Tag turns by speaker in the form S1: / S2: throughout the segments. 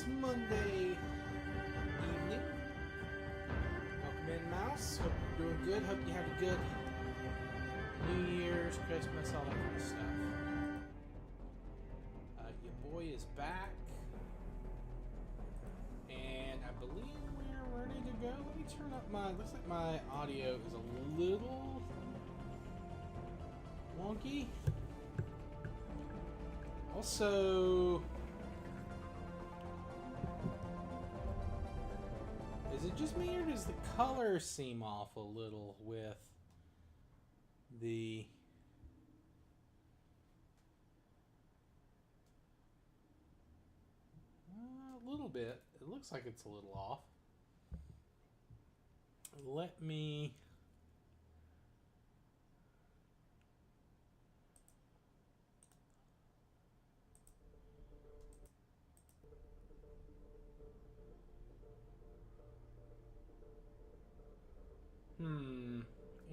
S1: this Monday evening. Welcome in, Mouse. Hope you're doing good. Hope you have a good New Year's, Christmas, all that kind of stuff. Your boy is back. And I believe we're ready to go. Let me turn up my... Looks like my audio is a little wonky. Also... Is it just me, or does the color seem off a little with the... a little bit. It looks like it's a little off. Let me...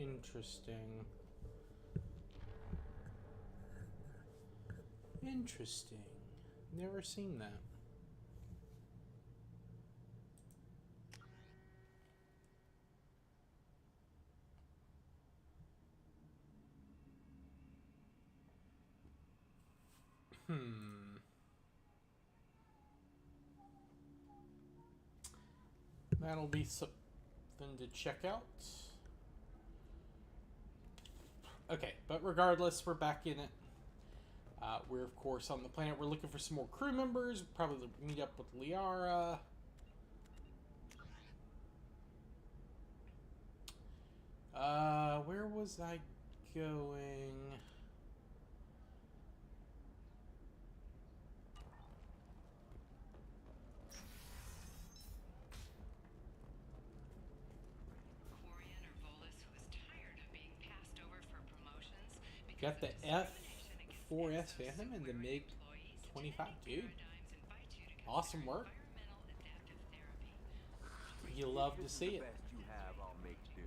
S1: Interesting. Interesting. Never seen that. That'll be something to check out. Okay, but regardless, we're back in it. We're, of course, on the planet. We're looking for some more crew members. Probably meet up with Liara. Where was I going? Got the F4S Phantom and the MiG-25, dude. Awesome work. You love to see it.
S2: Best you have, I'll make do.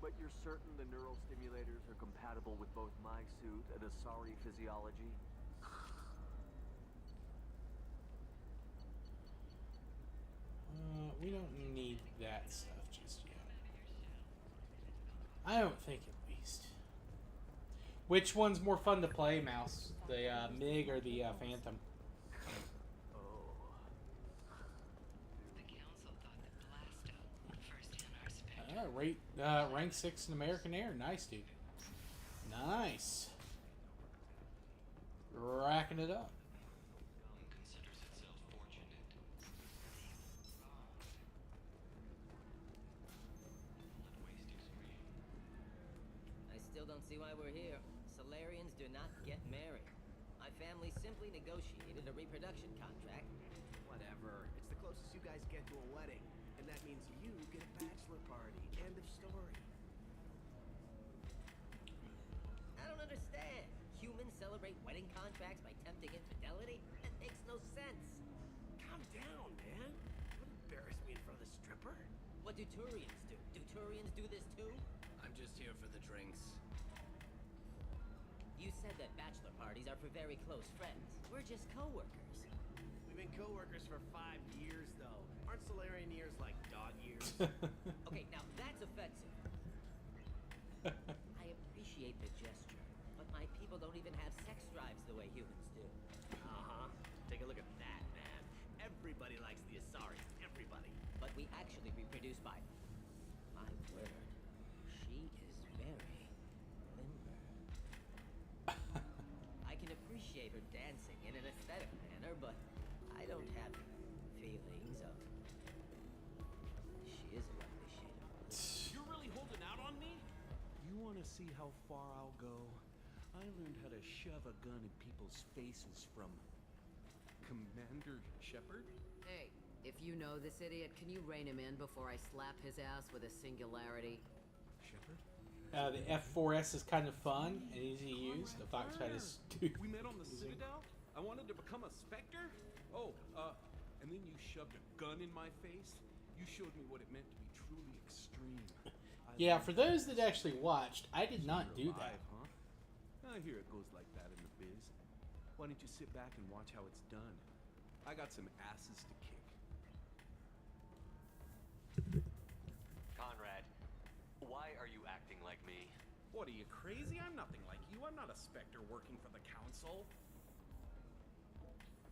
S2: But you're certain the neural stimulators are compatible with both my suit and Asari physiology?
S1: We don't need that stuff just yet. I don't think, at least. Which one's more fun to play, Mouse? The MiG or the Phantom? Rank 6 in American Air. Nice, dude. Nice. Racking it up.
S3: I still don't see why we're here. Solarians do not get married. My family simply negotiated a reproduction contract.
S4: Whatever. It's the closest you guys get to a wedding. And that means you get a bachelor party. End of story.
S3: I don't understand. Humans celebrate wedding contracts by tempting infidelity? That makes no sense.
S4: Calm down, man. Don't embarrass me in front of the stripper.
S3: What do Turians do? Do Turians do this too?
S4: I'm just here for the drinks.
S3: You said that bachelor parties are for very close friends. We're just co-workers.
S4: We've been co-workers for 5 years, though. Aren't Solarian years like dog years?
S3: Okay, now that's offensive. I appreciate the gesture, but my people don't even have sex drives the way humans do.
S4: Uh-huh. Take a look at that, man. Everybody likes the Asari. Everybody.
S3: But we actually reproduce by... My word. She is very limber. I can appreciate her dancing in an aesthetic manner, but I don't have feelings of... She is a lovely shade of blue.
S5: You're really holding out on me? You want to see how far I'll go? I learned how to shove a gun in people's faces from Commander Shepard.
S6: Hey, if you know this idiot, can you rein him in before I slap his ass with a singularity?
S5: Shepard?
S1: The F4S is kind of fun and easy to use. The Foxtrot is too...
S5: We met on the Citadel? I wanted to become a Spectre? Oh, and then you shoved a gun in my face? You showed me what it meant to be truly extreme.
S1: Yeah, for those that actually watched, I did not do that.
S5: Huh? I hear it goes like that in the biz. Why don't you sit back and watch how it's done? I got some asses to kick.
S2: Conrad, why are you acting like me?
S5: What, are you crazy? I'm nothing like you. I'm not a specter working for the council.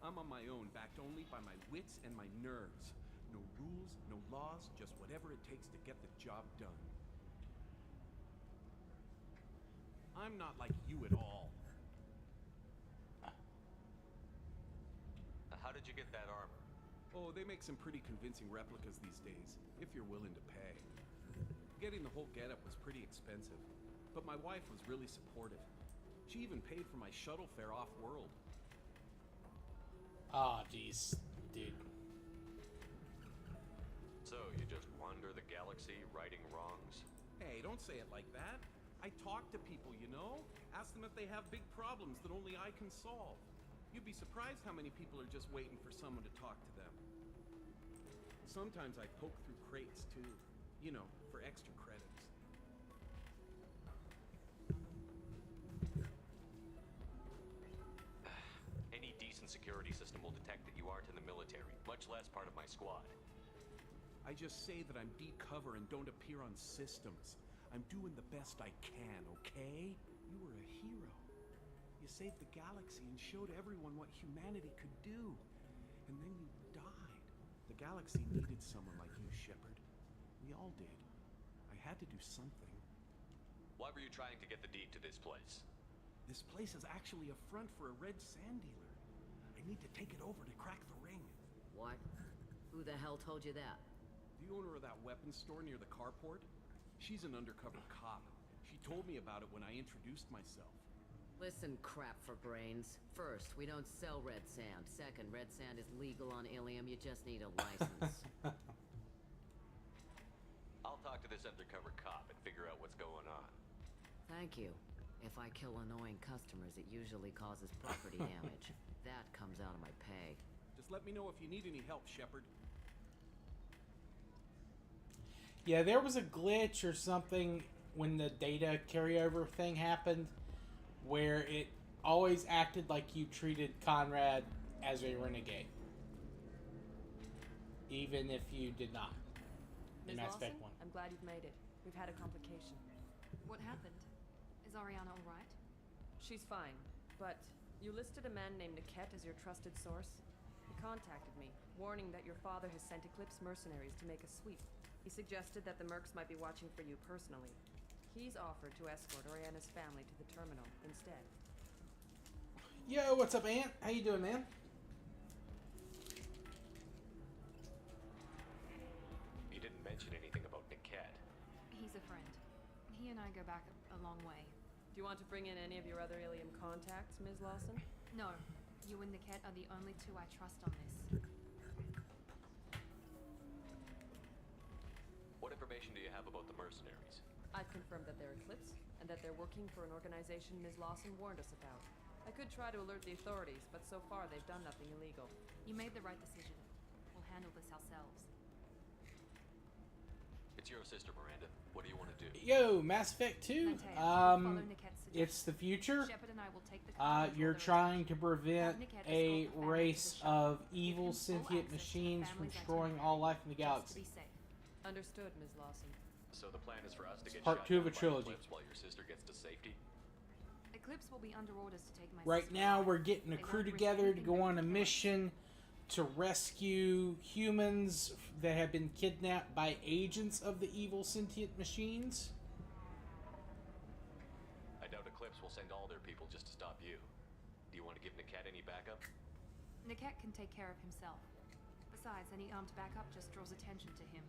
S5: I'm on my own, backed only by my wits and my nerves. No rules, no laws, just whatever it takes to get the job done. I'm not like you at all.
S2: How did you get that armor?
S5: Oh, they make some pretty convincing replicas these days, if you're willing to pay. Getting the whole getup was pretty expensive, but my wife was really supportive. She even paid for my shuttle fare off-world.
S1: Ah, jeez, dude.
S2: So, you just wander the galaxy, righting wrongs?
S5: Hey, don't say it like that. I talk to people, you know? Ask them if they have big problems that only I can solve. You'd be surprised how many people are just waiting for someone to talk to them. Sometimes I poke through crates, too. You know, for extra credits.
S2: Any decent security system will detect that you aren't in the military, much less part of my squad.
S5: I just say that I'm deep cover and don't appear on systems. I'm doing the best I can, okay? You were a hero. You saved the galaxy and showed everyone what humanity could do. And then you died. The galaxy needed someone like you, Shepard. We all did. I had to do something.
S2: Why were you trying to get the deed to this place?
S5: This place is actually a front for a red sand dealer. I need to take it over to crack the ring.
S6: What? Who the hell told you that?
S5: The owner of that weapons store near the carport? She's an undercover cop. She told me about it when I introduced myself.
S6: Listen, crap for brains. First, we don't sell red sand. Second, red sand is legal on Ilium. You just need a license.
S2: I'll talk to this undercover cop and figure out what's going on.
S6: Thank you. If I kill annoying customers, it usually causes property damage. That comes out of my pay.
S5: Just let me know if you need any help, Shepard.
S1: Yeah, there was a glitch or something when the data carryover thing happened where it always acted like you treated Conrad as a renegade. Even if you did not. In
S7: Ms.
S1: Mass
S7: Lawson,
S1: Effect 1.
S7: I'm glad you've made it. We've had a complication.
S8: What happened? Is Ariana alright?
S7: She's fine, but you listed a man named Niket as your trusted source. He contacted me, warning that your father has sent Eclipse mercenaries to make a sweep. He suggested that the Mercs might be watching for you personally. He's offered to escort Oriana's family to the terminal instead.
S1: Yo, what's up, Ant? How you doing, man?
S2: You didn't mention anything about Niket.
S8: He's a friend. He and I go back a long way.
S7: Do you want to bring in any of your other Ilium contacts, Ms. Lawson?
S8: No, you and Niket are the only two I trust on this.
S2: What information do you have about the mercenaries?
S7: I've confirmed that they're Eclipse, and that they're working for an organization Ms. Lawson warned us about. I could try to alert the authorities, but so far they've done nothing illegal.
S8: You made the right decision. We'll handle this ourselves.
S2: It's your sister, Miranda. What do you want to do?
S1: Yo, Mass Effect 2.
S8: Mantea, follow Niket's suggestion.
S1: It's the future.
S8: Shepard and I will take the car and
S1: You're
S8: control the
S1: trying to
S8: rotation.
S1: prevent
S8: Have Niket
S1: a
S8: escort the family to
S1: race
S8: the shuttle.
S1: of evil
S8: Give him full
S1: sentient
S8: access to the
S1: machines from
S8: family's
S1: destroying
S8: itinerary,
S1: all life in the
S8: just
S1: galaxy.
S8: to be safe.
S7: Understood, Ms. Lawson.
S2: So the plan is for us to get
S1: Part
S2: shot
S1: 2 of
S2: down
S1: a
S2: by
S1: trilogy.
S2: Eclipse while your sister gets to safety?
S8: Eclipse will be under orders to take my
S1: Right
S8: sister
S1: now,
S8: away.
S1: we're getting a
S8: They
S1: crew
S8: won't risk
S1: together to
S8: anything
S1: go
S8: but
S1: on a
S8: killing.
S1: mission to rescue humans that have been kidnapped by agents of the evil sentient machines.
S2: I doubt Eclipse will send all their people just to stop you. Do you want to give Niket any backup?
S8: Niket can take care of himself. Besides, any armed backup just draws attention to him.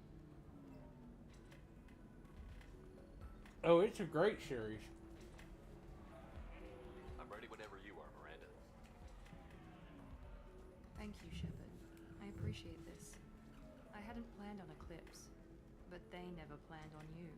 S1: Oh, it's a great series.
S2: I'm ready whenever you are, Miranda.
S8: Thank you, Shepard. I appreciate this. I hadn't planned on Eclipse, but they never planned on you.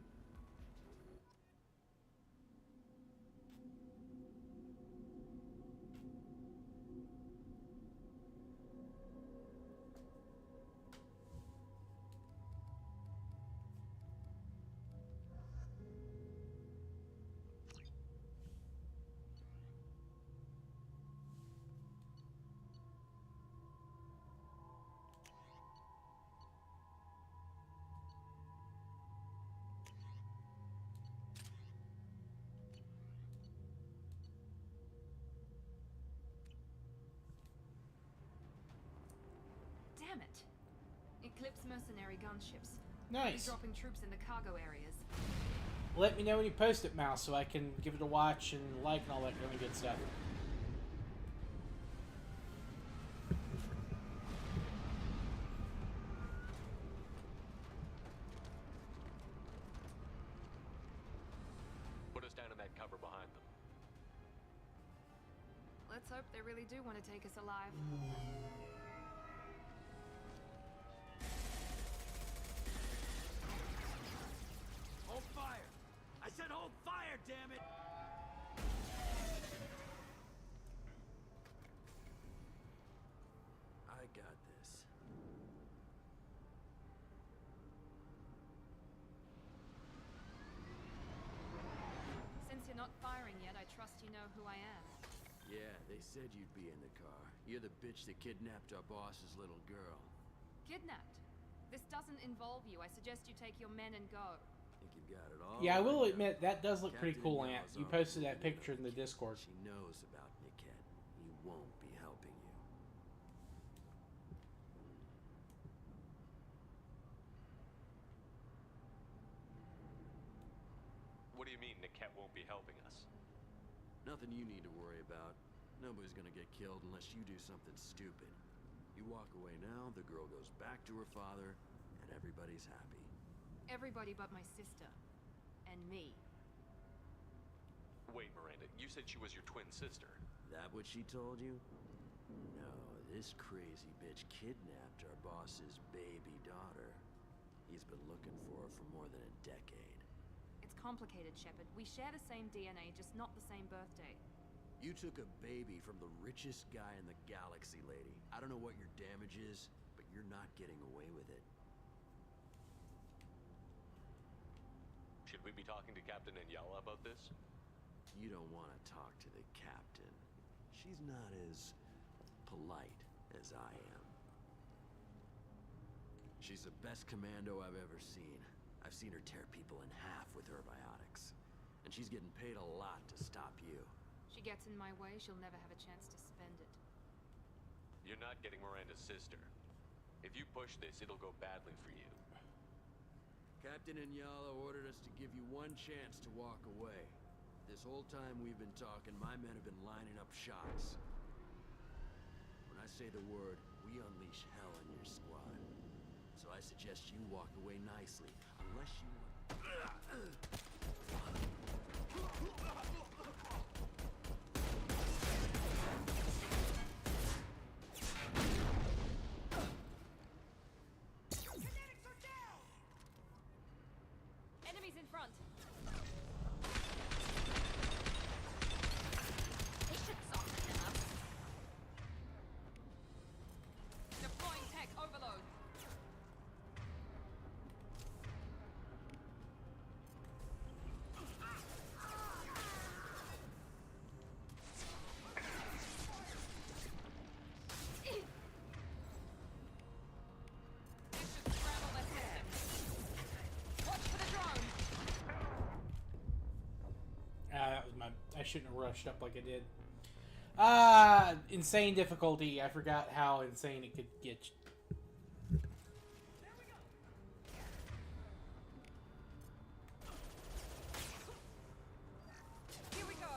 S8: Damn it. Eclipse mercenary gunships.
S1: Nice.
S8: Dropping troops in the cargo areas.
S1: Let me know when you post it, Mouse, so I can give it a watch and like and all that kind of good stuff.
S2: Put us down in that cover behind them.
S8: Let's hope they really do want to take us alive.
S2: Hold fire! I said hold fire, damn it!
S4: I got this.
S8: Since you're not firing yet, I trust you know who I am.
S4: Yeah, they said you'd be in the car. You're the bitch that kidnapped our boss's little girl.
S8: Kidnapped. This doesn't involve you. I suggest you take your men and go.
S4: Think you've got it all?
S1: Yeah, I will
S4: lined up.
S1: admit, that does look pretty
S4: Captain
S1: cool, Ant.
S4: Yellow's
S1: You
S4: off
S1: posted
S4: the
S1: that picture in the
S4: village.
S1: Discord.
S4: She knows about Niket. He won't be helping you.
S2: What do you mean Niket won't be helping us?
S4: Nothing you need to worry about. Nobody's gonna get killed unless you do something stupid. You walk away now, the girl goes back to her father, and everybody's happy.
S8: Everybody but my sister. And me.
S2: Wait, Miranda, you said she was your twin sister.
S4: That what she told you? No, this crazy bitch kidnapped our boss's baby daughter. He's been looking for her for more than a decade.
S8: It's complicated, Shepard. We share the same DNA, just not the same birthday.
S4: You took a baby from the richest guy in the galaxy, lady. I don't know what your damage is, but you're not getting away with it.
S2: Should we be talking to Captain Anyala about this?
S4: You don't want to talk to the captain. She's not as polite as I am. She's the best commando I've ever seen. I've seen her tear people in half with her biotics. And she's getting paid a lot to stop you.
S8: She gets in my way, she'll never have a chance to spend it.
S2: You're not getting Miranda's sister. If you push this, it'll go badly for you.
S4: Captain Anyala ordered us to give you one chance to walk away. This whole time we've been talking, my men have been lining up shots. When I say the word, we unleash hell in your squad. So I suggest you walk away nicely, unless you want...
S8: Enemies in front!
S6: They should soften them up.
S8: Deploying tech overload! This should scramble their systems. Watch for the drone!
S1: That was my... I shouldn't have rushed up like I did. Insane difficulty. I forgot how insane it could get.
S8: Here we go!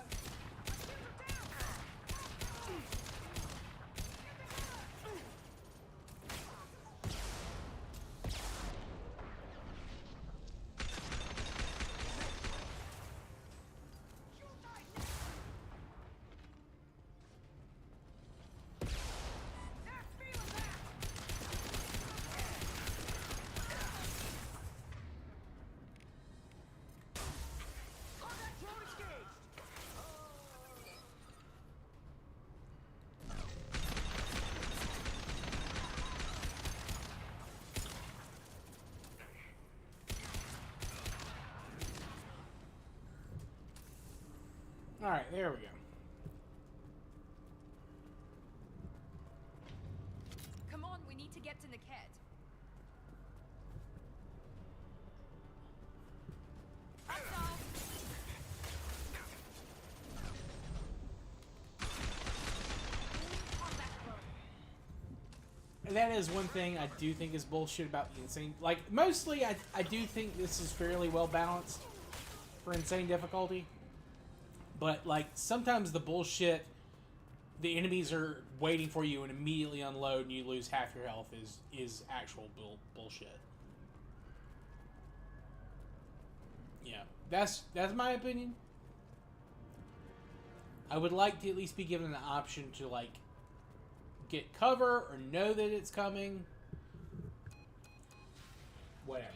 S1: Alright, there we go.
S8: Come on, we need to get to Niket. Hostile!
S1: that is one thing I do think is bullshit about the insane. Like, mostly, I do think this is fairly well balanced for insane difficulty. But, like, sometimes the bullshit, the enemies are waiting for you and immediately unload and you lose half your health is actual bullshit. Yeah, that's my opinion. I would like to at least be given an option to, like, get cover or know that it's coming. Whatever.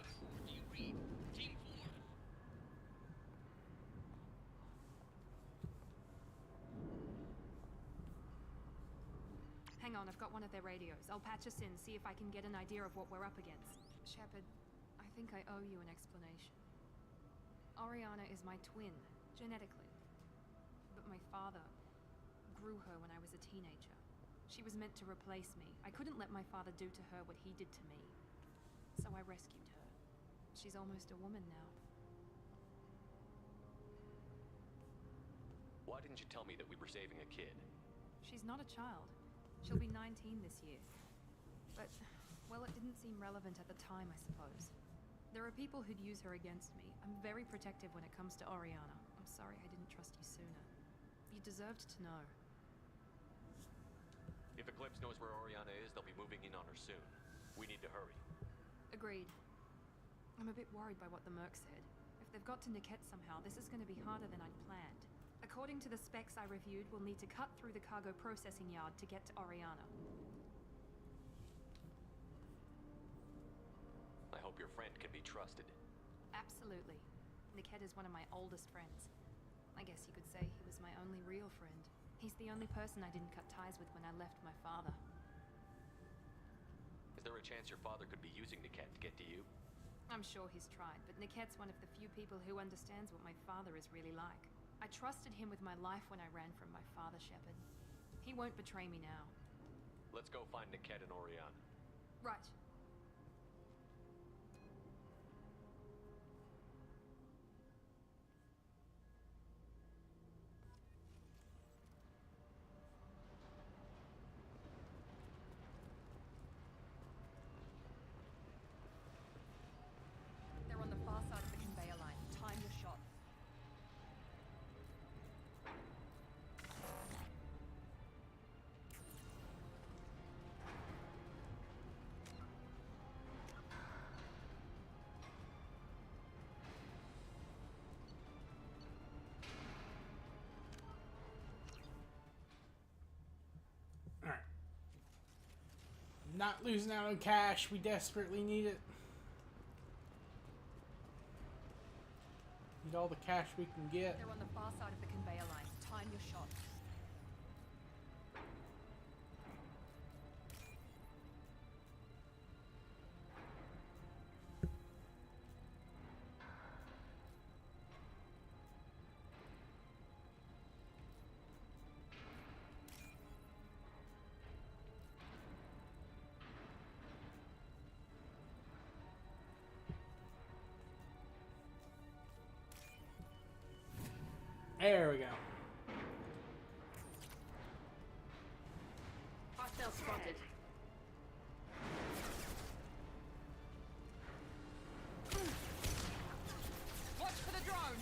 S8: Hang on, I've got one of their radios. I'll patch us in, see if I can get an idea of what we're up against. Shepard, I think I owe you an explanation. Oriana is my twin, genetically. But my father grew her when I was a teenager. She was meant to replace me. I couldn't let my father do to her what he did to me. So I rescued her. She's almost a woman now.
S9: Why didn't you tell me that we were saving a kid?
S8: She's not a child. She'll be 19 this year. But, well, it didn't seem relevant at the time, I suppose. There are people who'd use her against me. I'm very protective when it comes to Oriana. I'm sorry I didn't trust you sooner. You deserved to know.
S9: If Eclipse knows where Oriana is, they'll be moving in on her soon. We need to hurry.
S8: Agreed. I'm a bit worried by what the Merc said. If they've got to Niket somehow, this is going to be harder than I'd planned. According to the specs I reviewed, we'll need to cut through the cargo processing yard to get to Oriana.
S9: I hope your friend can be trusted.
S8: Absolutely. Niket is one of my oldest friends. I guess you could say he was my only real friend. He's the only person I didn't cut ties with when I left my father.
S9: Is there a chance your father could be using Niket to get to you?
S8: I'm sure he's tried, but Niket's one of the few people who understands what my father is really like. I trusted him with my life when I ran from my father, Shepard. He won't betray me now.
S9: Let's go find Niket and Oriana.
S8: Right. They're on the far side of the conveyor line. Time your shot.
S1: Alright. Not losing out on cash. We desperately need it. Need all the cash we can get.
S8: They're on the far side of the conveyor line. Time your shot.
S1: There we go.
S6: Hostile spotted.
S8: Watch for the drone!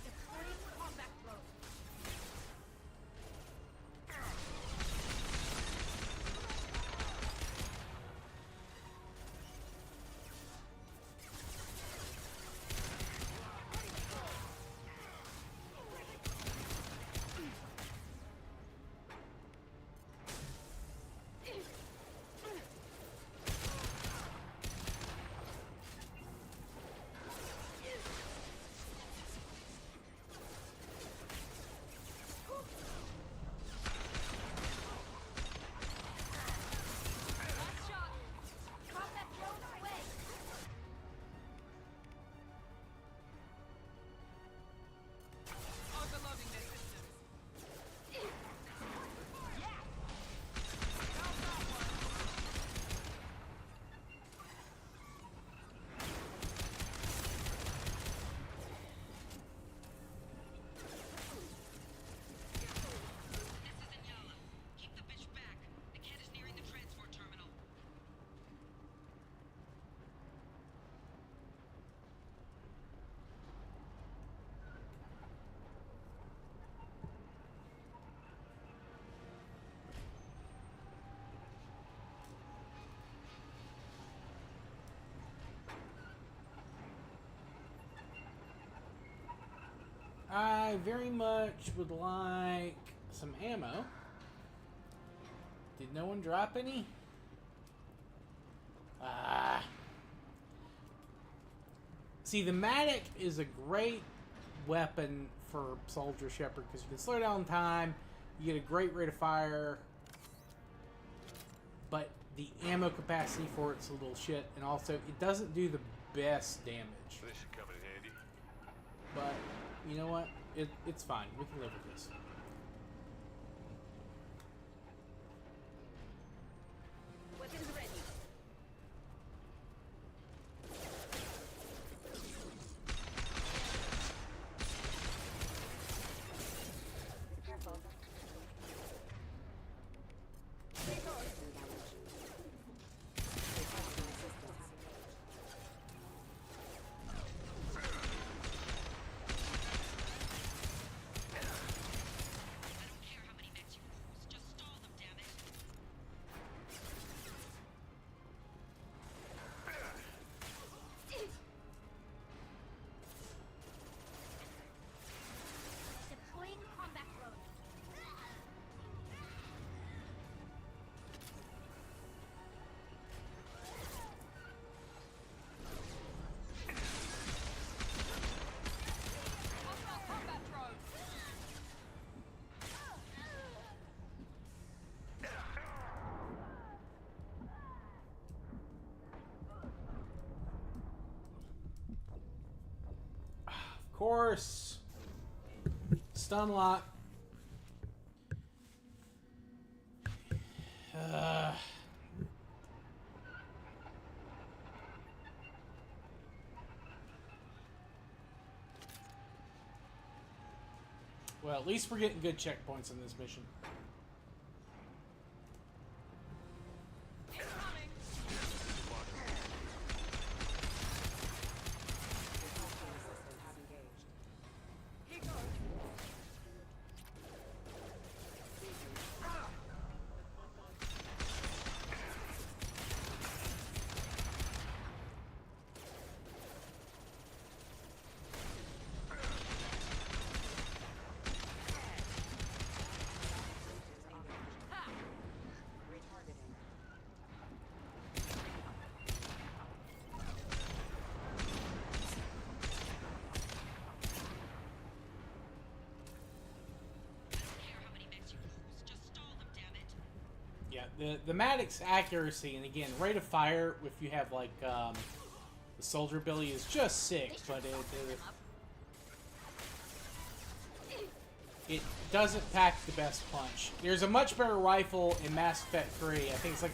S6: Deploying combat drone.
S1: I very much would like some ammo. Did no one drop any? See, the Matic is a great weapon for Soldier Shepherd because you can slow down time, you get a great rate of fire, but the ammo capacity for it's a little shit, and also it doesn't do the best damage.
S10: This should come in handy.
S1: But you know what? It's fine. We can live with this.
S6: Weapons ready. Careful.
S11: Deploying combat drone.
S8: Combat drone.
S1: Of course. Stun lock. Well, at least we're getting good checkpoints in this mission. Yeah, the Maddox accuracy, and again, rate of fire, if you have, like, the soldier ability is just sick, but it doesn't pack the best punch. There's a much better rifle in Mass Effect 3, I think it's like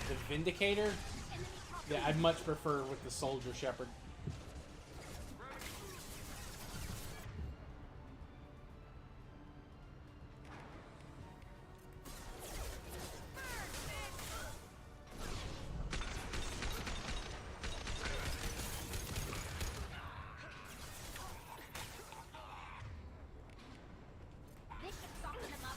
S1: the Vindicator, that I'd much prefer with the Soldier Shepherd.
S11: This should soften them up.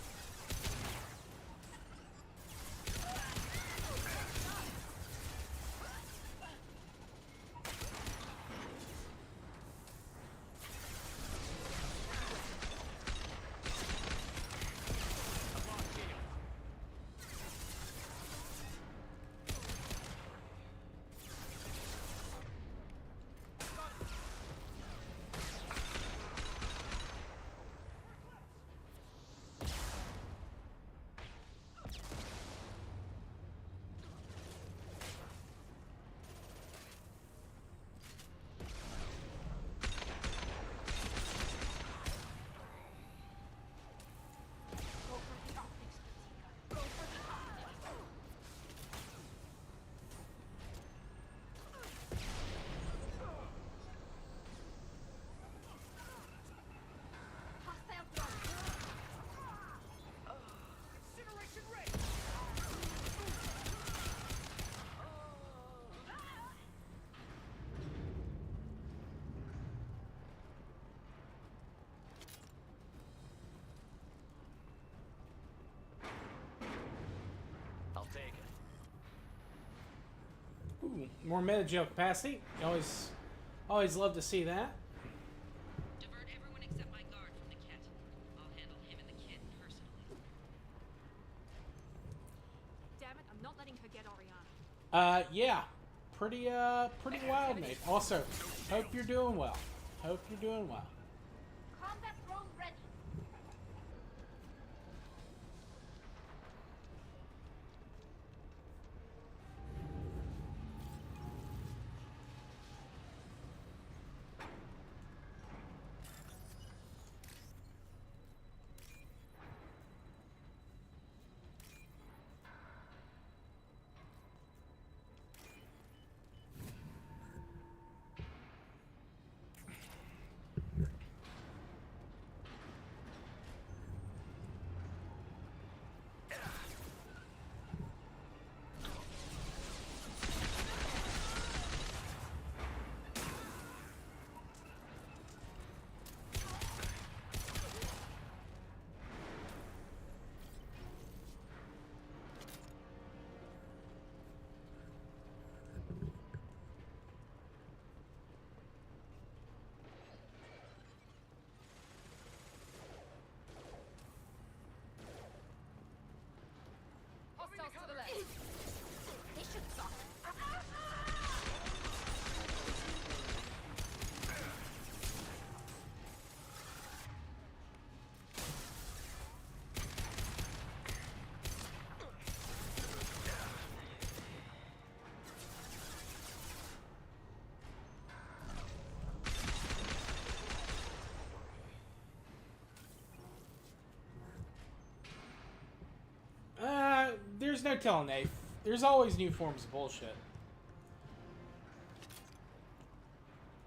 S1: Ooh, more meta-gel capacity. Always love to see that.
S6: Divert everyone except my
S1: Yeah. Pretty wild, mate. Also, hope you're doing well. Hope you're doing well.
S11: Combat drone ready.
S8: Hostiles to the left.
S11: They should stop.
S1: There's no telling, Nate. There's always new forms of bullshit.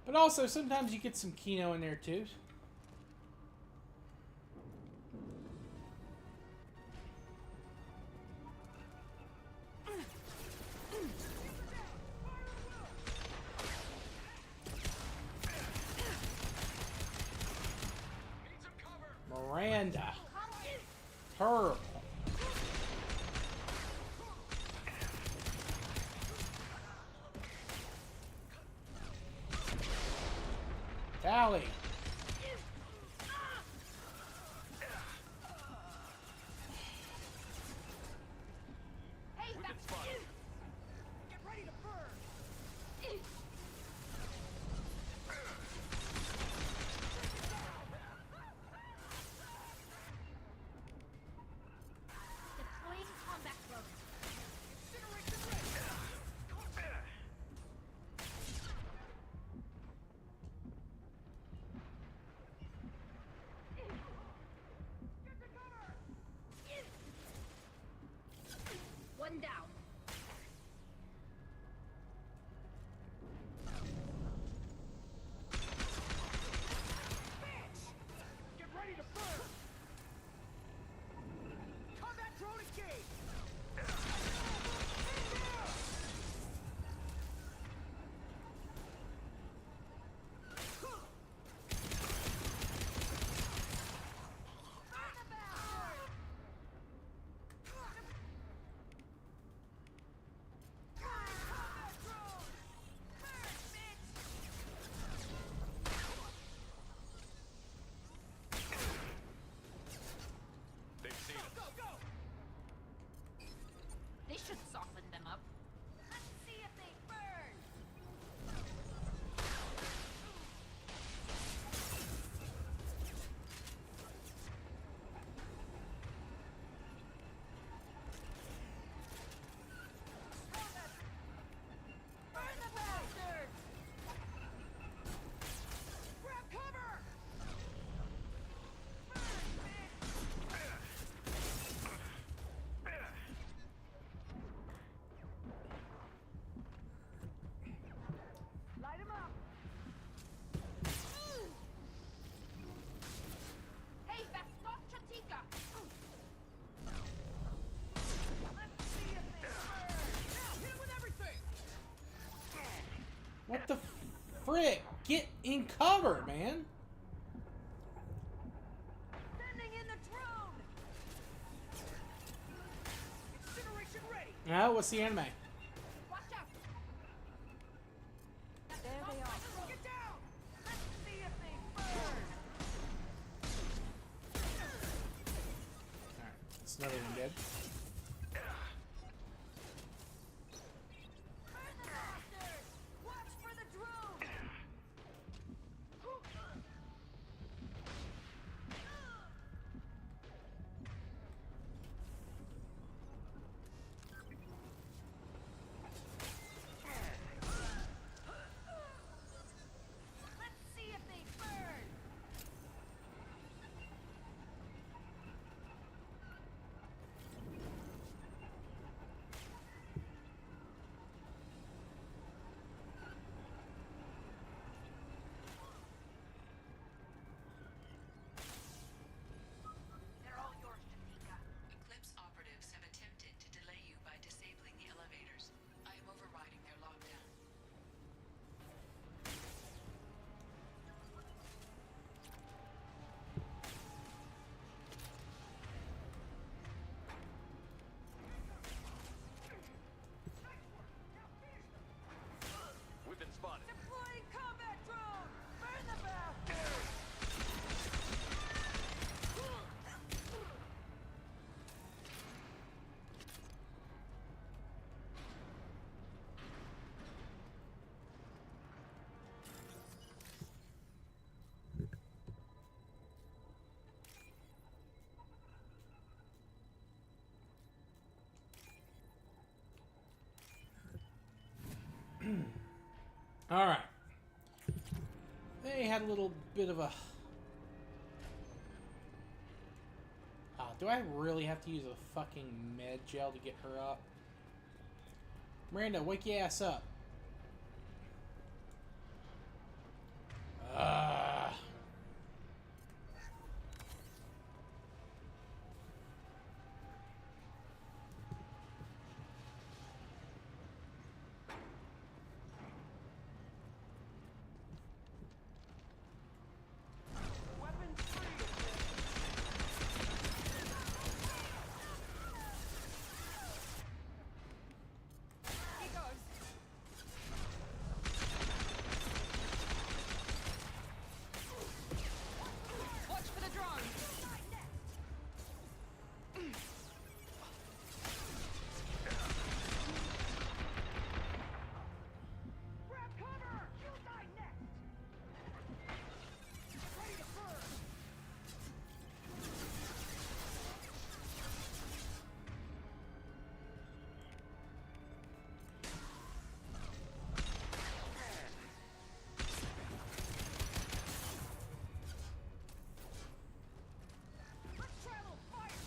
S1: But also, sometimes you get some Kino in there, too. Miranda. Terrible. Tali.
S11: Hey, that's you. Get ready to burn. Deploying combat drone. One down.
S2: Get ready to burn! Combat drone engaged!
S9: They've seen us.
S11: They should soften them up. Let's see if they burn. Burn the bastards! Grab cover! Light him up! Hey, Chatika! Let's see if they burn! Now, hit him with everything!
S1: What the frick? Get in cover, man.
S11: Sending in the drone!
S2: Incineration ready!
S1: Now, what's the anime?
S11: Watch out!
S7: There they are.
S2: Get down!
S11: Let's see if they burn!
S1: Alright, that's another one dead.
S2: spotted.
S11: Deploying combat drone! Burn the bath!
S1: All right. They had a little bit of a. Do I really have to use a fucking med gel to get her up? Miranda, wake your ass up.
S11: Weapons free!
S8: He goes. Watch for the drone.
S11: Grab cover! You'll die next! Ready to burn! Let's try a little fire!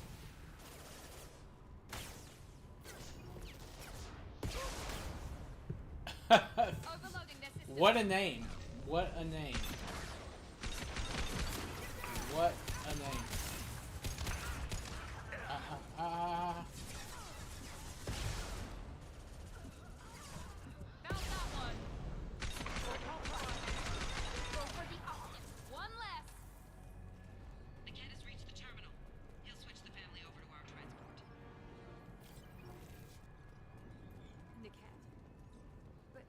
S8: Overloading their system.
S1: What a name. What a name. What a name.
S8: Found that one. Go for the one less.
S6: The cat has reached the terminal. He'll switch the family over to our transport.
S8: The cat. But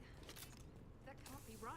S8: that can't be right.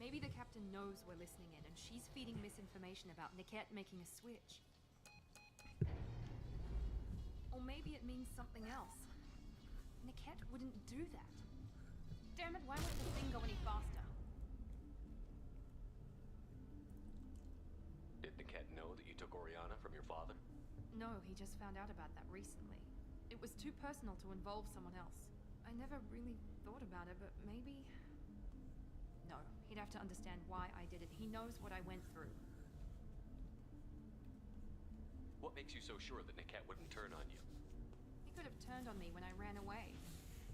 S8: Maybe the captain knows we're listening in, and she's feeding misinformation about Niket making a switch. Or maybe it means something else. Niket wouldn't do that. Damn it, why won't the thing go any faster?
S9: Did the cat know that you took Oriana from your father?
S8: No, he just found out about that recently. It was too personal to involve someone else. I never really thought about it, but maybe... No, he'd have to understand why I did it. He knows what I went through.
S9: What makes you so sure that Niket wouldn't turn on you?
S8: He could have turned on me when I ran away.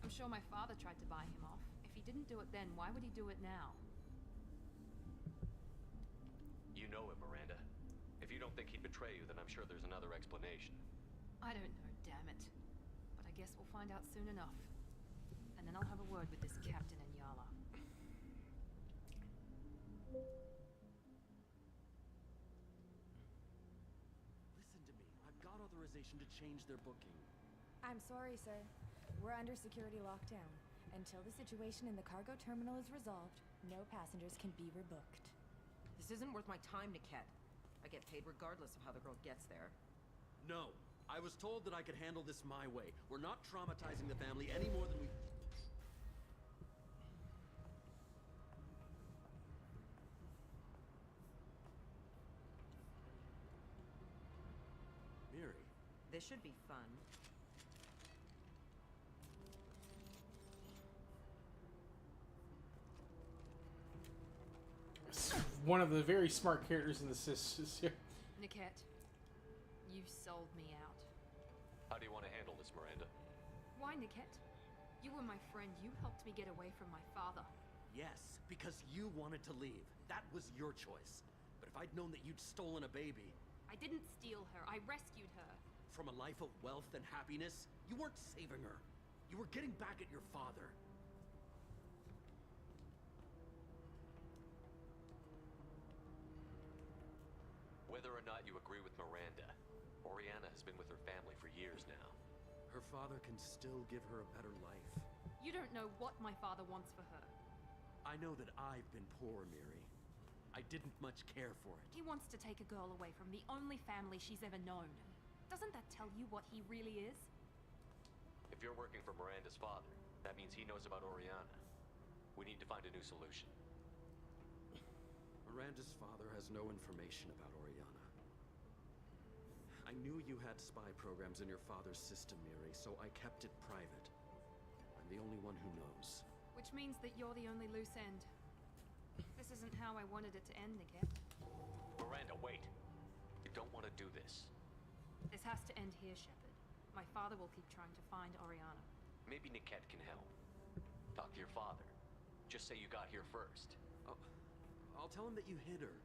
S8: I'm sure my father tried to buy him off. If he didn't do it then, why would he do it now?
S9: You know him, Miranda. If you don't think he'd betray you, then I'm sure there's another explanation.
S8: I don't know, damn it. But I guess we'll find out soon enough. And then I'll have a word with this captain and Yala.
S4: Listen to me. I've got authorization to change their booking.
S10: I'm sorry, sir. We're under security lockdown. Until the situation in the cargo terminal is resolved, no passengers can be rebooked.
S3: This isn't worth my time, Niket. I get paid regardless of how the girl gets there.
S4: No. I was told that I could handle this my way. We're not traumatizing the family any more than we... Miri.
S3: This should be fun.
S1: One of the very smart characters in the series.
S8: Niket, you've sold me out.
S9: How do you want to handle this, Miranda?
S8: Why, Niket? You were my friend. You helped me get away from my father.
S4: yes, because you wanted to leave. That was your choice. But if I'd known that you'd stolen a baby...
S8: I didn't steal her. I rescued her.
S4: From a life of wealth and happiness, you weren't saving her. You were getting back at your father.
S9: Whether or not you agree with Miranda, Oriana has been with her family for years now.
S4: Her father can still give her a better life.
S8: You don't know what my father wants for her.
S4: I know that I've been poor, Miri. I didn't much care for it.
S8: He wants to take a girl away from the only family she's ever known. Doesn't that tell you what he really is?
S9: If you're working for Miranda's father, that means he knows about Oriana. We need to find a new solution.
S4: Miranda's father has no information about Oriana. I knew you had spy programs in your father's system, Miri, so I kept it private. I'm the only one who knows.
S8: Which means that you're the only loose end. This isn't how I wanted it to end, Niket.
S9: Miranda, wait! You don't want to do this.
S8: This has to end here, Shepard. My father will keep trying to find Oriana.
S9: Maybe Niket can help. Talk to your father. Just say you got here first.
S4: I'll tell him that you hid her.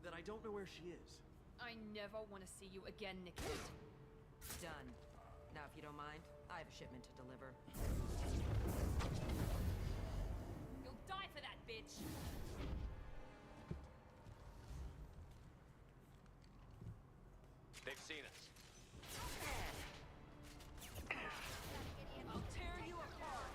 S4: That I don't know where she is.
S8: I never want to see you again, Niket.
S3: Done. Now, if you don't mind, I have a shipment to deliver.
S8: You'll die for that, bitch!
S9: They've seen us.
S8: I'll tear you apart!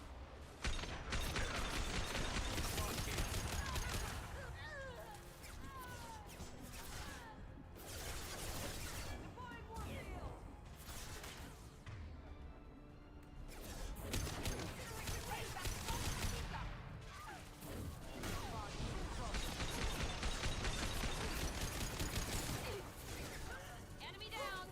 S8: Enemy down!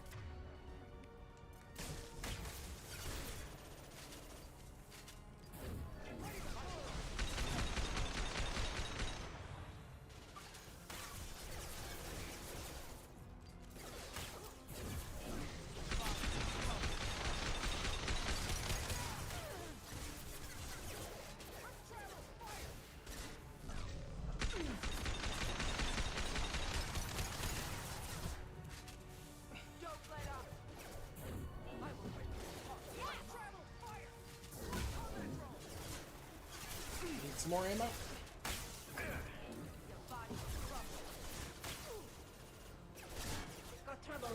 S1: Need some more ammo?
S3: Got trouble.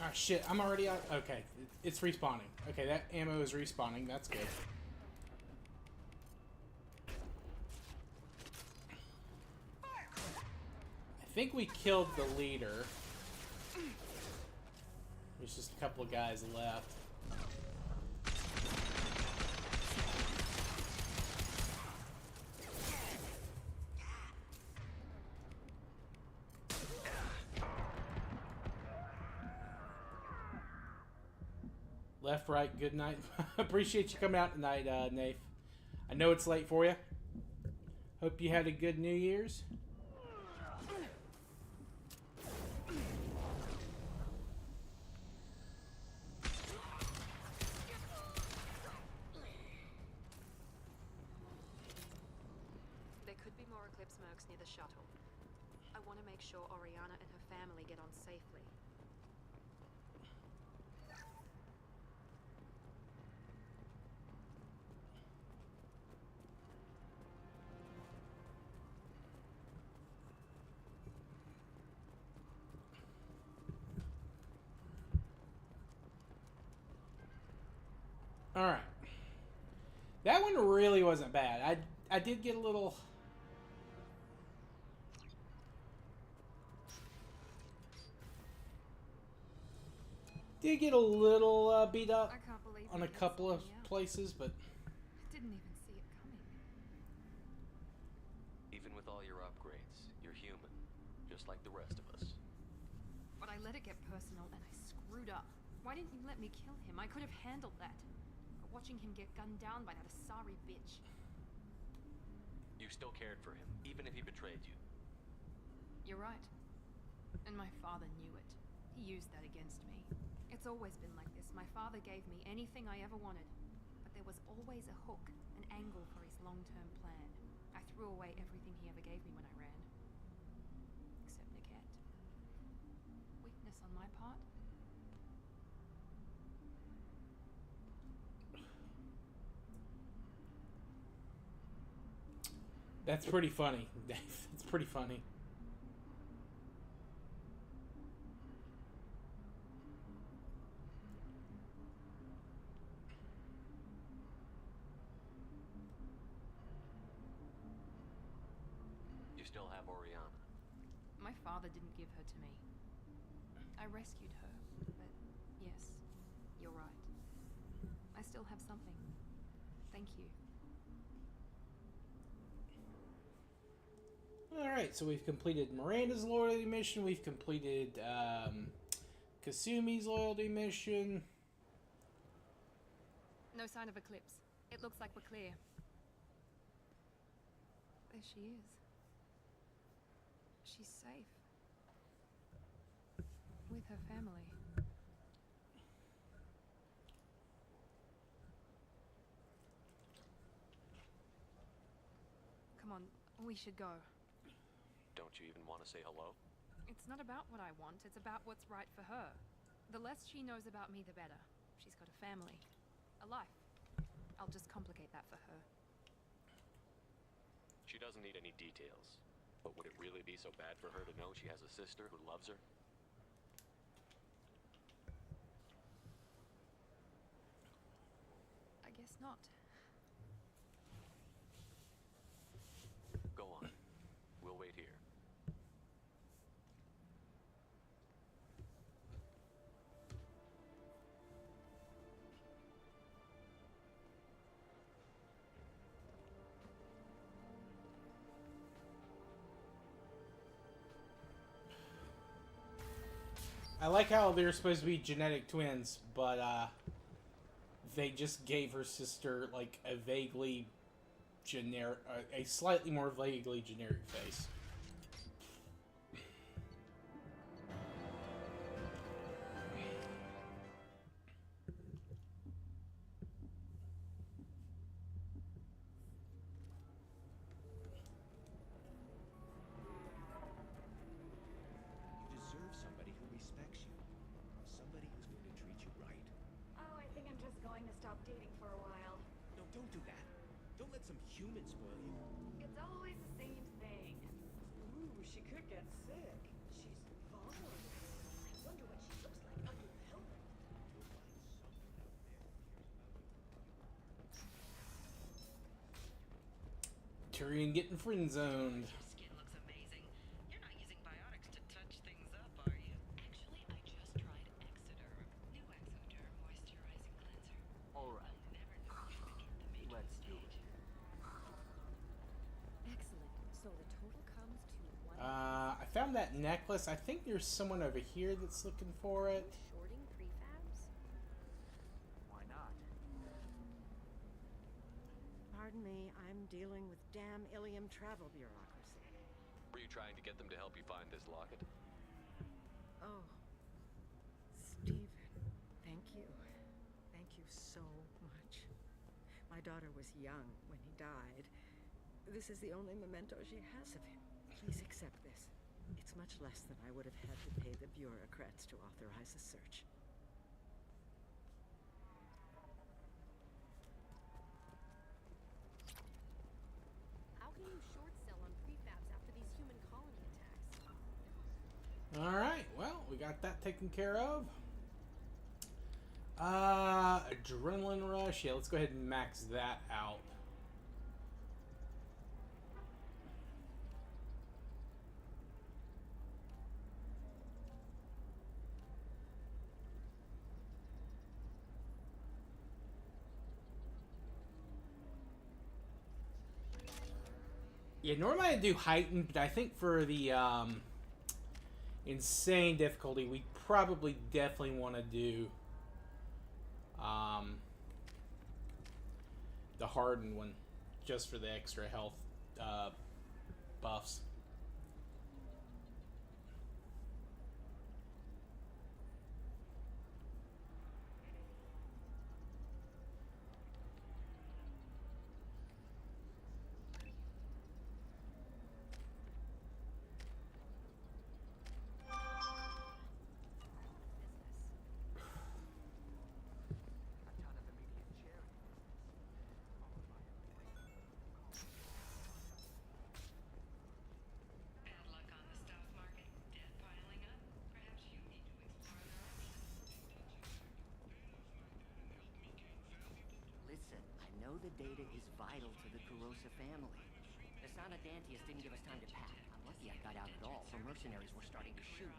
S1: Ah, shit, I'm already out. Okay, it's respawning. Okay, that ammo is respawning. That's good. I think we killed the leader. There's just a couple of guys left. Left, right, good night. Appreciate you coming out tonight, Nafe. I know it's late for you. Hope you had a good New Year's.
S8: There could be more Eclipse mercs near the shuttle. I want to make sure Oriana and her family get on safely.
S1: Alright. That one really wasn't bad. I did get a little... Did get a little beat up
S8: I can't believe
S1: on
S8: we
S1: a
S8: did
S1: couple of
S8: something, yeah.
S1: places, but
S8: I didn't even see it coming.
S9: Even with all your upgrades, you're human, just like the rest of us.
S8: But I let it get personal and I screwed up. Why didn't you let me kill him? I could have handled that. But watching him get gunned down by that Asari bitch.
S9: You still cared for him, even if he betrayed you.
S8: You're right. And my father knew it. He used that against me. It's always been like this. My father gave me anything I ever wanted. But there was always a hook, an angle for his long-term plan. I threw away everything he ever gave me when I ran. Except Niket. Weakness on my part?
S1: that's pretty funny, Dave. It's pretty funny.
S9: You still have Oriana.
S8: My father didn't give her to me. I rescued her, but yes, you're right. I still have something. Thank you.
S1: Alright, so we've completed Miranda's loyalty mission. We've completed Kasumi's loyalty mission.
S8: No sign of Eclipse. It looks like we're clear. There she is. She's safe. With her family. Come on, we should go.
S9: Don't you even want to say hello?
S8: It's not about what I want, it's about what's right for her. The less she knows about me, the better. She's got a family. A life. I'll just complicate that for her.
S9: She doesn't need any details. But would it really be so bad for her to know she has a sister who loves her?
S8: I guess not.
S9: Go on. We'll wait here.
S1: I like how they're supposed to be genetic twins, but they just gave her sister like a vaguely generic, a slightly more vaguely generic face.
S5: You deserve somebody who respects you. Somebody who's going to treat you right.
S10: Oh, I think I'm just going to stop dating for a while.
S5: No, don't do that. Don't let some human spoil you.
S10: It's always the same thing.
S12: Ooh, she could get sick. She's vulnerable. I wonder what she looks like under the helmet.
S1: Tyrion getting friend zoned.
S6: Your skin looks amazing. You're not using biotics to touch things up, are you? Actually, I just tried Exoderm. New Exoderm moisturizing cleanser.
S2: Alright,
S6: Never know you to get the making
S2: let's do it.
S10: Excellent. So the total comes to one.
S1: I found that necklace. I think there's someone over here that's looking for it.
S10: Shorting prefabs?
S2: Why not?
S12: Pardon me, I'm dealing with damn Ilium travel bureaucracy.
S9: Were you trying to get them to help you find this locket?
S12: Oh, Stephen, thank you. Thank you so much. My daughter was young when he died. This is the only memento she has of him. Please accept this. It's much less than I would have had to pay the bureaucrats to authorize a search.
S10: How can you short sell on prefabs after these human colony attacks?
S1: Alright, well, we got that taken care of. Adrenaline rush. Yeah, let's go ahead and max that out. Yeah, normally I do heightened, but I think for the insane difficulty, we probably definitely want to do the hardened one, just for the extra health buffs.
S6: Bad luck on the stock market, debt piling up. Perhaps you need to explore other options.
S3: Listen, I know the data is vital to the Kurosa family. The Sana Dantius didn't give us time to pack. I'm lucky I got out at all, for mercenaries were starting to shoot.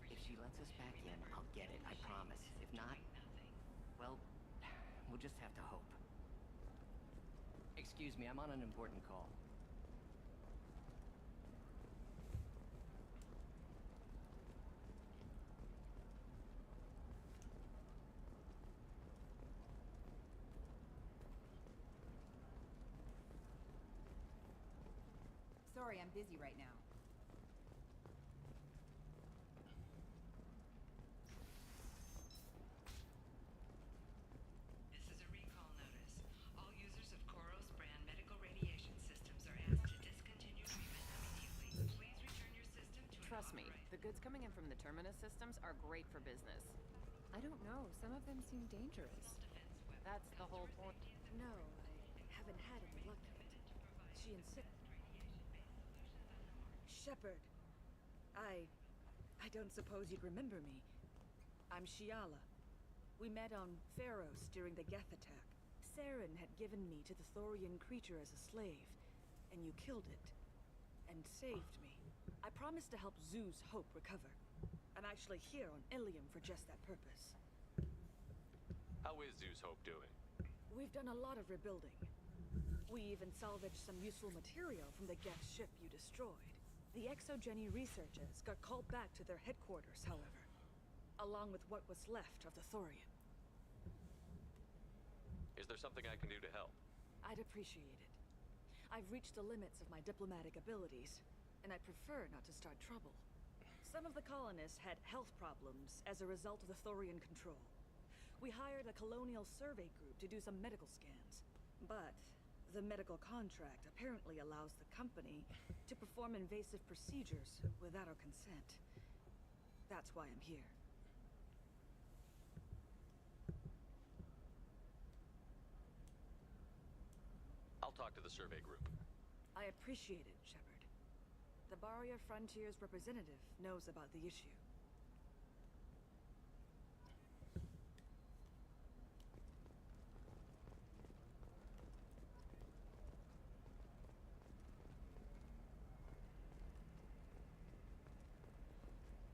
S3: If she lets us back in, I'll get it, I promise. If not, well, we'll just have to hope. Excuse me, I'm on an important call.
S13: Sorry, I'm busy right now.
S6: This is a recall notice. All users of Koros brand medical radiation systems are asked to discontinue treatment immediately. Please return your system to
S7: Trust me, the goods coming in from the Terminus systems are great for business.
S10: I don't know. Some of them seem dangerous.
S7: That's the whole point.
S12: No, I haven't had any luck yet. She insists. Shepard, I don't suppose you'd remember me. I'm Shiala. We met on Pharos during the Geth attack. Saren had given me to the Thorian creature as a slave, and you killed it. And saved me. I promised to help Zeus Hope recover. I'm actually here on Ilium for just that purpose.
S9: How is Zeus Hope doing?
S12: We've done a lot of rebuilding. We even salvaged some useful material from the Geth ship you destroyed. The Exogeny researchers got called back to their headquarters, however, along with what was left of the Thorian.
S9: Is there something I can do to help?
S12: I'd appreciate it. I've reached the limits of my diplomatic abilities, and I prefer not to start trouble. Some of the colonists had health problems as a result of the Thorian control. We hired a colonial survey group to do some medical scans, but the medical contract apparently allows the company to perform invasive procedures without our consent. That's why I'm here.
S9: I'll talk to the survey group.
S12: I appreciate it, Shepard. The Barrier Frontiers representative knows about the issue.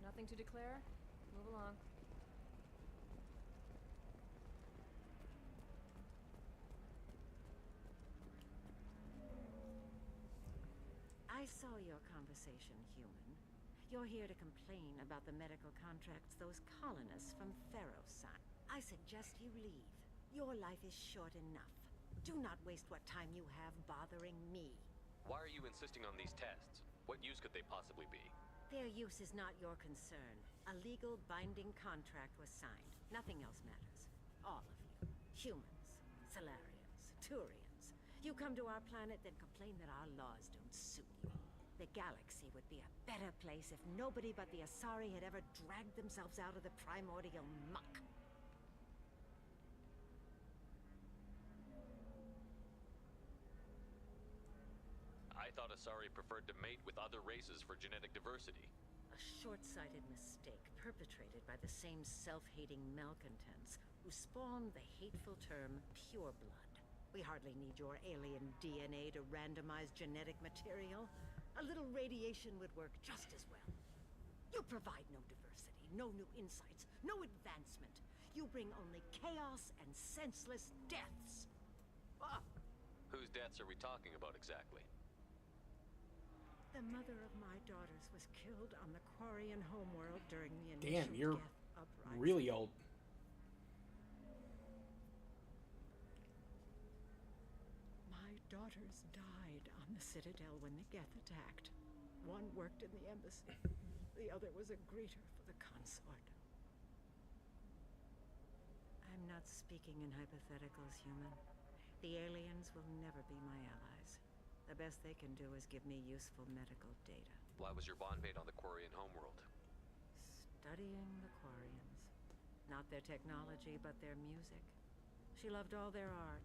S7: Nothing to declare? Move along.
S14: I saw your conversation, human. You're here to complain about the medical contracts those colonists from Pharos signed. I suggest you leave. Your life is short enough. Do not waste what time you have bothering me.
S9: Why are you insisting on these tests? What use could they possibly be?
S14: Their use is not your concern. A legal binding contract was signed. Nothing else matters. All of you. Humans, Solarians, Turians. You come to our planet, then complain that our laws don't suit you. The galaxy would be a better place if nobody but the Asari had ever dragged themselves out of the primordial muck.
S9: I thought Asari preferred to mate with other races for genetic diversity.
S14: A short-sighted mistake perpetrated by the same self-hating malcontents who spawned the hateful term pureblood. We hardly need your alien DNA to randomize genetic material. A little radiation would work just as well. You provide no diversity, no new insights, no advancement. You bring only chaos and senseless deaths. Ah!
S9: Whose deaths are we talking about exactly?
S12: The mother of my daughters was killed on the Quarian homeworld during the initial
S1: Damn, you're
S12: death uprising.
S1: really old.
S12: My daughters died on the Citadel when the Geth attacked. One worked in the embassy. The other was a greeter for the consort. I'm not speaking in hypotheticals, human. The aliens will never be my allies. The best they can do is give me useful medical data.
S9: Why was your bondmate on the Quarian homeworld?
S12: Studying the Quarians. Not their technology, but their music. She loved all their art.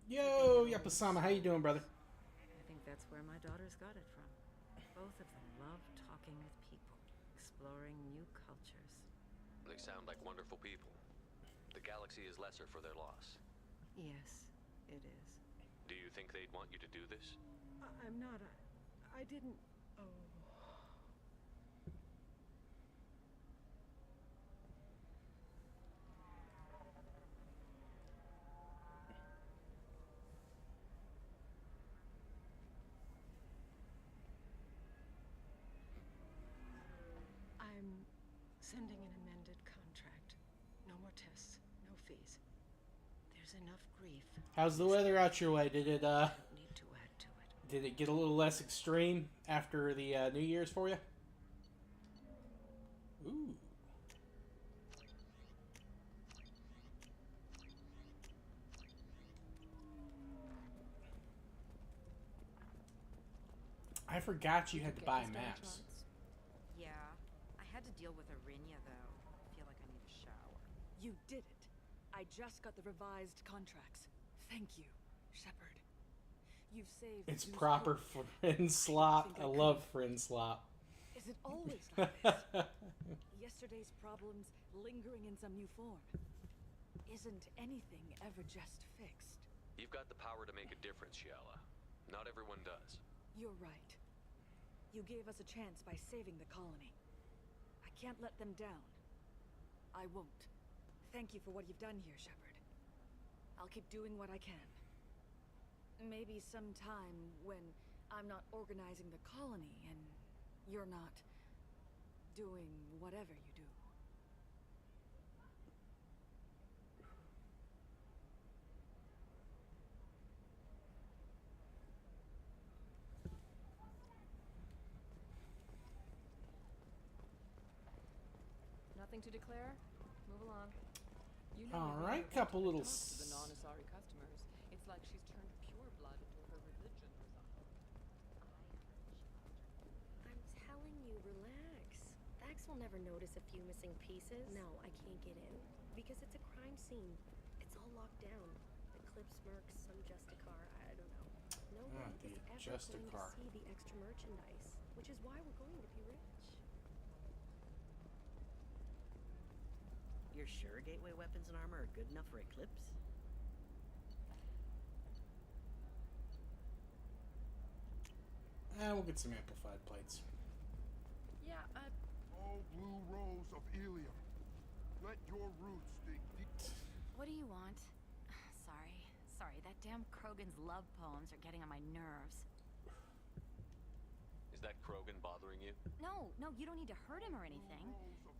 S1: Yo, Yapasama, how you doing, brother?
S12: I think that's where my daughters got it from. Both of them love talking with people, exploring new cultures.
S9: They sound like wonderful people. The galaxy is lesser for their loss.
S12: Yes, it is.
S9: Do you think they'd want you to do this?
S12: I'm not. I didn't. Oh. I'm sending an amended contract. No more tests, no fees. There's enough grief.
S1: How's the weather out your way? Did it
S12: Need to add to it.
S1: did it get a little less extreme after the New Year's for you? Ooh. I forgot you had to buy maps.
S13: Yeah, I had to deal with Arinya though. I feel like I need a shower.
S15: You did it. I just got the revised contracts. Thank you, Shepard. You've saved.
S1: It's
S15: Zeus
S1: proper
S15: Hope.
S1: friend slop. I love friend slop.
S15: Is it always like this? Yesterday's problems lingering in some new form. Isn't anything ever just fixed?
S9: You've got the power to make a difference, Shiala. Not everyone does.
S15: You're right. You gave us a chance by saving the colony. I can't let them down. I won't. Thank you for what you've done here, Shepard. I'll keep doing what I can. Maybe sometime when I'm not organizing the colony and you're not doing whatever you do.
S7: Nothing to declare? Move along. You
S1: All
S7: you've been
S1: right,
S7: able to
S1: couple little
S7: talk to the non-Asari customers. It's like she's turned pure blood into her religion or something.
S16: I'm telling you, relax. Vax will never notice a few missing pieces. No, I can't get in. Because it's a crime scene. It's all locked down. The Clips Mercs, some Justicar, I don't know. No one
S1: the
S16: is ever
S1: Justicar.
S16: going to see the extra merchandise. Which is why we're going to be rich.
S3: You're sure gateway weapons and armor are good enough for Eclipse?
S1: We'll get some amplified plates.
S7: Yeah,
S17: Oh, blue rose of Ilium. Let your roots dig deep.
S18: What do you want? Sorry, that damn Krogan's love poems are getting on my nerves.
S9: Is that Krogan bothering you?
S18: No, you don't need to hurt him or anything.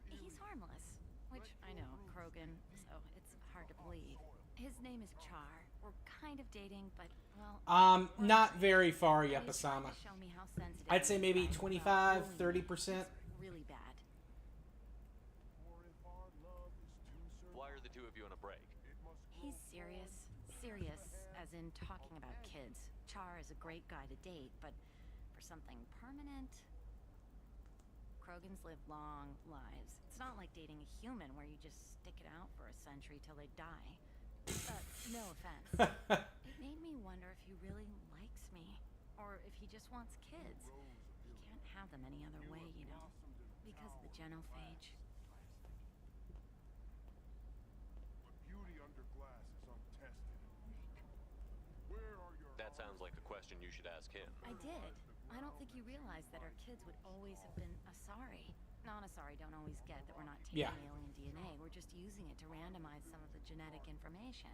S18: He's harmless. Which, I know, Krogan, so it's hard to believe. His name is Char. We're kind of dating, but, well...
S1: Not very far, Yapasama.
S18: Show me how sensitive
S1: I'd say maybe 25, 30%.
S18: Really bad.
S9: Why are the two of you on a break?
S18: He's serious. Serious, as in talking about kids. Char is a great guy to date, but for something permanent... Krogans live long lives. It's not like dating a human where you just stick it out for a century till they die. No offense. It made me wonder if he really likes me, or if he just wants kids. He can't have them any other way, you know, because of the genophage.
S17: But beauty under glass is untested. Where are your...
S9: That sounds like a question you should ask him.
S18: I did. I don't think you realized that our kids would always have been Asari. Non-Asari don't always get that we're not taking alien DNA. We're just using it to randomize some of the genetic information.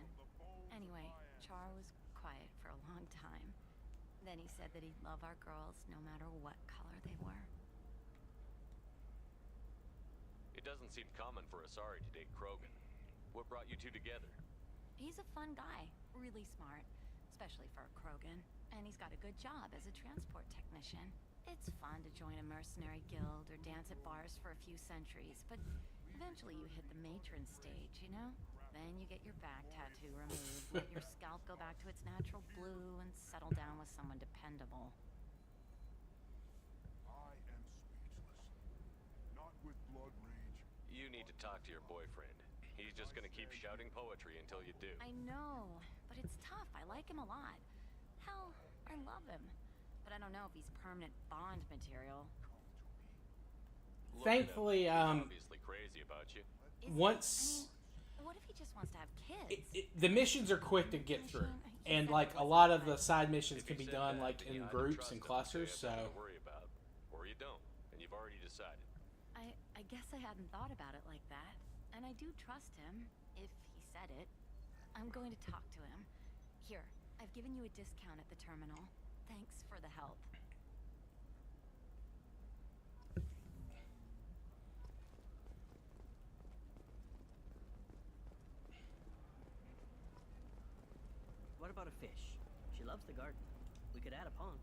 S18: Anyway, Char was quiet for a long time. Then he said that he'd love our girls no matter what color they were.
S9: It doesn't seem common for Asari to date Krogan. What brought you two together?
S18: He's a fun guy, really smart, especially for a Krogan. And he's got a good job as a transport technician. It's fun to join a mercenary guild or dance at bars for a few centuries, but eventually you hit the matron stage, you know? Then you get your back tattoo removed, let your scalp go back to its natural blue, and settle down with someone dependable.
S17: I am speechless. Not with blood rage.
S9: You need to talk to your boyfriend. He's just gonna keep shouting poetry until you do.
S18: I know, but it's tough. I like him a lot. Hell, I love him. But I don't know if he's permanent Bond material.
S1: Thankfully,
S9: He's obviously crazy about you.
S1: once
S18: What if he just wants to have kids?
S1: the missions are quick to get through, and like a lot of the side missions can be done like in groups and clusters. So
S9: Don't worry about, or you don't, and you've already decided.
S18: I guess I hadn't thought about it like that. And I do trust him, if he said it. I'm going to talk to him. Here, I've given you a discount at the terminal. Thanks for the help.
S19: What about a fish? She loves the garden. We could add a pond.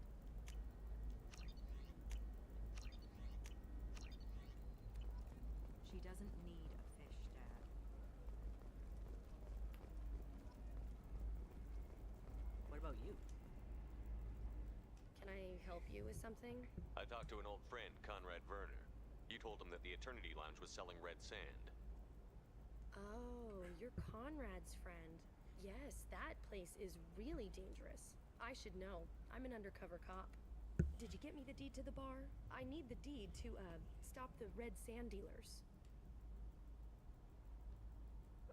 S13: She doesn't need a fish, Dad.
S19: What about you?
S16: Can I help you with something?
S9: I talked to an old friend, Conrad Werner. You told him that the Eternity Lounge was selling red sand.
S16: Oh, you're Conrad's friend. Yes, that place is really dangerous. I should know. I'm an undercover cop. Did you get me the deed to the bar? I need the deed to, stop the red sand dealers.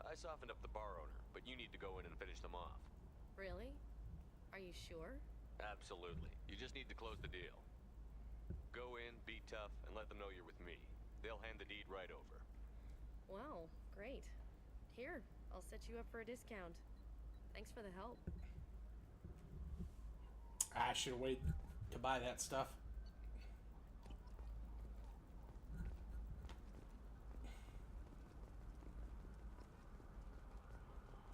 S9: I softened up the bar owner, but you need to go in and finish them off.
S16: Really? Are you sure?
S9: Absolutely. You just need to close the deal. Go in, be tough, and let them know you're with me. They'll hand the deed right over.
S16: Wow, great. Here, I'll set you up for a discount. Thanks for the help.
S1: I should wait to buy that stuff.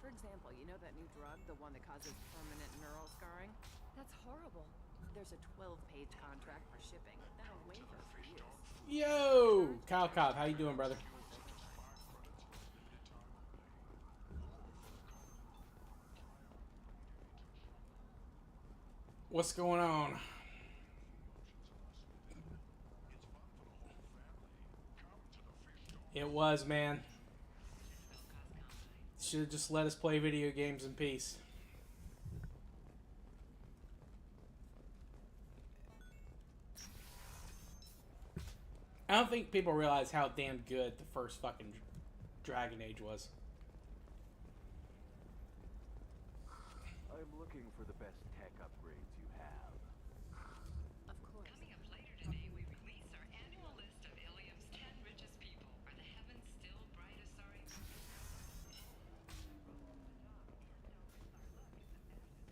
S7: For example, you know that new drug, the one that causes permanent neural scarring? That's horrible. There's a 12-page contract for shipping. That'll waiver for years.
S1: Yo, Kyle Cobb, how you doing, brother? What's going on? It was, man. Should have just let us play video games in peace. I don't think people realize how damn good the first fucking Dragon Age was.
S2: I'm looking for the best tech upgrades you have.
S6: Of course. Coming up later today, we release our annual list of Ilium's 10 richest people. Are the heavens still bright, Asari?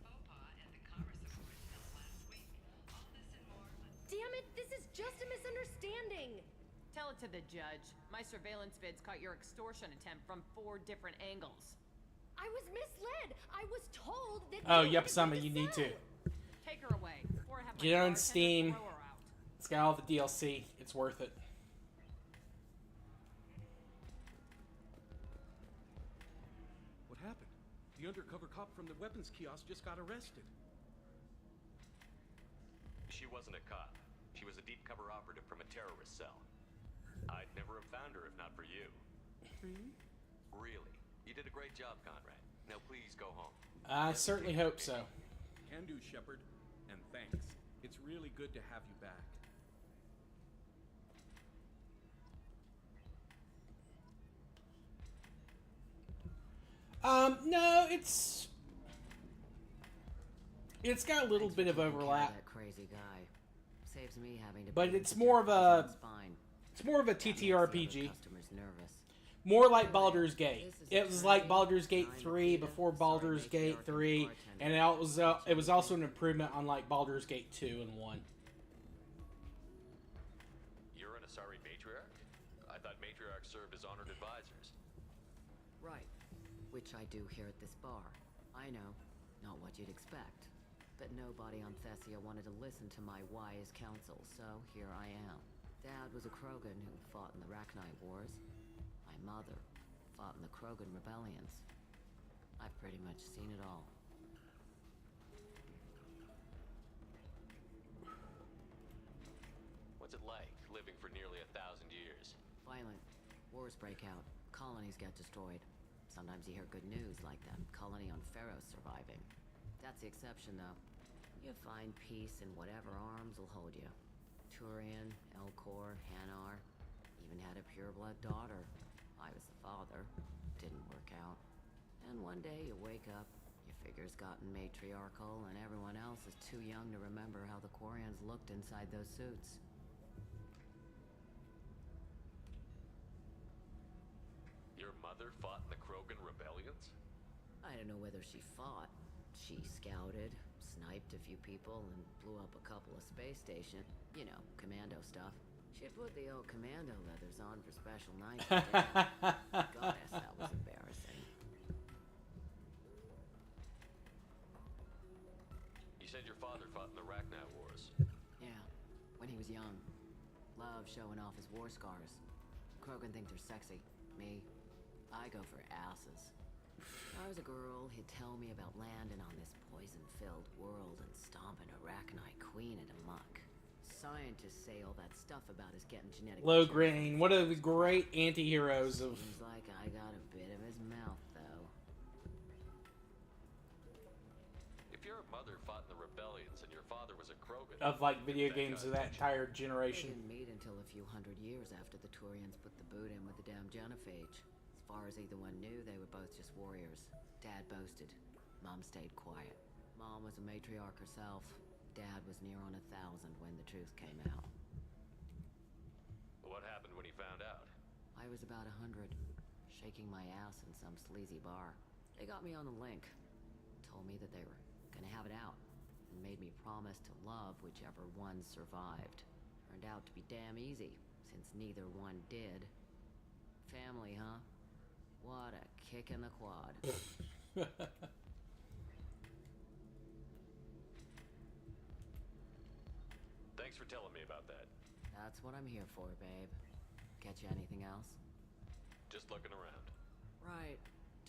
S6: Faux and the Commerce Awards held last week. All this and more.
S16: Damn it, this is just a misunderstanding!
S7: Tell it to the judge. My surveillance vids caught your extortion attempt from 4 different angles.
S16: I was misled! I was told that
S1: Oh, yep, Summer, you need to.
S7: Take her away. Before I have my
S1: Get her on
S7: bartender
S1: Steam.
S7: throw her out.
S1: It's got all the DLC. It's worth it.
S5: What happened? The undercover cop from the weapons kiosk just got arrested.
S9: She wasn't a cop. She was a deep cover operative from a terrorist cell. I'd never have found her if not for you. Really. You did a great job, Conrad. Now please go home.
S1: I certainly hope so.
S5: Can do, Shepard. And thanks. It's really good to have you back.
S1: No, it's got a little bit of overlap,
S3: That crazy guy saves me having to.
S1: but
S3: pay
S1: it's
S3: him
S1: more of
S3: to
S1: a
S3: his spine.
S1: it's more of a
S3: That makes the other
S1: TTRPG.
S3: customers nervous.
S1: More like Baldur's Gate. It was like Baldur's Gate 3 before Baldur's Gate 3, and it was also an improvement on like Baldur's Gate 2 and 1.
S9: You're an Asari matriarch? I thought matriarchs served as honored advisors.
S3: Right. Which I do here at this bar. I know, not what you'd expect. But nobody on Thessia wanted to listen to my wise counsel, so here I am. Dad was a Krogan who fought in the Rachni Wars. My mother fought in the Krogan rebellions. I've pretty much seen it all.
S9: What's it like, living for nearly 1,000 years?
S3: Violent. Wars break out. Colonies get destroyed. Sometimes you hear good news like that colony on Pharaoh surviving. That's the exception, though. You find peace in whatever arms will hold you. Turian, Elcor, Hanar. Even had a pureblood daughter. I was the father. Didn't work out. And one day you wake up, your figure's gotten matriarchal, and everyone else is too young to remember how the Quarians looked inside those suits.
S9: Your mother fought in the Krogan rebellions?
S3: I don't know whether she fought. She scouted, sniped a few people, and blew up a couple of space stations. You know, commando stuff. She'd put the old commando leathers on for special nights. Goddess, that was embarrassing.
S9: You said your father fought in the Rachni Wars.
S3: Yeah, when he was young. Loved showing off his war scars. Krogan think they're sexy. Me, I go for asses. When I was a girl, he'd tell me about landing on this poison-filled world and stomping a Rachni queen in a muck. Scientists say all that stuff about us getting genetic...
S1: Loghain, one of the great anti-heroes of...
S3: Seems like I got a bit of his mouth, though.
S9: If your mother fought in the rebellions and your father was a Krogan...
S1: Of, like, video games of that entire generation.
S3: They didn't meet until a few hundred years after the Turians put the boot in with the damn genophage. As far as either one knew, they were both just warriors. Dad boasted. Mom stayed quiet. Mom was a matriarch herself. Dad was near on 1,000 when the truth came out.
S9: What happened when he found out?
S3: I was about 100, shaking my ass in some sleazy bar. They got me on the link. Told me that they were gonna have it out. And made me promise to love whichever one survived. Turned out to be damn easy, since neither one did. Family, huh? What a kick in the quad.
S9: Thanks for telling me about that.
S3: That's what I'm here for, babe. Catch you anything else?
S9: Just looking around.
S3: Right.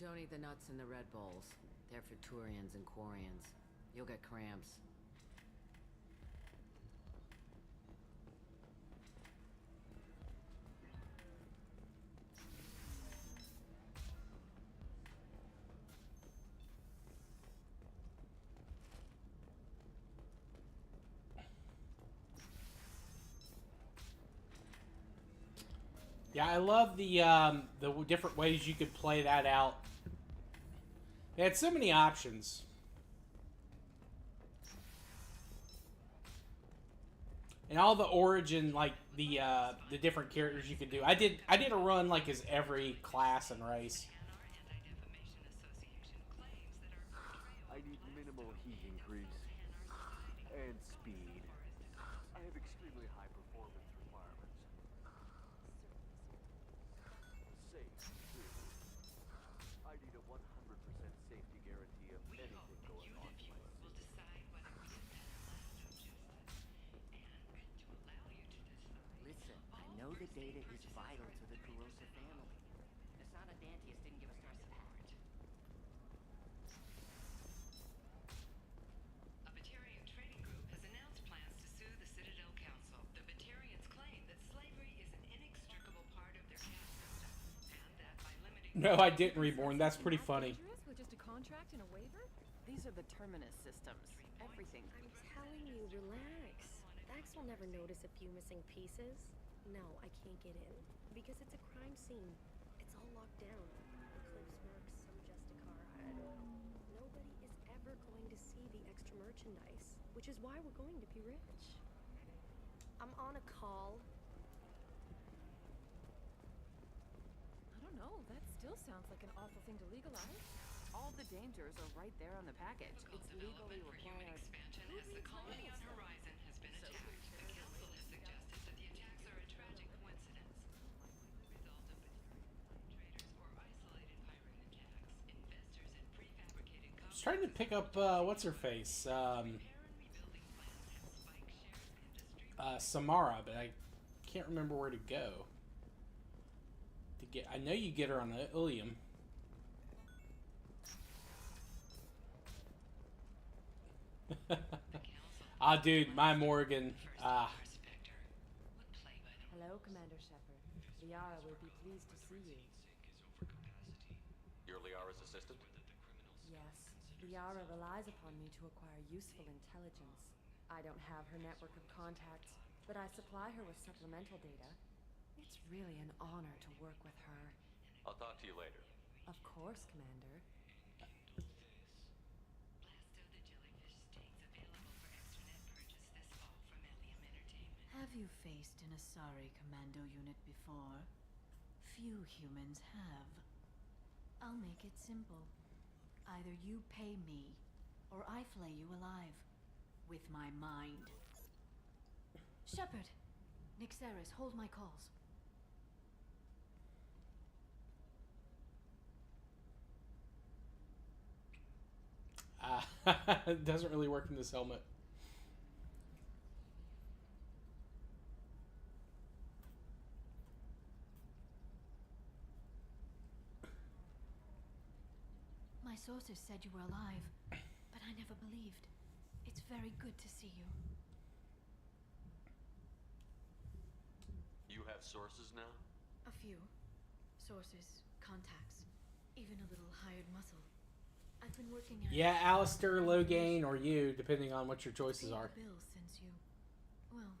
S3: Don't eat the nuts in the Red Bowls. They're for Turians and Quarians. You'll get cramps.
S1: Yeah, I love the different ways you could play that out. They had so many options. And all the origin, like the different characters you could do. I did a run like as every class and race.
S2: I need minimal heat increase and speed. I have extremely high performance requirements. Safe, too. I need a 100% safety guarantee of anything going on.
S3: Listen, I know the data is vital to the Kurosa family. Asana Dantius didn't give us time to pack.
S6: A Batarian trading group has announced plans to sue the Citadel Council. The Batarians claim that slavery is an inextricable part of their caste system, and that by limiting...
S1: No, I didn't, Reborn. That's pretty funny.
S7: With just a contract and a waiver? These are the terminus systems. Everything.
S16: I'm telling you, relax. Thax will never notice a few missing pieces. No, I can't get in. Because it's a crime scene. It's all locked down. Eclipse marks, some Justicar, I don't know. Nobody is ever going to see the extra merchandise. Which is why we're going to be rich. I'm on a call.
S7: I don't know. That still sounds like an awful thing to legalize. All the dangers are right there on the package. It's legally required.
S6: Expansion as the colony on Horizon has been attacked. The council has suggested that the attacks are a tragic coincidence, likely the result of traders or isolated pirate attacks. Investors in prefabricated
S1: I was trying to pick up what's her face, Samara, but I can't remember where to go. To get, I know you get her on the Ilium. Ah, dude, my Morgan.
S7: Hello, Commander Shepard. Liara will be pleased to see you.
S9: You're Liara's assistant?
S7: Yes, Liara relies upon me to acquire useful intelligence. I don't have her network of contacts, but I supply her with supplemental data. It's really an honor to work with her.
S9: I'll talk to you later.
S7: Of course, Commander.
S20: Have you faced an Asari commando unit before? Few humans have. I'll make it simple. Either you pay me, or I flay you alive. With my mind.
S14: Shepard! Nixeris, hold my calls.
S1: It doesn't really work in this helmet.
S14: My sources said you were alive, but I never believed. It's very good to see you.
S9: You have sources now?
S14: A few. Sources, contacts, even a little hired muscle. I've been working at...
S1: Yeah, Alistair, Logain, or you, depending on what your choices are.
S14: Bill since you... Well,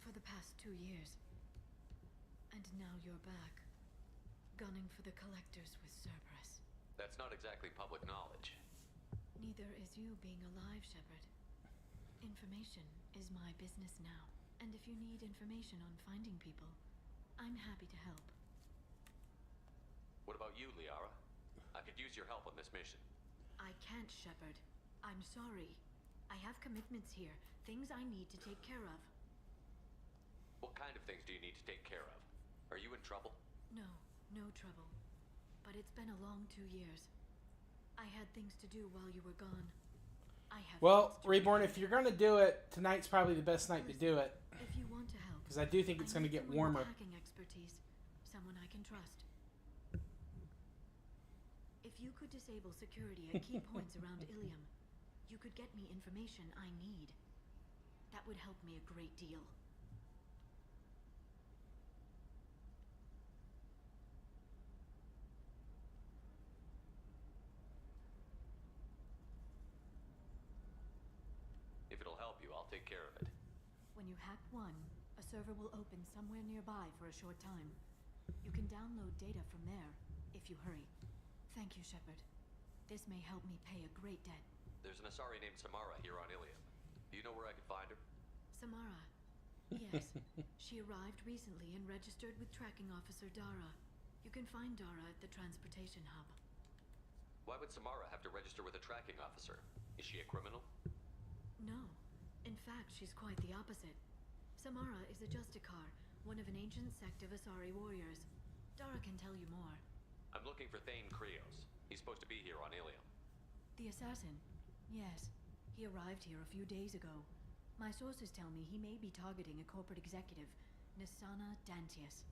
S14: for the past 2 years. And now you're back. Gunning for the collectors with Cerberus.
S9: That's not exactly public knowledge.
S14: Neither is you being alive, Shepard. Information is my business now. And if you need information on finding people, I'm happy to help.
S9: What about you, Liara? I could use your help on this mission.
S14: I can't, Shepard. I'm sorry. I have commitments here. Things I need to take care of.
S9: What kind of things do you need to take care of? Are you in trouble?
S14: No, no trouble. But it's been a long 2 years. I had things to do while you were gone. I have...
S1: Well, Reborn, if you're going to do it, tonight's probably the best night to do it.
S14: If you want to help.
S1: Because I do think it's going to get warmer.
S14: Hacking expertise. Someone I can trust. If you could disable security at key points around Ilium, you could get me information I need. That would help me a great deal.
S9: If it'll help you, I'll take care of it.
S14: When you hack one, a server will open somewhere nearby for a short time. You can download data from there, if you hurry. Thank you, Shepard. This may help me pay a great debt.
S9: There's an Asari named Samara here on Ilium. Do you know where I can find her?
S14: Samara. Yes. She arrived recently and registered with Tracking Officer Dara. You can find Dara at the transportation hub.
S9: Why would Samara have to register with a tracking officer? Is she a criminal?
S14: No. In fact, she's quite the opposite. Samara is a Justicar, one of an ancient sect of Asari warriors. Dara can tell you more.
S9: I'm looking for Thane Krios. He's supposed to be here on Ilium.
S14: The assassin? Yes. He arrived here a few days ago. My sources tell me he may be targeting a corporate executive, Nisana Dantius.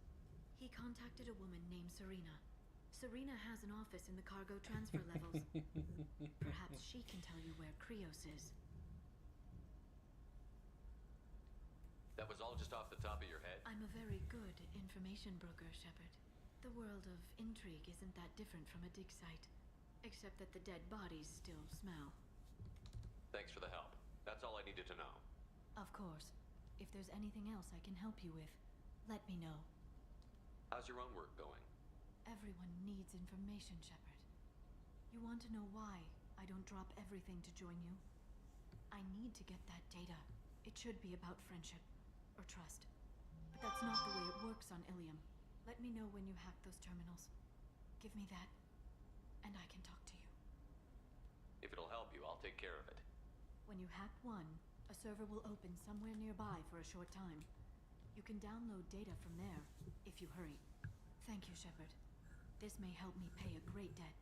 S14: He contacted a woman named Serena. Serena has an office in the cargo transfer levels. Perhaps she can tell you where Krios is.
S9: That was all just off the top of your head?
S14: I'm a very good information broker, Shepard. The world of intrigue isn't that different from a dig site, except that the dead bodies still smell.
S9: Thanks for the help. That's all I needed to know.
S14: Of course. If there's anything else I can help you with, let me know.
S9: How's your own work going?
S14: Everyone needs information, Shepard. You want to know why I don't drop everything to join you? I need to get that data. It should be about friendship, or trust. But that's not the way it works on Ilium.
S20: Let me know when you hack those terminals. Give me that, and I can talk to you.
S9: If it'll help you, I'll take care of it.
S20: When you hack one, a server will open somewhere nearby for a short time. You can download data from there, if you hurry. Thank you, Shepard. This may help me pay a great debt.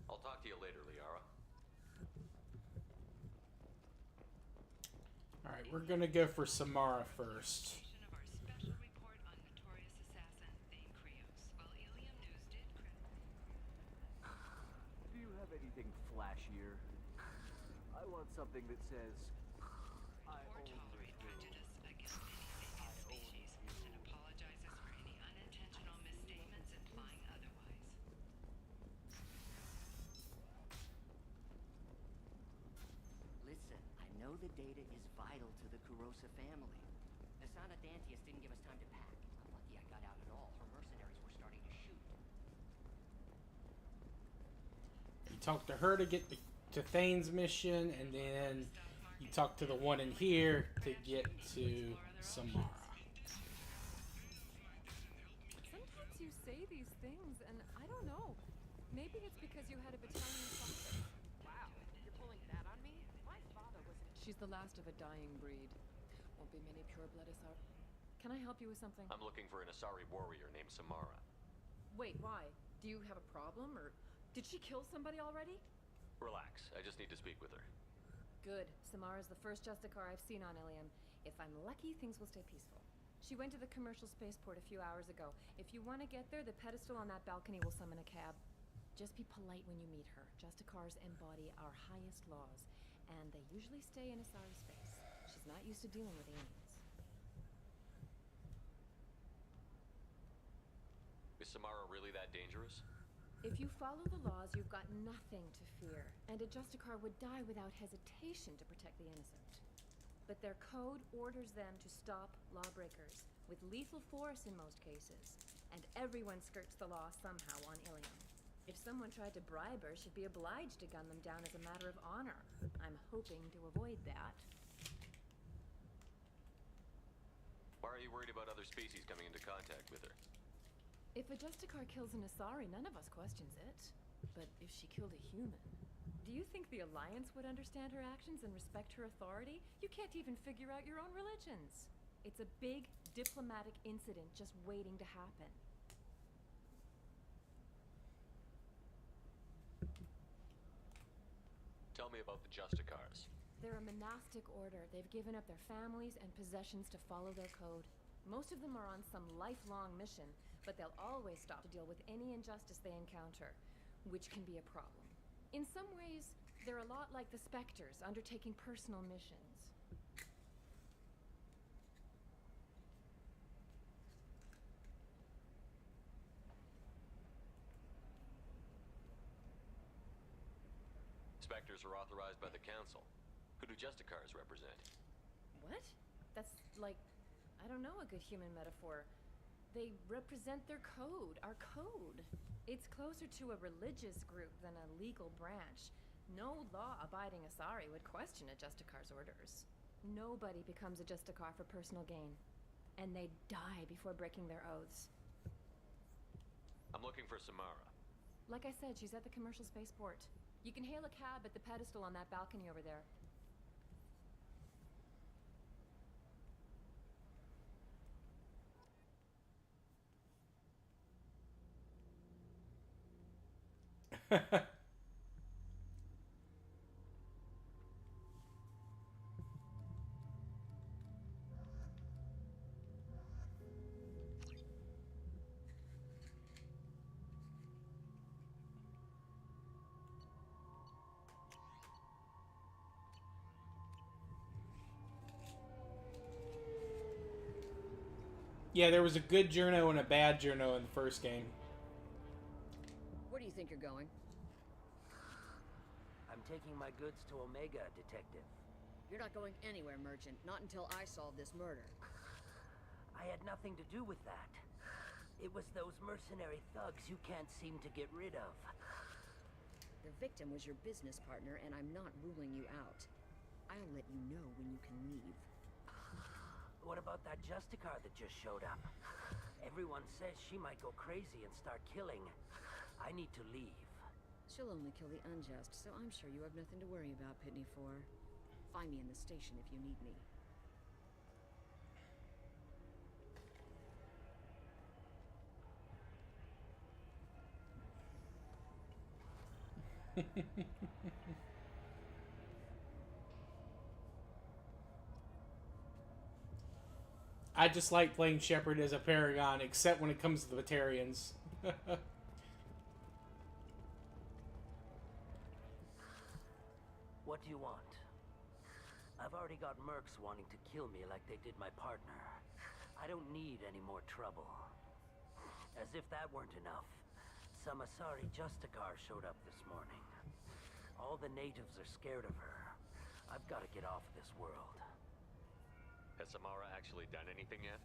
S9: I'll talk to you later, Liara.
S1: Alright, we're gonna go for Samara first.
S2: Do you have anything flashier? I want something that says, I own this room. I own you.
S6: and apologizes for any unintentional misstatements implying otherwise.
S3: Listen, I know the data is vital to the Kurosa family. Asana Dantius didn't give us time to pack. I'm lucky I got out at all. Her mercenaries were starting to shoot.
S1: You talk to her to get to Thane's mission, and then you talk to the one in here to get to Samara.
S7: Sometimes you say these things, and I don't know. Maybe it's because you had a battalion father.
S8: Wow, you're pulling that on me? My father was an...
S7: She's the last of a dying breed. Won't be many pure-blood Asari. Can I help you with something?
S9: I'm looking for an Asari warrior named Samara.
S7: Wait, why? Do you have a problem, or did she kill somebody already?
S9: Relax, I just need to speak with her.
S7: Good. Samara's the first Justicar I've seen on Ilium. If I'm lucky, things will stay peaceful. She went to the commercial spaceport a few hours ago. If you want to get there, the pedestal on that balcony will summon a cab. Just be polite when you meet her. Justicars embody our highest laws, and they usually stay in Asari space. She's not used to dealing with aliens.
S9: Is Samara really that dangerous?
S7: If you follow the laws, you've got nothing to fear, and a Justicar would die without hesitation to protect the innocent. But their code orders them to stop lawbreakers, with lethal force in most cases, and everyone skirts the law somehow on Ilium. If someone tried to bribe her, she'd be obliged to gun them down as a matter of honor. I'm hoping to avoid that.
S9: Why are you worried about other species coming into contact with her?
S7: If a Justicar kills an Asari, none of us questions it. But if she killed a human, do you think the Alliance would understand her actions and respect her authority? You can't even figure out your own religions. It's a big diplomatic incident just waiting to happen.
S9: Tell me about the Justicars.
S7: They're a monastic order. They've given up their families and possessions to follow their code. Most of them are on some lifelong mission, but they'll always stop to deal with any injustice they encounter, which can be a problem. In some ways, they're a lot like the Spectres, undertaking personal missions.
S9: Spectres are authorized by the Council. Who do Justicars represent?
S7: What? That's like, I don't know a good human metaphor. They represent their code, our code. It's closer to a religious group than a legal branch. No law-abiding Asari would question a Justicar's orders. Nobody becomes a Justicar for personal gain. And they die before breaking their oaths.
S9: I'm looking for Samara.
S7: Like I said, she's at the commercial spaceport. You can hail a cab at the pedestal on that balcony over there.
S1: Yeah, there was a good journo and a bad journo in the first game.
S3: Where do you think you're going?
S21: I'm taking my goods to Omega, Detective.
S3: You're not going anywhere, Merchant. Not until I solve this murder.
S21: I had nothing to do with that. It was those mercenary thugs you can't seem to get rid of.
S3: The victim was your business partner, and I'm not ruling you out. I'll let you know when you can leave.
S21: What about that Justicar that just showed up? Everyone says she might go crazy and start killing. I need to leave.
S11: She'll only kill the unjust, so I'm sure you have nothing to worry about, Pitney 4. Find me in the station if you need me.
S1: I just like playing Shepard as a Paragon, except when it comes to the Batarians.
S21: What do you want? I've already got mercs wanting to kill me like they did my partner. I don't need any more trouble. As if that weren't enough, some Asari Justicar showed up this morning. All the natives are scared of her. I've got to get off this world.
S9: Has Samara actually done anything yet?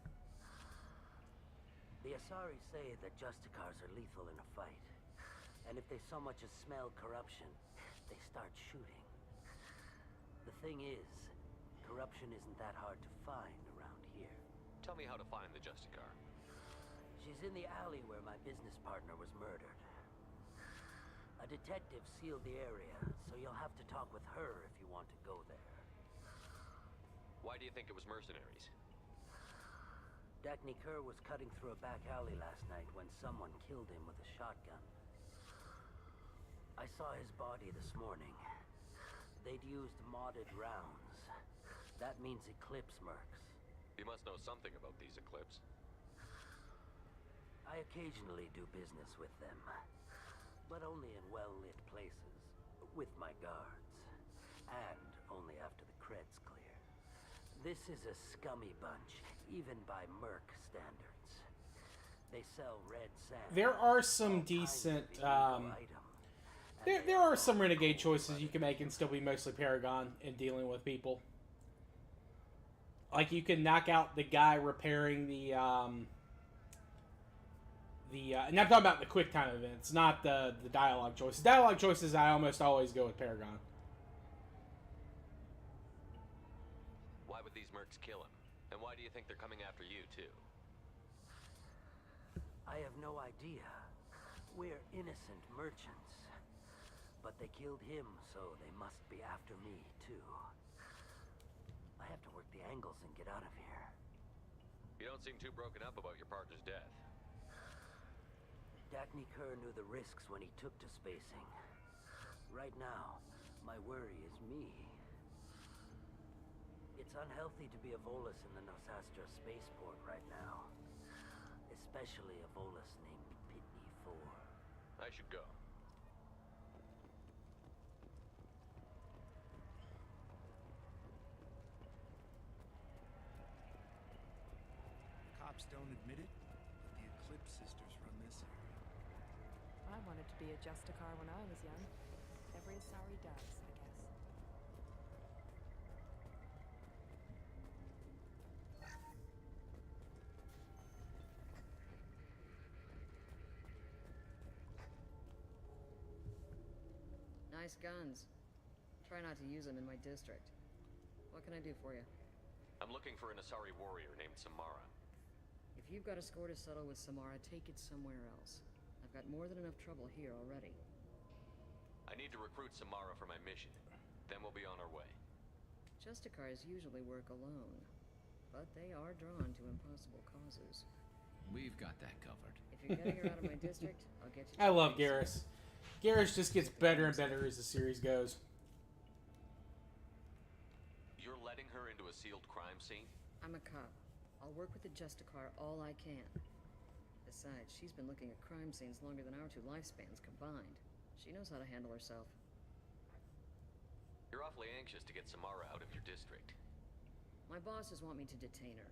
S21: The Asari say that Justicars are lethal in a fight. And if they so much as smell corruption, they start shooting. The thing is, corruption isn't that hard to find around here.
S9: Tell me how to find the Justicar.
S21: She's in the alley where my business partner was murdered. A detective sealed the area, so you'll have to talk with her if you want to go there.
S9: Why do you think it was mercenaries?
S21: Dagny Kerr was cutting through a back alley last night when someone killed him with a shotgun. I saw his body this morning. They'd used modded rounds. That means Eclipse mercs.
S9: You must know something about these Eclipse.
S21: I occasionally do business with them, but only in well-lit places, with my guards, and only after the cred's clear. This is a scummy bunch, even by merc standards. They sell red sand.
S1: There are some decent, there are some renegade choices you can make and still be mostly Paragon in dealing with people. Like, you can knock out the guy repairing the, and I'm talking about the quick time events, not the dialogue choices. Dialogue choices, I almost always go with Paragon.
S9: Why would these mercs kill him? And why do you think they're coming after you, too?
S21: I have no idea. We're innocent merchants. But they killed him, so they must be after me, too. I have to work the angles and get out of here.
S9: You don't seem too broken up about your partner's death.
S21: Dagny Kerr knew the risks when he took to spacing. Right now, my worry is me. It's unhealthy to be a Volus in the Nosastra spaceport right now. Especially a Volus named Pitney 4.
S9: I should go.
S5: Cops don't admit it, but the Eclipse sisters run this area.
S7: I wanted to be a Justicar when I was young. Every Asari does, I guess.
S11: Nice guns. Try not to use them in my district. What can I do for you?
S9: I'm looking for an Asari warrior named Samara.
S11: If you've got a score to settle with Samara, take it somewhere else. I've got more than enough trouble here already.
S9: I need to recruit Samara for my mission. Then we'll be on our way.
S11: Justicars usually work alone, but they are drawn to impossible causes.
S22: We've got that covered.
S11: If you're getting her out of my district, I'll get you.
S1: I love Garrus. Garrus just gets better and better as the series goes.
S9: You're letting her into a sealed crime scene?
S11: I'm a cop. I'll work with the Justicar all I can. Besides, she's been looking at crime scenes longer than our 2 lifespans combined. She knows how to handle herself.
S9: You're awfully anxious to get Samara out of your district.
S11: My bosses want me to detain her.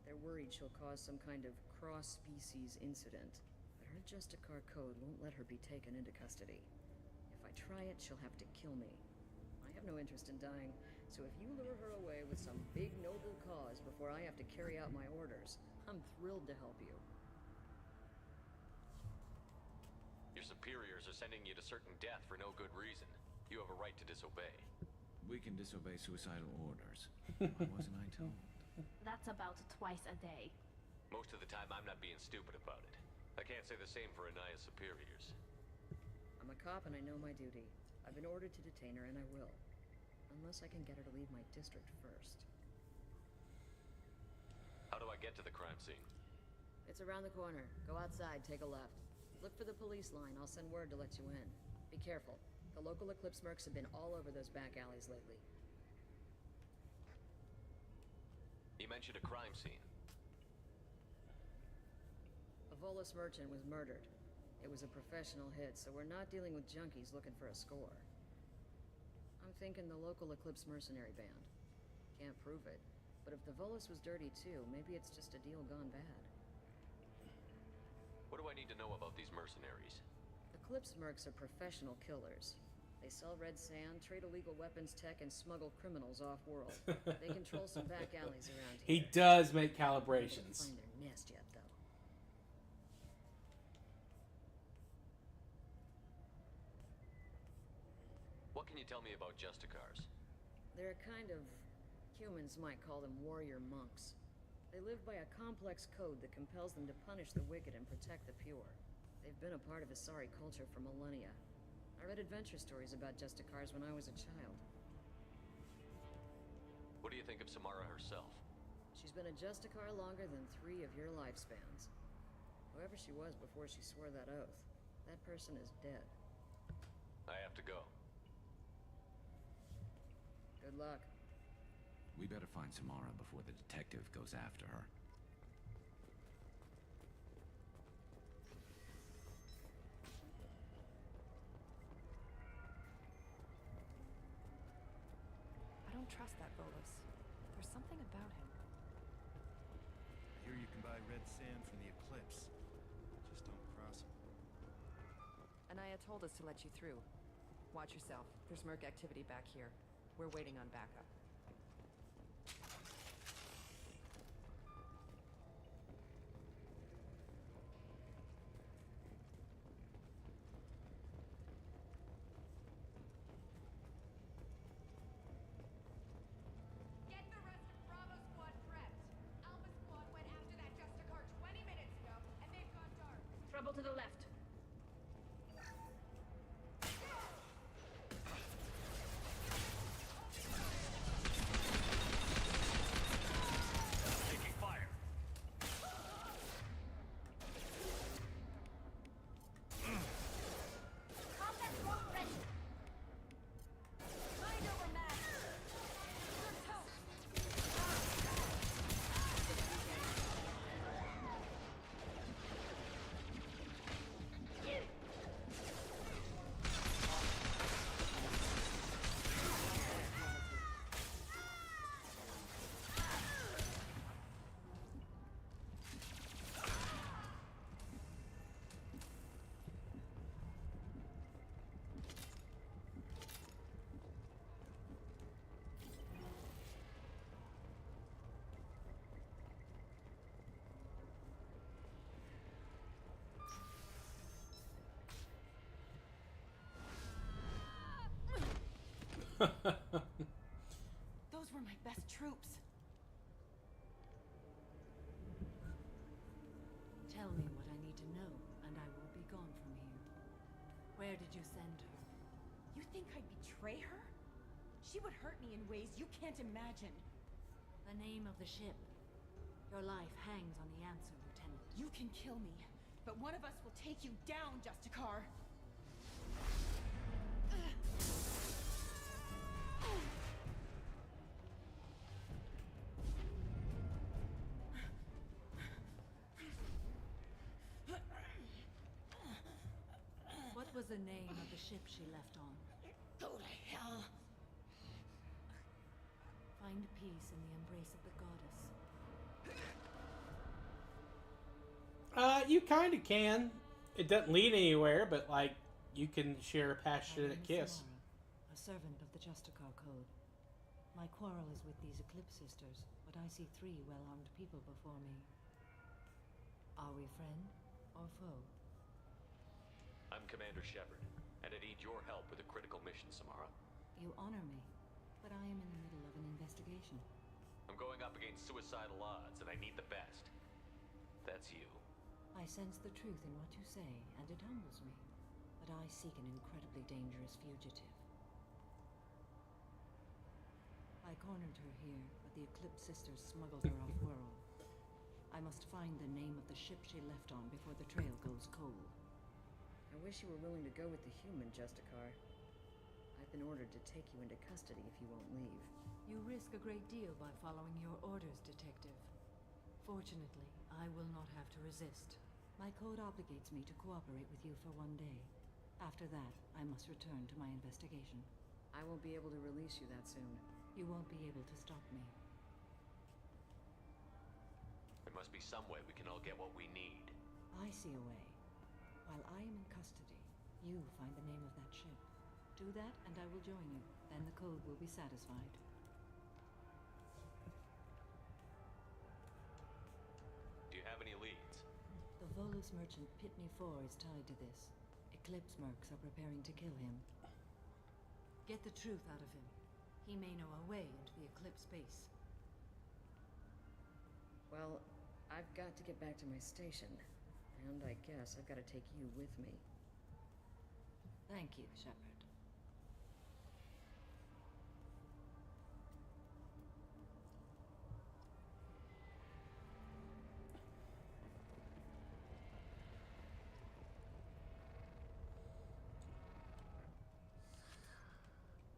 S11: They're worried she'll cause some kind of cross-species incident. But her Justicar code won't let her be taken into custody. If I try it, she'll have to kill me. I have no interest in dying, so if you lure her away with some big noble cause before I have to carry out my orders, I'm thrilled to help you.
S9: Your superiors are sending you to certain death for no good reason. You have a right to disobey.
S22: We can disobey suicidal orders. Why wasn't I told?
S4: That's about twice a day.
S9: Most of the time, I'm not being stupid about it. I can't say the same for Anaya's superiors.
S11: I'm a cop and I know my duty. I've been ordered to detain her and I will. Unless I can get her to leave my district first.
S9: How do I get to the crime scene?
S11: It's around the corner. Go outside, take a left. Look for the police line. I'll send word to let you in. Be careful. The local Eclipse mercs have been all over those back alleys lately.
S9: You mentioned a crime scene.
S11: A Volus merchant was murdered. It was a professional hit, so we're not dealing with junkies looking for a score. I'm thinking the local Eclipse mercenary band. Can't prove it, but if the Volus was dirty too, maybe it's just a deal gone bad.
S9: What do I need to know about these mercenaries?
S11: Eclipse mercs are professional killers. They sell red sand, trade illegal weapons tech, and smuggle criminals off-world. They control some back alleys around here.
S1: He does make calibrations.
S11: Find their nest yet, though.
S9: What can you tell me about Justicars?
S11: They're a kind of... humans might call them warrior monks. They live by a complex code that compels them to punish the wicked and protect the pure. They've been a part of Asari culture for millennia. I read adventure stories about Justicars when I was a child.
S9: What do you think of Samara herself?
S11: She's been a Justicar longer than 3 of your lifespans. Whoever she was before she swore that oath, that person is dead.
S9: I have to go.
S11: Good luck.
S22: We better find Samara before the detective goes after her.
S7: I don't trust that Volus. There's something about him.
S10: I hear you can buy red sand from the Eclipse. Just don't cross him.
S7: Anaya told us to let you through. Watch yourself. There's merc activity back here. We're waiting on backup.
S23: Get the rest of Bravo Squad prepped. Alpha Squad went after that Justicar 20 minutes ago, and they've gone dark.
S4: Trouble to the left.
S9: Taking fire.
S23: Combat squad ready. Mind over matter. Good help.
S20: Those were my best troops. Tell me what I need to know, and I will be gone from here. Where did you send her?
S15: You think I'd betray her? She would hurt me in ways you can't imagine.
S20: The name of the ship. Your life hangs on the answer, Lieutenant.
S15: You can kill me, but one of us will take you down, Justicar.
S20: What was the name of the ship she left on?
S15: Holy hell!
S20: Find peace in the embrace of the goddess.
S1: You kind of can. It doesn't lead anywhere, but like you can share a passionate kiss.
S20: Samara, a servant of the Justicar Code. My quarrel is with these Eclipse sisters, but I see 3 well-armed people before me. Are we friend or foe?
S9: I'm Commander Shepard, and I need your help with a critical mission, Samara.
S20: You honor me, but I am in the middle of an investigation.
S9: I'm going up against suicidal odds, and I need the best. That's you.
S11: I sense the truth in what you say, and it humbles me. But I seek an incredibly dangerous fugitive. I cornered her here, but the Eclipse sisters smuggled her off-world. I must find the name of the ship she left on before the trail goes cold. I wish you were willing to go with the human, Justicar. I've been ordered to take you into custody if you won't leave.
S20: You risk a great deal by following your orders, Detective. Fortunately, I will not have to resist.
S11: My code obligates me to cooperate with you for 1 day. After that, I must return to my investigation. I won't be able to release you that soon. You won't be able to stop me.
S9: There must be some way we can all get what we need.
S11: I see a way. While I am in custody, you find the name of that ship. Do that, and I will join you. Then the code will be satisfied.
S9: Do you have any leads?
S11: The Volus merchant Pitney 4 is tied to this. Eclipse mercs are preparing to kill him.
S20: Get the truth out of him. He may know a way into the Eclipse base.
S11: Well, I've got to get back to my station. And I guess I've got to take you with me. Thank you, Shepard.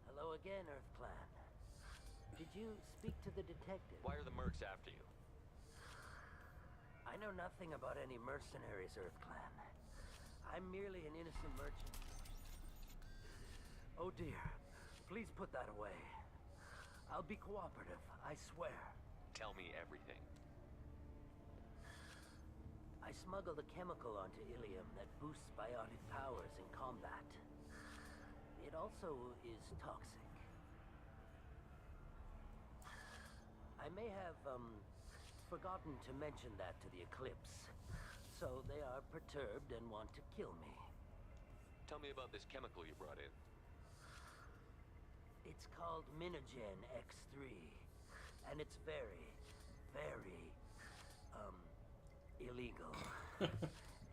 S21: Hello again, Earth Clan. Did you speak to the detective?
S9: Why are the mercs after you?
S21: I know nothing about any mercenaries, Earth Clan. I'm merely an innocent merchant. Oh dear. Please put that away. I'll be cooperative, I swear.
S9: Tell me everything.
S21: I smuggled a chemical onto Ilium that boosts biotic powers in combat. It also is toxic. I may have, forgotten to mention that to the Eclipse, so they are perturbed and want to kill me.
S9: Tell me about this chemical you brought in.
S21: It's called Minogen X3, and it's very, very, illegal.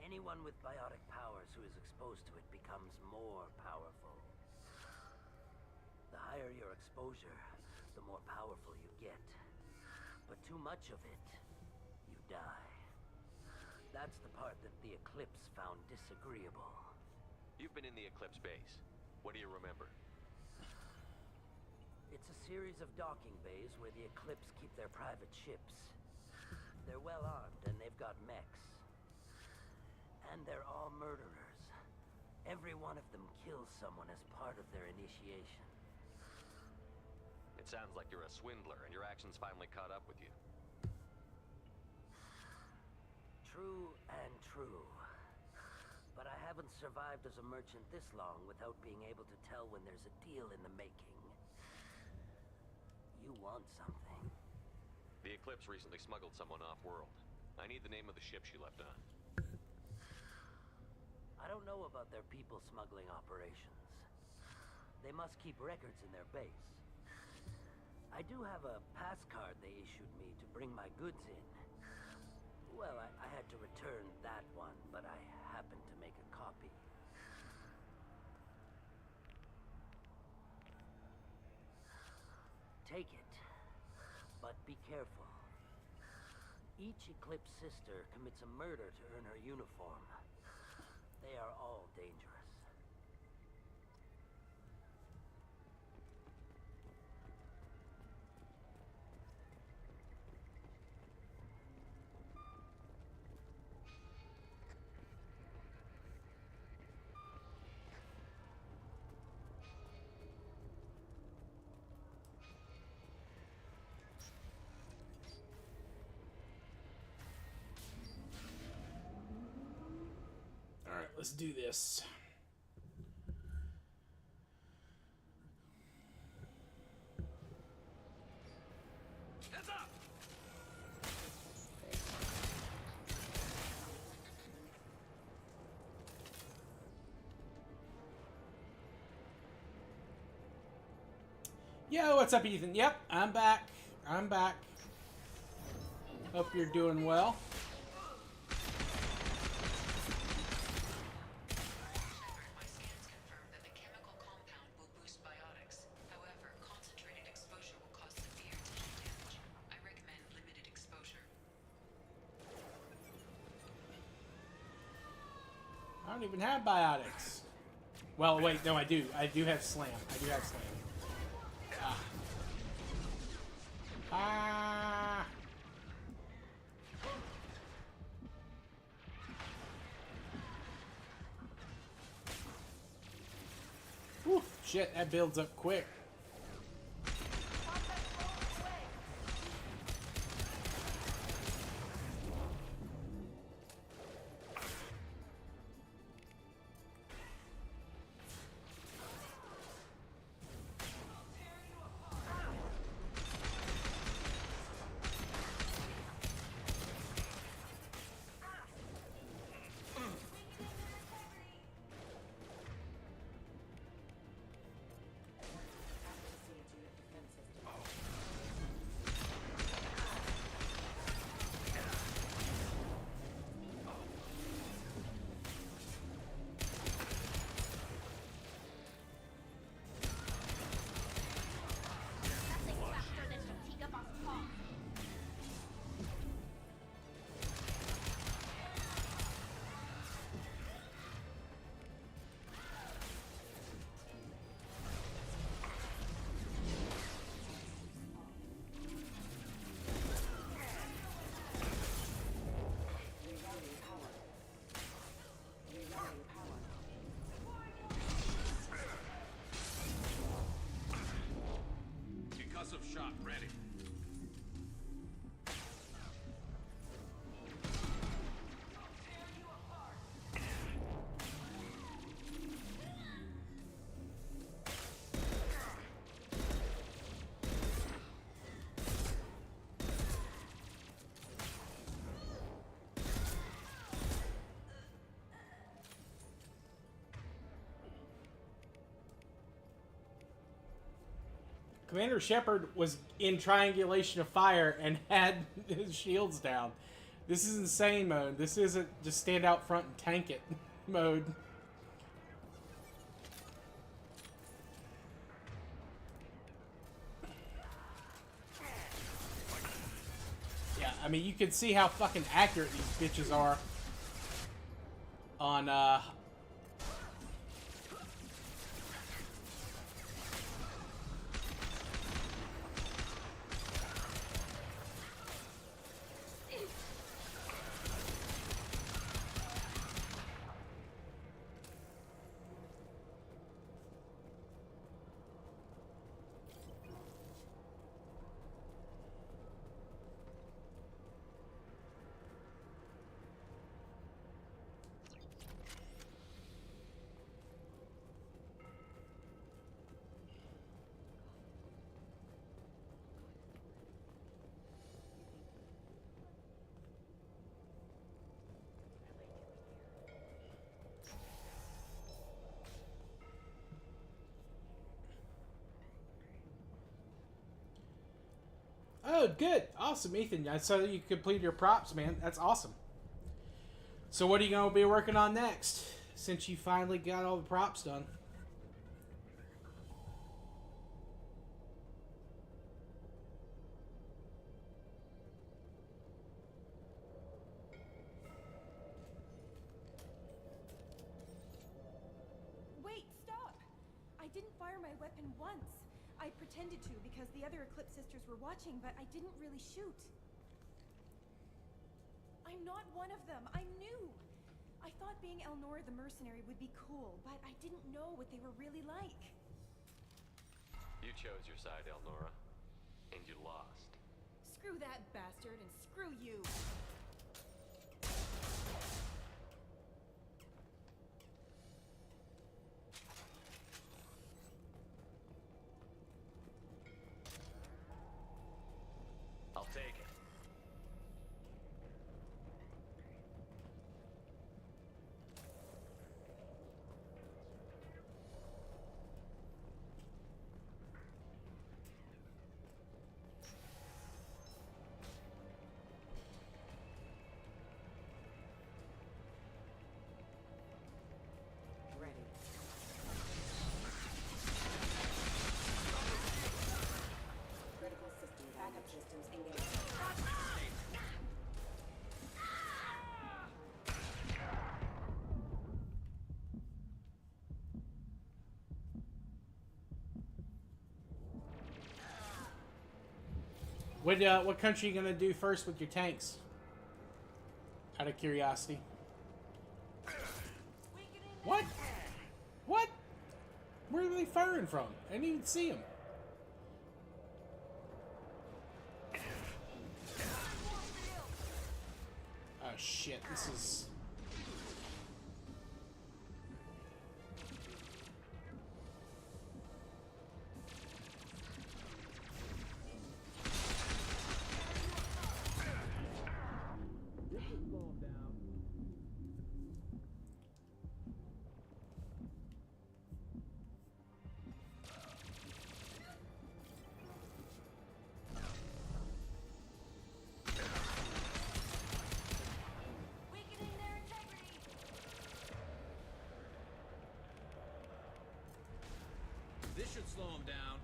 S21: Anyone with biotic powers who is exposed to it becomes more powerful. The higher your exposure, the more powerful you get. But too much of it, you die. That's the part that the Eclipse found disagreeable.
S9: You've been in the Eclipse base. What do you remember?
S21: It's a series of docking bays where the Eclipse keep their private ships. They're well armed and they've got mechs. And they're all murderers. Every one of them kills someone as part of their initiation.
S9: It sounds like you're a swindler and your actions finally caught up with you.
S21: True and true. But I haven't survived as a merchant this long without being able to tell when there's a deal in the making. You want something.
S9: The Eclipse recently smuggled someone off-world. I need the name of the ship she left on.
S21: I don't know about their people smuggling operations. They must keep records in their base. I do have a pass card they issued me to bring my goods in. Well, I had to return that one, but I happened to make a copy. Take it, but be careful. Each Eclipse sister commits a murder to earn her uniform. They are all dangerous.
S1: Alright, let's do this.
S5: Heads up!
S1: Yo, what's up, Ethan? Yep, I'm back. I'm back. Hope you're doing well.
S6: My scans confirm that the chemical compound will boost biotics. However, concentrated exposure will cause severe tissue damage. I recommend limited exposure.
S1: I don't even have biotics. Well, wait, no, I do. I do have slam. I do have slam. Ah. Ah. Whew, shit, that builds up quick.
S5: Concussive shot ready.
S1: Commander Shepard was in triangulation of fire and had his shields down. This is insane mode. This isn't just stand out front and tank it mode. Yeah, I mean, you can see how fucking accurate these bitches are on, Oh, good. Awesome, Ethan. I saw that you completed your props, man. That's awesome. So what are you going to be working on next, since you finally got all the props done?
S12: Wait, stop! I didn't fire my weapon once. I pretended to because the other Eclipse sisters were watching, but I didn't really shoot. I'm not one of them. I knew. I thought being Elnora the mercenary would be cool, but I didn't know what they were really like.
S9: You chose your side, Elnora, and you lost.
S12: Screw that bastard and screw you.
S9: I'll take it.
S1: What country are you gonna do first with your tanks? Out of curiosity. What? What? Where are they firing from? I didn't even see them. Oh shit, this is...
S5: This should slow him down.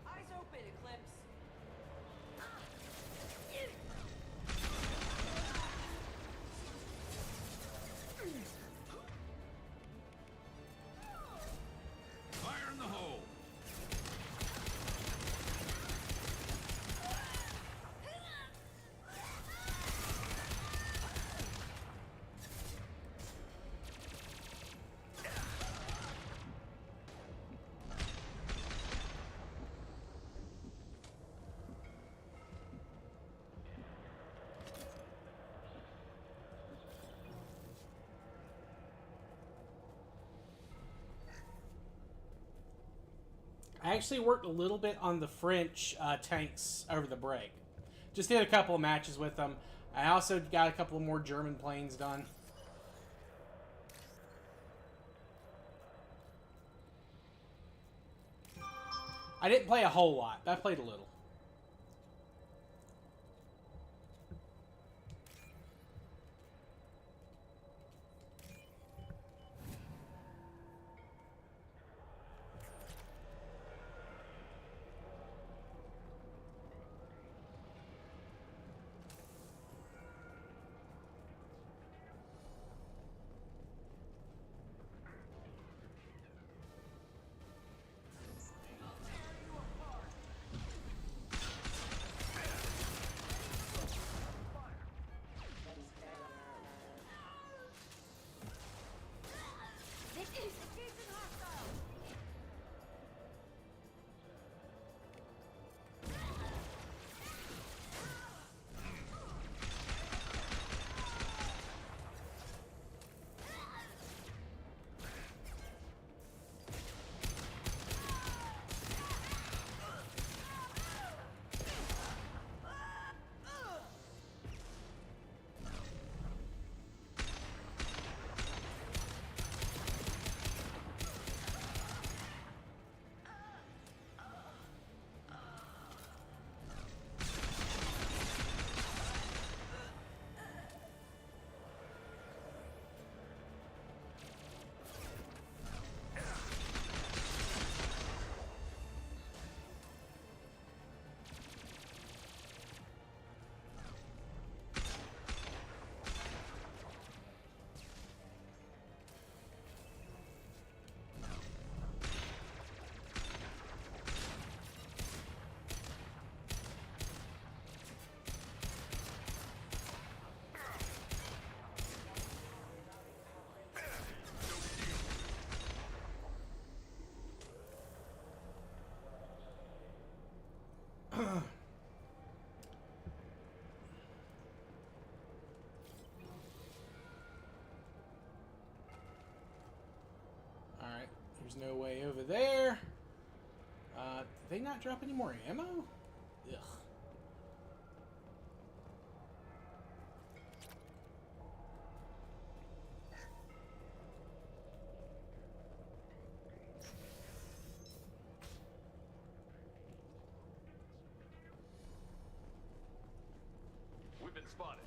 S23: Eyes open, Eclipse.
S5: Fire in the hole.
S1: I actually worked a little bit on the French tanks over the break. Just did a couple of matches with them. I also got a couple more German planes done. I didn't play a whole lot. I played a little. Alright, there's no way over there. Did they not drop any more ammo? Ugh.
S9: We've been spotted.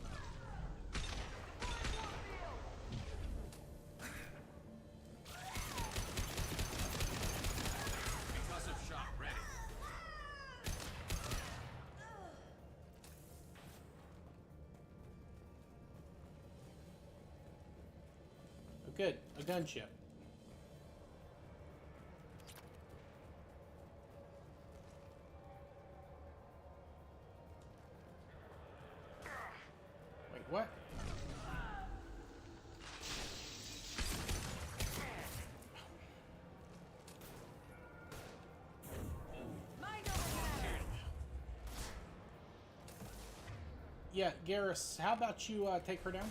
S1: good. A gunship. Wait, what? Yeah, Garrus, how about you take her down?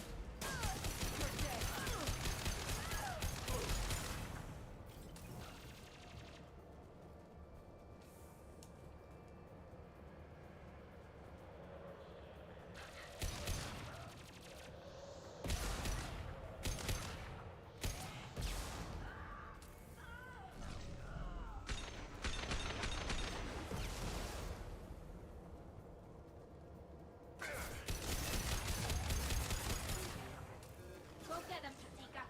S4: Go get him, Katika.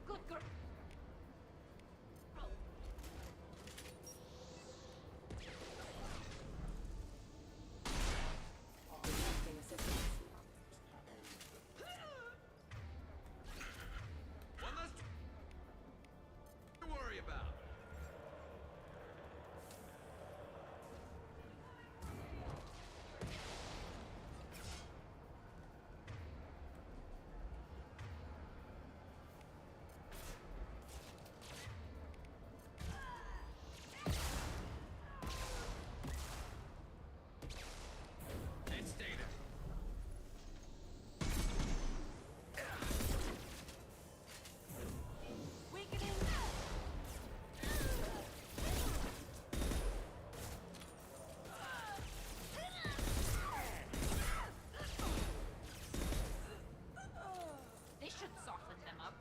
S4: Good girl.
S9: One less to worry about. And stay there.
S4: This should soften them up.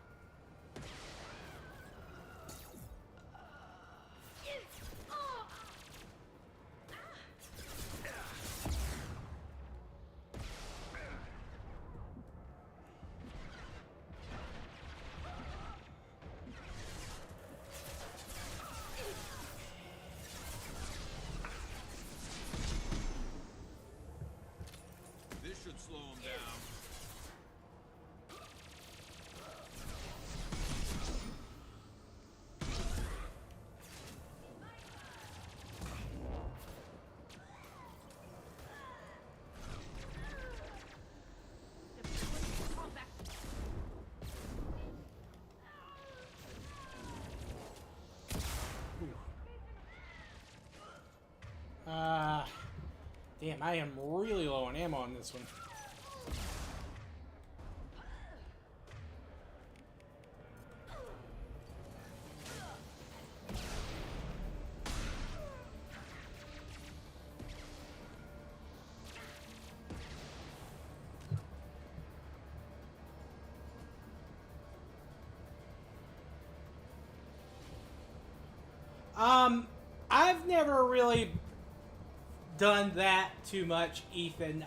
S9: This should slow him down.
S1: Damn, I am really low on ammo on this one. I've never really done that too much, Ethan.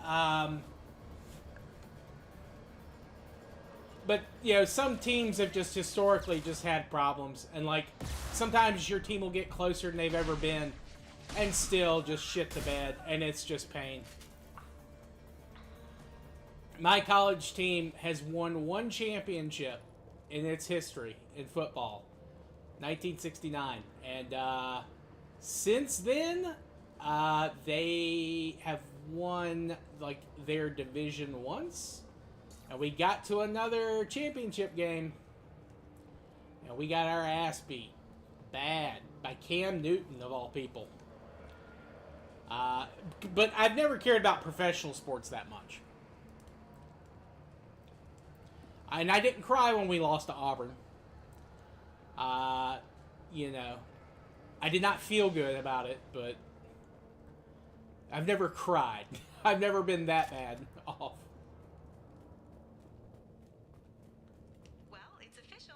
S1: But, you know, some teams have just historically just had problems. And, like, sometimes your team will get closer than they've ever been and still just shit the bed. And it's just pain. My college team has won one championship in its history in football. 1969. And, since then, they have won, like, their division once. And we got to another championship game. And we got our ass beat. Bad. By Cam Newton, of all people. But I've never cared about professional sports that much. And I didn't cry when we lost to Auburn. You know, I did not feel good about it, but I've never cried. I've never been that bad off.
S6: Well, it's official.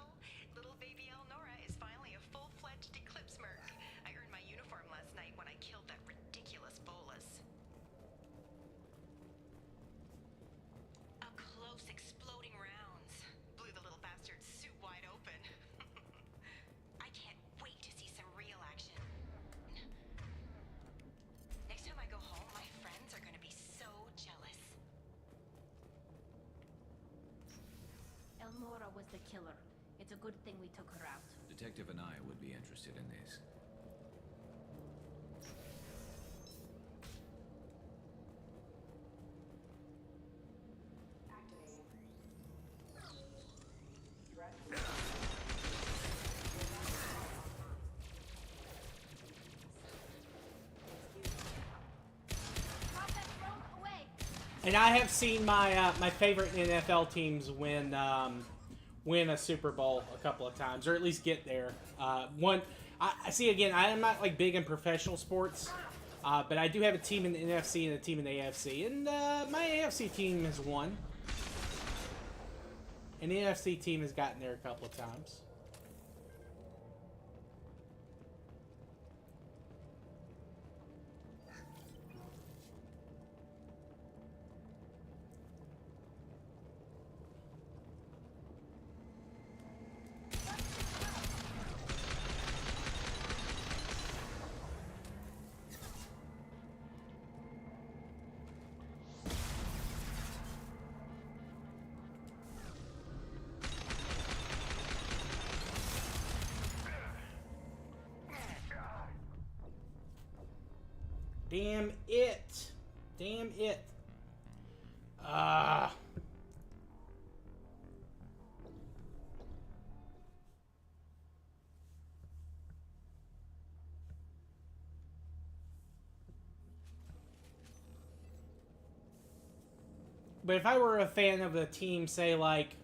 S6: Little baby Elnora is finally a full-fledged Eclipse merc. I earned my uniform last night when I killed that ridiculous bolus. Up close, exploding rounds. Blew the little bastard's suit wide open. I can't wait to see some real action. Next time I go home, my friends are gonna be so jealous.
S4: Elnora was the killer. It's a good thing we took her out.
S22: Detective and I would be interested in this.
S1: And I have seen my my favorite NFL teams win a Super Bowl a couple of times, or at least get there. I see again. I am not like big in professional sports, but I do have a team in the NFC and a team in the AFC, and my AFC team has won, and the NFC team has gotten there a couple of times. Damn it. Damn it. But if I were a fan of a team, say like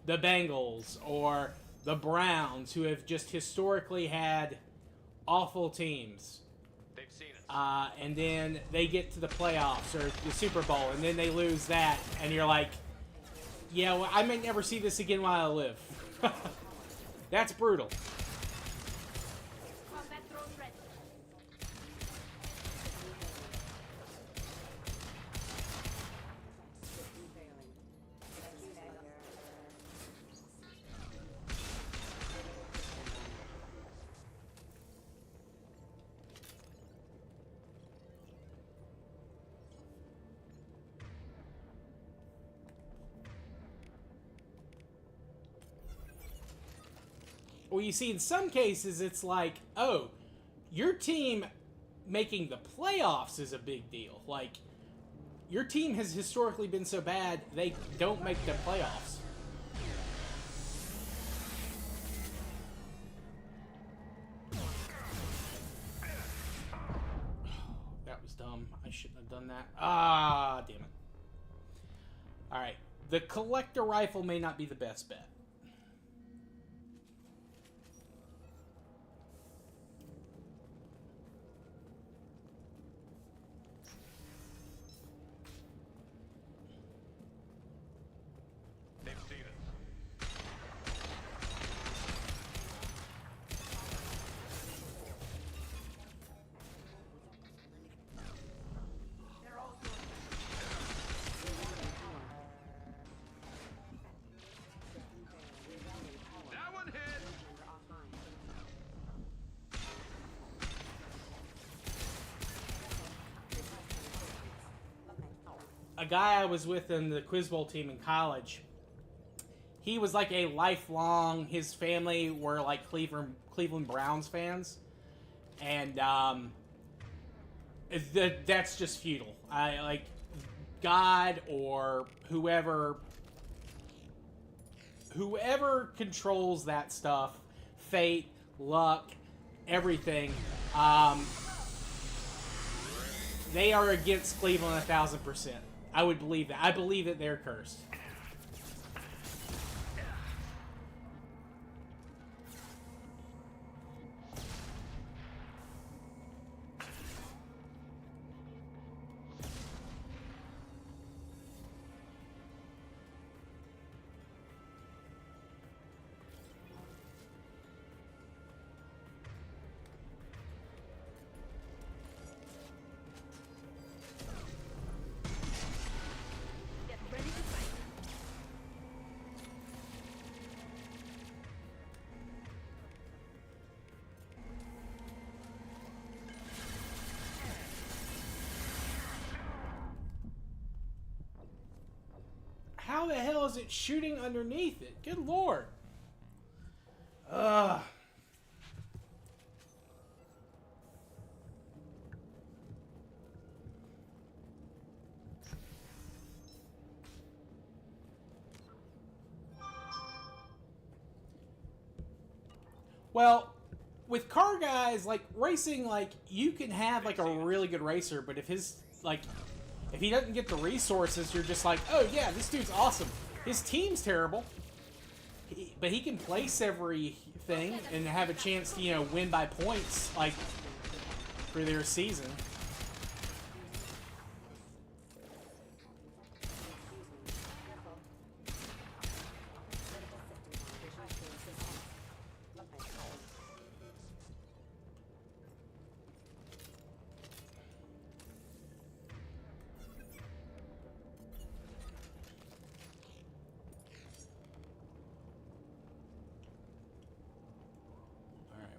S1: the Bengals or the Browns, who have just historically had awful teams,
S9: They've seen it.
S1: And then they get to the playoffs or the Super Bowl, and then they lose that, and you're like, yeah, well, I may never see this again while I live. That's brutal. Well, you see, in some cases, it's like, oh, your team making the playoffs is a big deal. Like, your team has historically been so bad, they don't make the playoffs. That was dumb. I shouldn't have done that. Ah, damn it. Alright. The collector rifle may not be the best bet. A guy I was with in the Quiz Bowl team in college, he was like a lifelong, his family were like Cleveland Browns fans, and that's just futile. I like God or whoever controls that stuff, fate, luck, everything. They are against Cleveland 1,000%. I would believe that. I believe that they're cursed. How the hell is it shooting underneath it? Good lord. Well, with car guys, like, racing, like, you can have, like, a really good racer, but if his, like, if he doesn't get the resources, you're just like, oh, yeah, this dude's awesome. His team's terrible, but he can place everything and have a chance to, you know, win by points, like, for their season.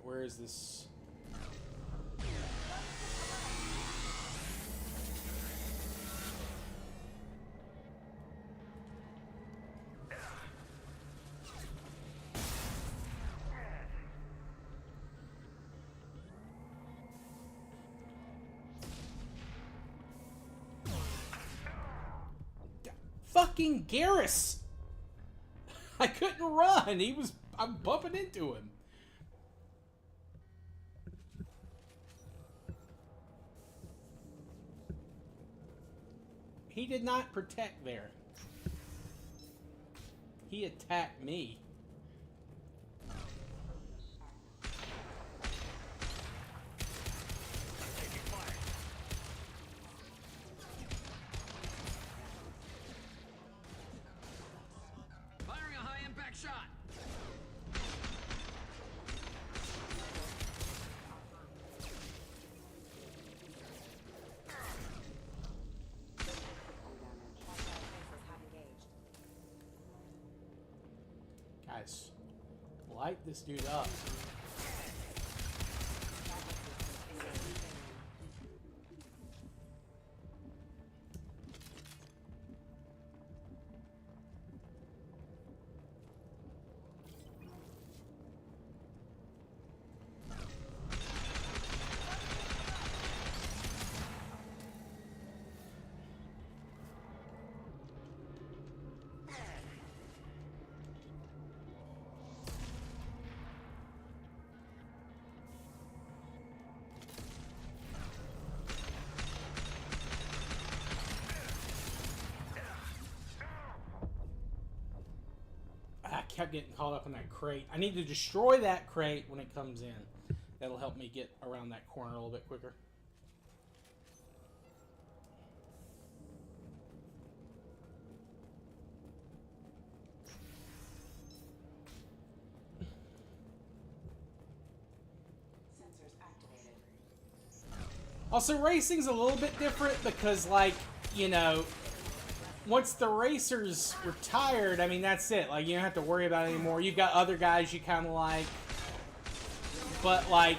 S1: Where is this? Fucking Garrus! I couldn't run. I'm bumping into him. He did not protect there. He attacked me.
S2: Firing a high-impact shot.
S1: Guys, light this dude up. I kept getting caught up in that crate. I need to destroy that crate when it comes in. That'll help me get around that corner a little bit quicker. Also, racing's a little bit different because, like, you know, once the racer's retired, I mean, that's it. Like, you don't have to worry about it anymore. You've got other guys you kind of like. But, like,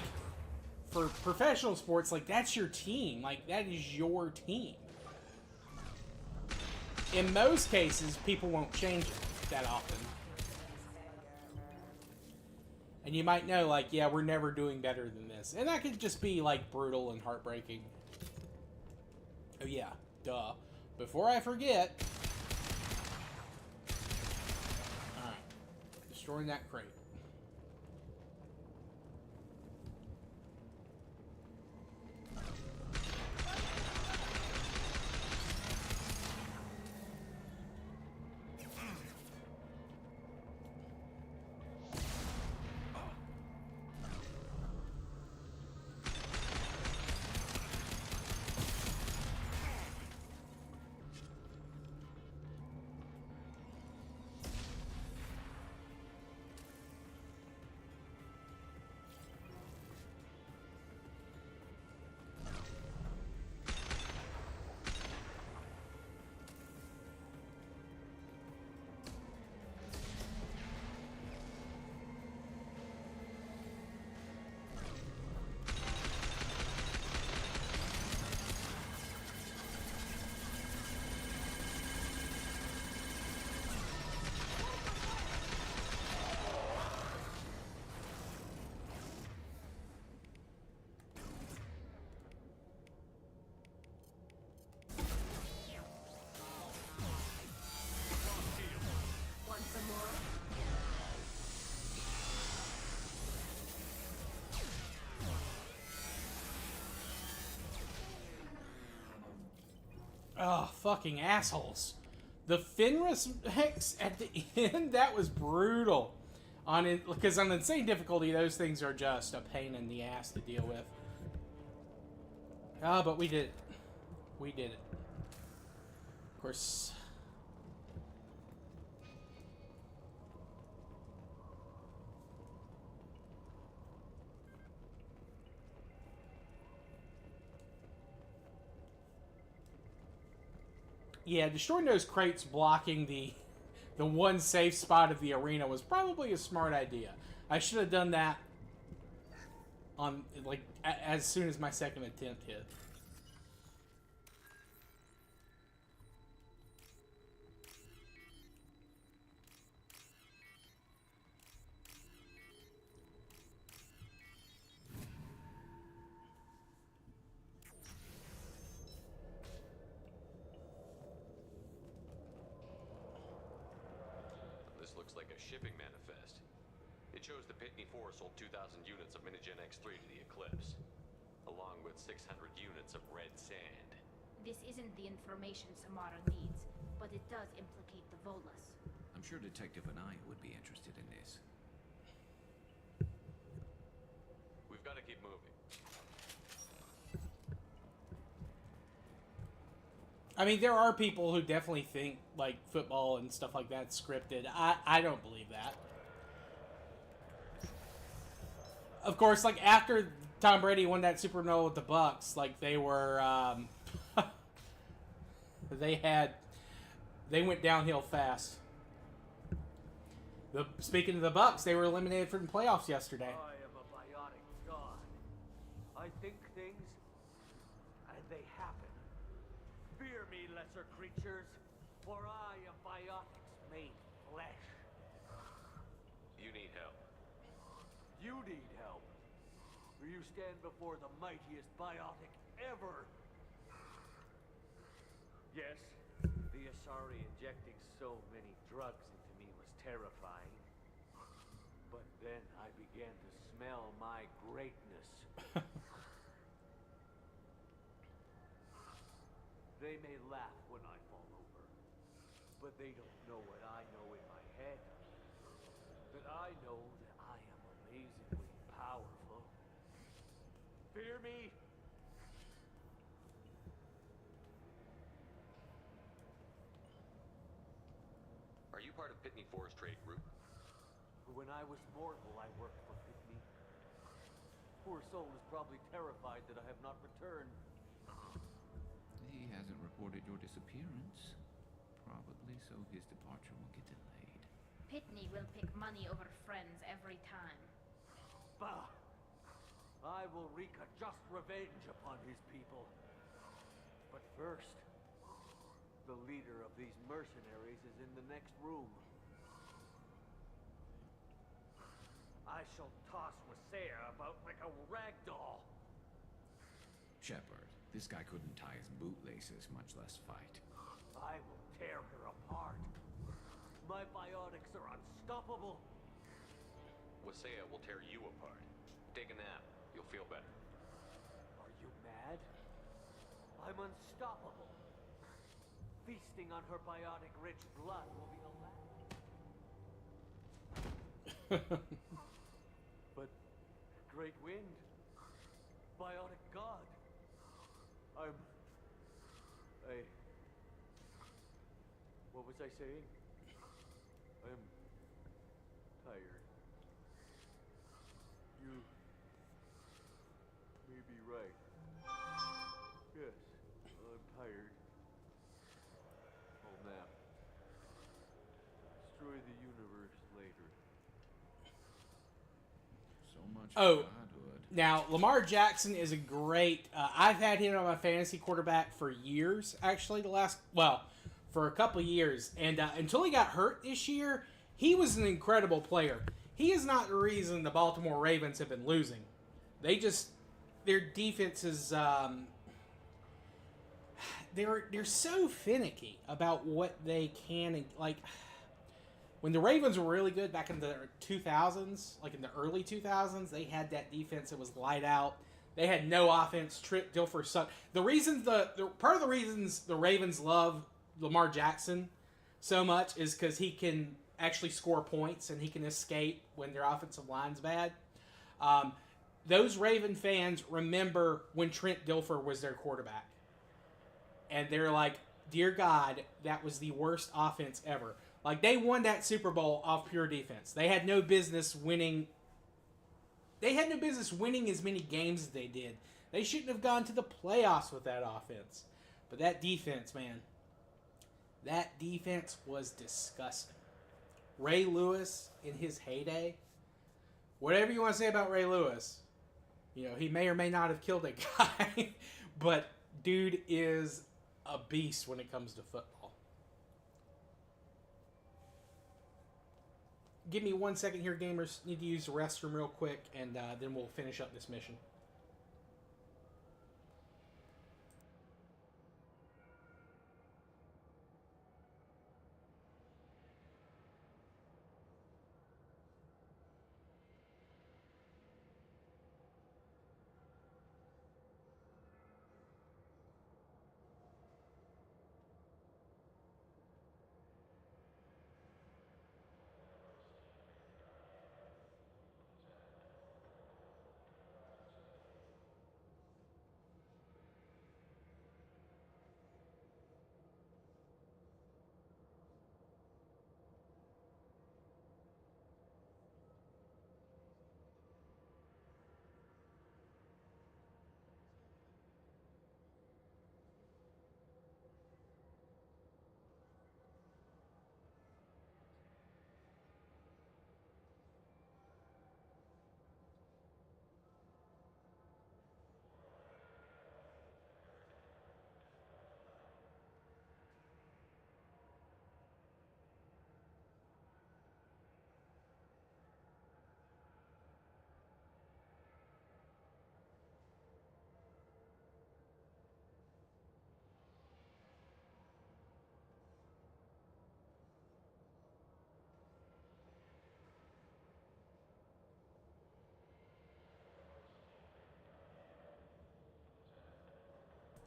S1: for professional sports, like, that's your team. Like, that is your team. In most cases, people won't change it that often. And you might know, like, yeah, we're never doing better than this. And that could just be, like, brutal and heartbreaking. Oh, yeah. Duh. Before I forget... Alright. Destroying that crate. Oh, fucking assholes. The Fenris mechs at the end, that was brutal. Because on insane difficulty, those things are just a pain in the ass to deal with. Ah, but we did it. We did it. Of course. Yeah, destroying those crates blocking the one safe spot of the arena was probably a smart idea. I should have done that on like as soon as my second attempt hit.
S9: This looks like a shipping manifest. It shows the Pitney 4 sold 2,000 units of Minigen X3 to the Eclipse, along with 600 units of red sand.
S4: This isn't the information Samara needs, but it does implicate the Volas.
S22: I'm sure Detective and I would be interested in this.
S9: We've got to keep moving.
S1: I mean, there are people who definitely think like football and stuff like that's scripted. I don't believe that. Of course, like after Tom Brady won that Super Bowl with the Bucks, like they were, they went downhill fast. Speaking of the Bucks, they were eliminated from the playoffs yesterday.
S2: I am a biotic god. I think things, and they happen. Fear me, lesser creatures, for I am biotics made flesh.
S9: You need help.
S2: You need help. For you stand before the mightiest biotic ever. Yes, the Asari injecting so many drugs into me was terrifying. But then I began to smell my greatness. They may laugh when I fall over, but they don't know what I know in my head. That I know that I am amazingly powerful. Fear me?
S9: Are you part of Pitney 4's trade group?
S2: When I was mortal, I worked for Pitney. Poor soul is probably terrified that I have not returned.
S22: He hasn't reported your disappearance. Probably so his departure will get delayed.
S4: Pitney will pick money over friends every time.
S2: Bah! I will wreak a just revenge upon his people. But first, the leader of these mercenaries is in the next room. I shall toss Wasea about like a rag doll.
S22: Shepard, this guy couldn't tie his bootlaces, much less fight.
S2: I will tear her apart. My biotics are unstoppable.
S9: Wasea will tear you apart. Take a nap. You'll feel better.
S2: Are you mad? I'm unstoppable. Feasting on her biotic-rich blood will be the last. But Great Wind, biotic god, what was I saying? I'm tired. You may be right. Yes, I'm tired. I'll nap. Destroy the universe later.
S22: So much
S1: Oh,
S22: godhood.
S1: now Lamar Jackson is a great. I've had him on my fantasy quarterback for years. Actually, for a couple of years, and until he got hurt this year, he was an incredible player. He is not the reason the Baltimore Ravens have been losing. Their defense is they're so finicky about what they can and like. When the Ravens were really good back in the 2000s, like in the early 2000s, they had that defense that was light out. They had no offense. Trent Dilfer sucked. The reasons part of the reasons the Ravens love Lamar Jackson so much is because he can actually score points and he can escape when their offensive line's bad. Those Raven fans remember when Trent Dilfer was their quarterback. And they're like, dear God, that was the worst offense ever. Like, they won that Super Bowl off pure defense. They had no business winning. They had no business winning as many games as they did. They shouldn't have gone to the playoffs with that offense. But that defense, man, that defense was disgusting. Ray Lewis, in his heyday, whatever you want to say about Ray Lewis, you know, he may or may not have killed a guy, but dude is a beast when it comes to football. Give me 1 second here, gamers. Need to use the restroom real quick, and then we'll finish up this mission.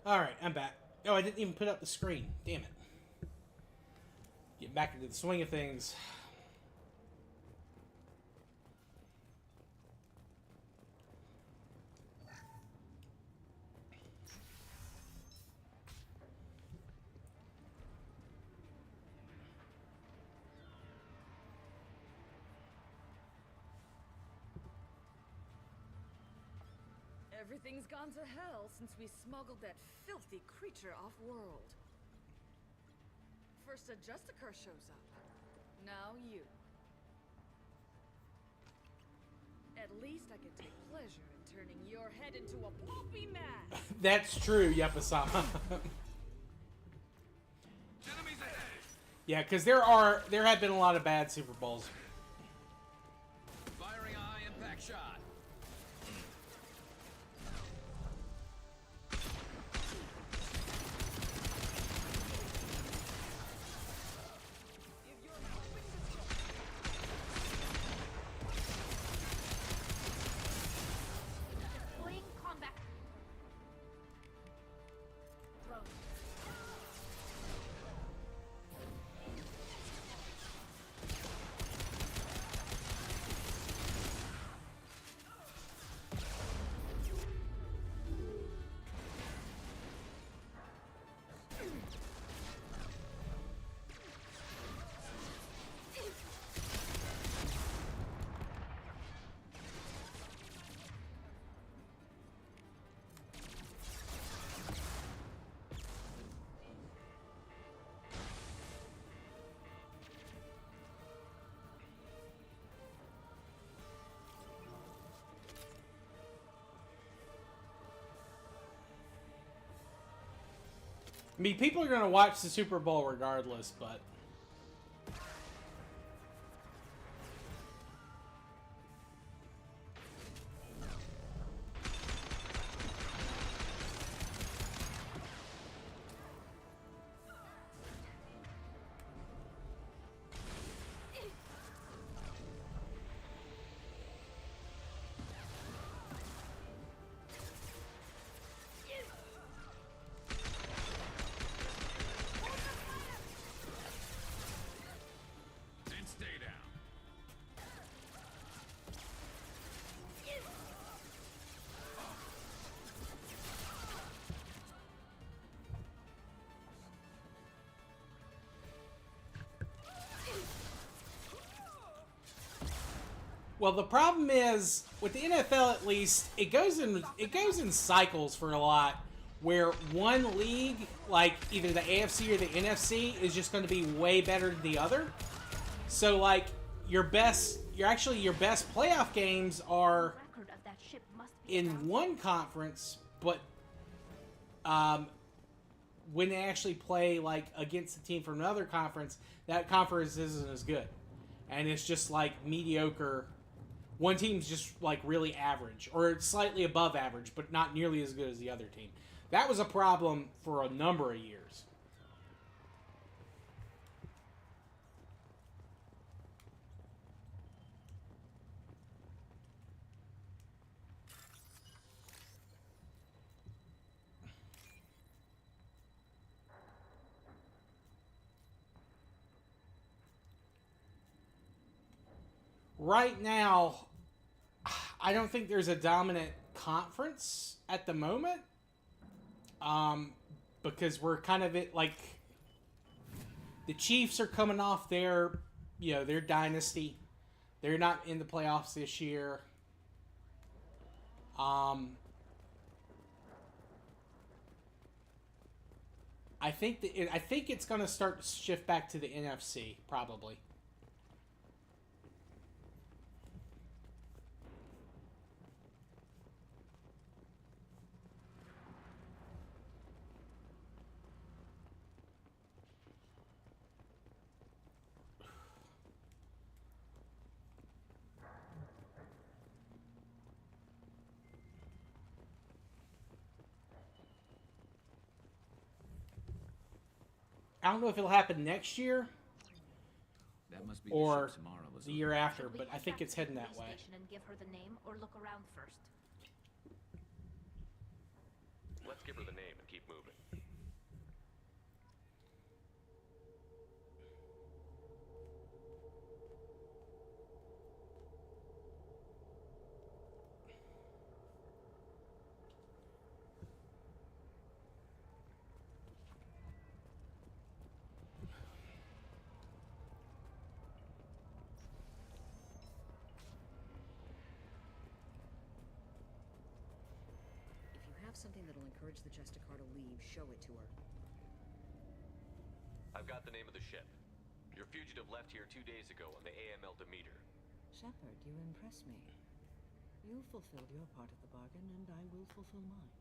S1: Alright, I'm back. Oh, I didn't even put up the screen. Damn it. Get back into the swing of things.
S15: Everything's gone to hell since we smuggled that filthy creature off-world. First a Justicar shows up. Now you. At least I can take pleasure in turning your head into a poppy mass.
S1: That's true, Yepasama. Yeah, because there have been a lot of bad Super Bowls.
S13: Firing a high impact shot.
S4: Deploying combat. Drone.
S1: I mean, people are going to watch the Super Bowl regardless, but... Well, the problem is with the NFL, at least, it goes in cycles for a lot, where one league, like either the AFC or the NFC, is just going to be way better than the other. So, like your best playoff games are in one conference, but when they actually play like against a team from another conference, that conference isn't as good, and it's just like mediocre. One team's just like really average, or slightly above average, but not nearly as good as the other team. That was a problem for a number of years. Right now, I don't think there's a dominant conference at the moment. Because we're kind of like the Chiefs are coming off their dynasty. They're not in the playoffs this year. I think it's going to start to shift back to the NFC probably. I don't know if it'll happen next year
S22: That must be
S1: or
S22: the ship Samara was
S1: the year after,
S4: Should we
S1: but I
S4: head
S1: think
S4: back
S1: it's
S4: to the
S1: heading that
S4: police
S1: way.
S4: station and give her the name, or look around first?
S9: Let's give her the name and keep moving.
S11: If you have something that'll encourage the Justicar to leave, show it to her.
S9: I've got the name of the ship. Your fugitive left here 2 days ago on the AML Demeter.
S11: Shepard, you impress me. You fulfilled your part of the bargain, and I will fulfill mine.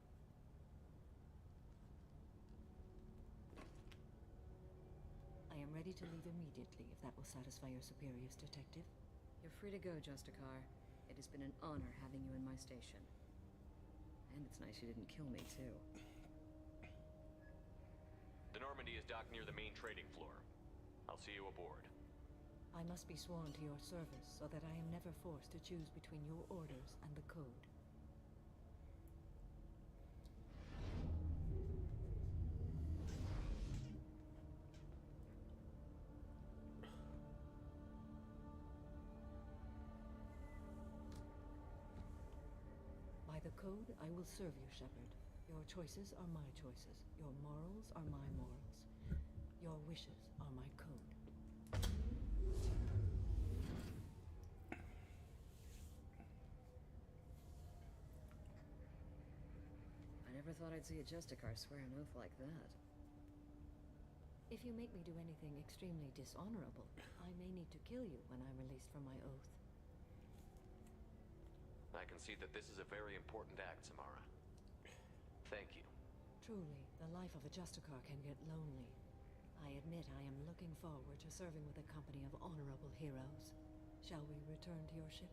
S11: I am ready to leave immediately, if that will satisfy your superiors, Detective. You're free to go, Justicar. It has been an honor having you in my station. And it's nice you didn't kill me, too.
S9: The Normandy is docked near the main trading floor. I'll see you aboard.
S11: I must be sworn to your service, so that I am never forced to choose between your orders and the Code. By the Code, I will serve you, Shepard. Your choices are my choices. Your morals are my morals. Your wishes are my code. I never thought I'd see a Justicar swear an oath like that. If you make me do anything extremely dishonorable, I may need to kill you when I'm released from my oath.
S9: I can see that this is a very important act, Samara. Thank you.
S11: Truly, the life of a Justicar can get lonely. I admit I am looking forward to serving with a company of honorable heroes. Shall we return to your ship?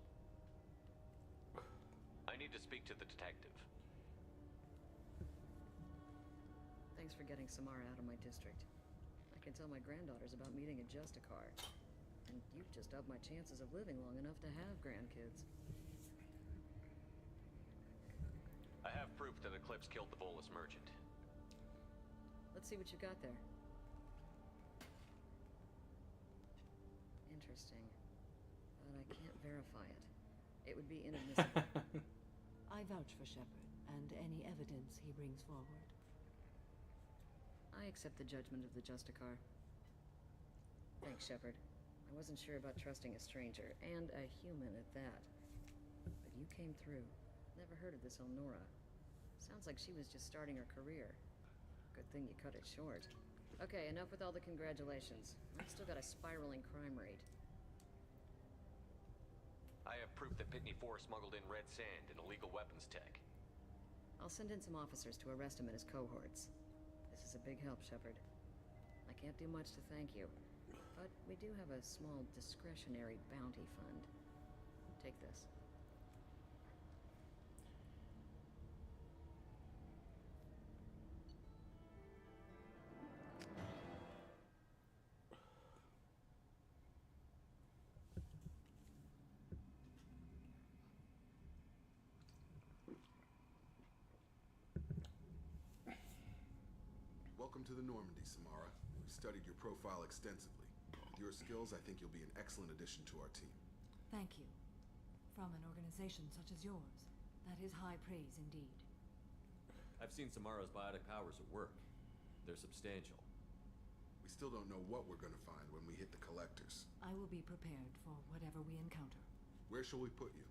S9: I need to speak to the detective.
S11: Thanks for getting Samara out of my district. I can tell my granddaughters about meeting a Justicar. And you've just upped my chances of living long enough to have grandkids.
S9: I have proof that Eclipse killed the Volus merchant.
S11: Let's see what you got there. Interesting. But I can't verify it. It would be inadmissible. I vouch for Shepard, and any evidence he brings forward. I accept the judgment of the Justicar. Thanks, Shepard. I wasn't sure about trusting a stranger, and a human at that. But you came through. Never heard of this Elnora. Sounds like she was just starting her career. Good thing you cut it short. Okay, enough with all the congratulations. I've still got a spiraling crime rate.
S9: I have proof that Pitney Forrest smuggled in red sand and illegal weapons tech.
S11: I'll send in some officers to arrest him and his cohorts. This is a big help, Shepard. I can't do much to thank you, but we do have a small discretionary bounty fund. Take this.
S13: Welcome to the Normandy, Samara. We've studied your profile extensively. With your skills, I think you'll be an excellent addition to our team.
S15: Thank you. From an organization such as yours, that is high praise indeed.
S17: I've seen Samara's biotic powers at work. They're substantial.
S13: We still don't know what we're going to find when we hit the collectors.
S15: I will be prepared for whatever we encounter.
S13: Where shall we put you?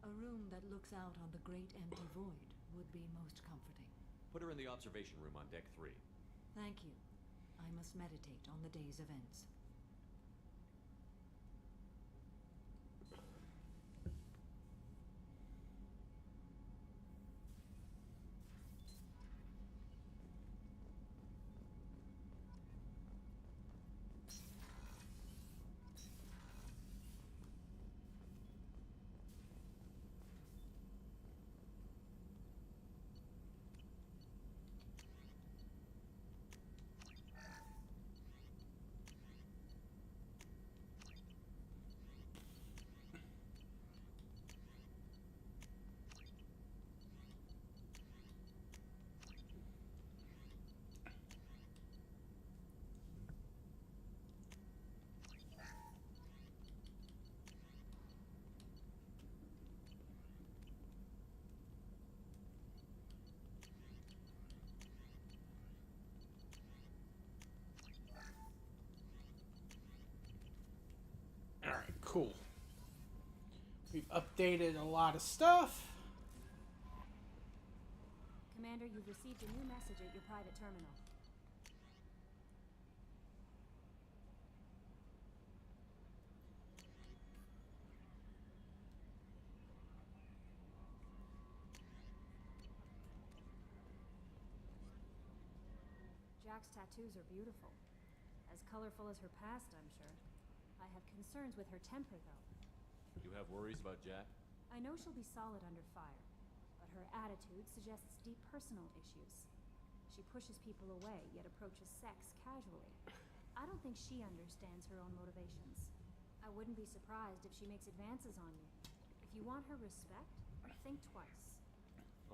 S15: A room that looks out on the great empty void would be most comforting.
S17: Put her in the observation room on deck 3.
S15: Thank you. I must meditate on the day's events.
S1: Alright, cool. We've updated a lot of stuff.
S18: Commander, you've received a new message at your private terminal. Jack's tattoos are beautiful. As colorful as her past, I'm sure. I have concerns with her temper, though.
S17: You have worries about Jack?
S18: I know she'll be solid under fire, but her attitude suggests deep personal issues. She pushes people away, yet approaches sex casually. I don't think she understands her own motivations. I wouldn't be surprised if she makes advances on you. If you want her respect, think twice.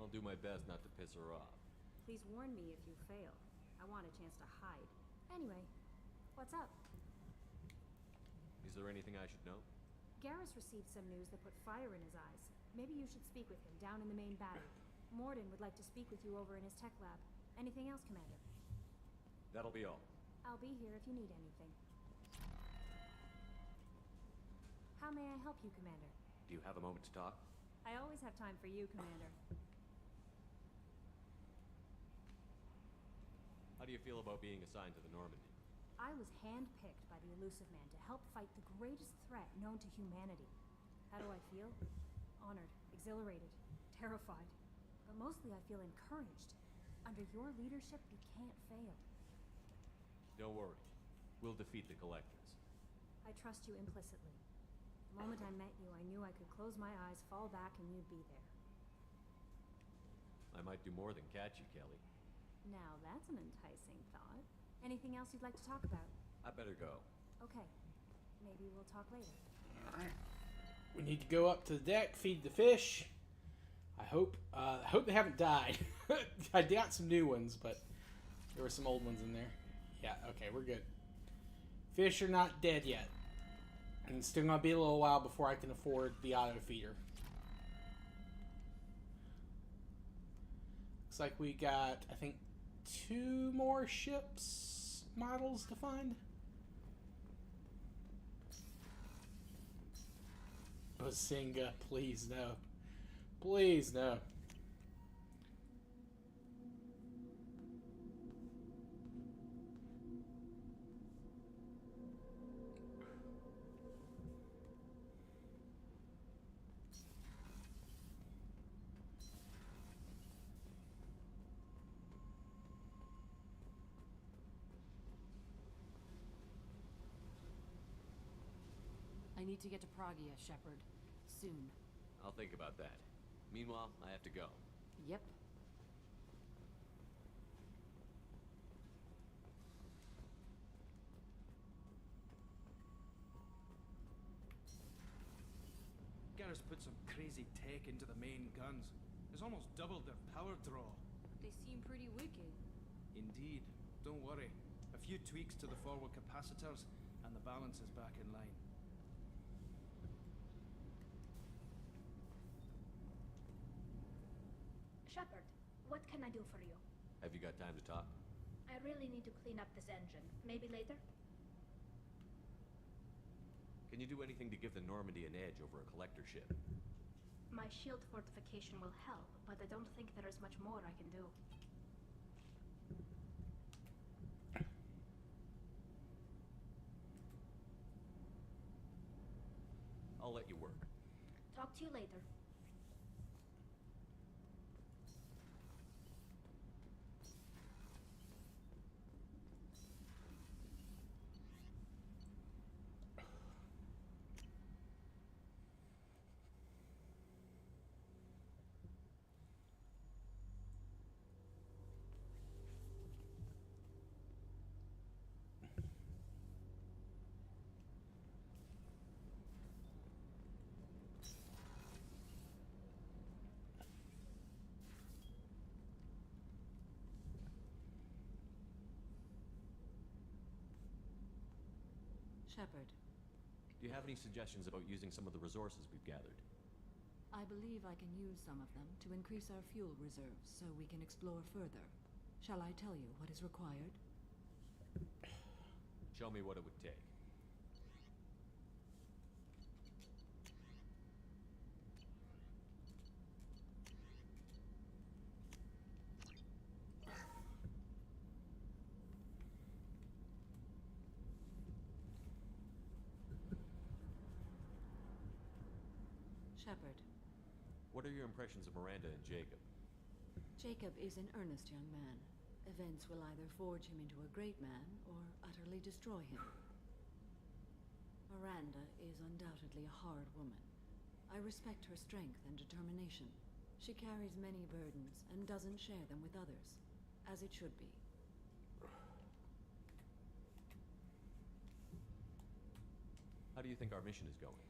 S17: I'll do my best not to piss her off.
S18: Please warn me if you fail. I want a chance to hide. Anyway, what's up?
S17: Is there anything I should know?
S18: Garrus received some news that put fire in his eyes. Maybe you should speak with him down in the main battery. Morden would like to speak with you over in his tech lab. Anything else, Commander?
S17: That'll be all.
S18: I'll be here if you need anything. How may I help you, Commander?
S17: Do you have a moment to talk?
S18: I always have time for you, Commander.
S17: How do you feel about being assigned to the Normandy?
S18: I was handpicked by the Elusive Man to help fight the greatest threat known to humanity. How do I feel? Honored, exhilarated, terrified. But mostly I feel encouraged. Under your leadership, we can't fail.
S17: Don't worry. We'll defeat the Collectors.
S18: I trust you implicitly. The moment I met you, I knew I could close my eyes, fall back, and you'd be there.
S17: I might do more than catch you, Kelly.
S18: Now that's an enticing thought. Anything else you'd like to talk about?
S17: I better go.
S18: Okay. Maybe we'll talk later.
S1: Alright. We need to go up to the deck, feed the fish. I hope they haven't died. I got some new ones, but there were some old ones in there. Yeah, okay, we're good. Fish are not dead yet. And it's still gonna be a little while before I can afford the auto feeder. Looks like we got, I think, 2 more ships models to find. Bazinga, please no. Please no.
S7: I need to get to Pragia, Shepard. Soon.
S17: I'll think about that. Meanwhile, I have to go.
S7: Yep.
S10: Garrus put some crazy tech into the main guns. It's almost doubled their power draw.
S7: They seem pretty wicked.
S10: Indeed. Don't worry. A few tweaks to the forward capacitors, and the balance is back in line.
S4: Shepard, what can I do for you?
S17: Have you got time to talk?
S4: I really need to clean up this engine. Maybe later?
S17: Can you do anything to give the Normandy an edge over a collector ship?
S4: My shield fortification will help, but I don't think there is much more I can do.
S17: I'll let you work.
S4: Talk to you later.
S7: Shepard,
S17: Do you have any suggestions about using some of the resources we've gathered?
S7: I believe I can use some of them to increase our fuel reserves so we can explore further. Shall I tell you what is required?
S17: Show me what it would take.
S7: Shepard,
S17: What are your impressions of Miranda and Jacob?
S7: Jacob is an earnest young man. Events will either forge him into a great man or utterly destroy him. Miranda is undoubtedly a hard woman. I respect her strength and determination. She carries many burdens and doesn't share them with others, as it should be.
S17: How do you think our mission is going?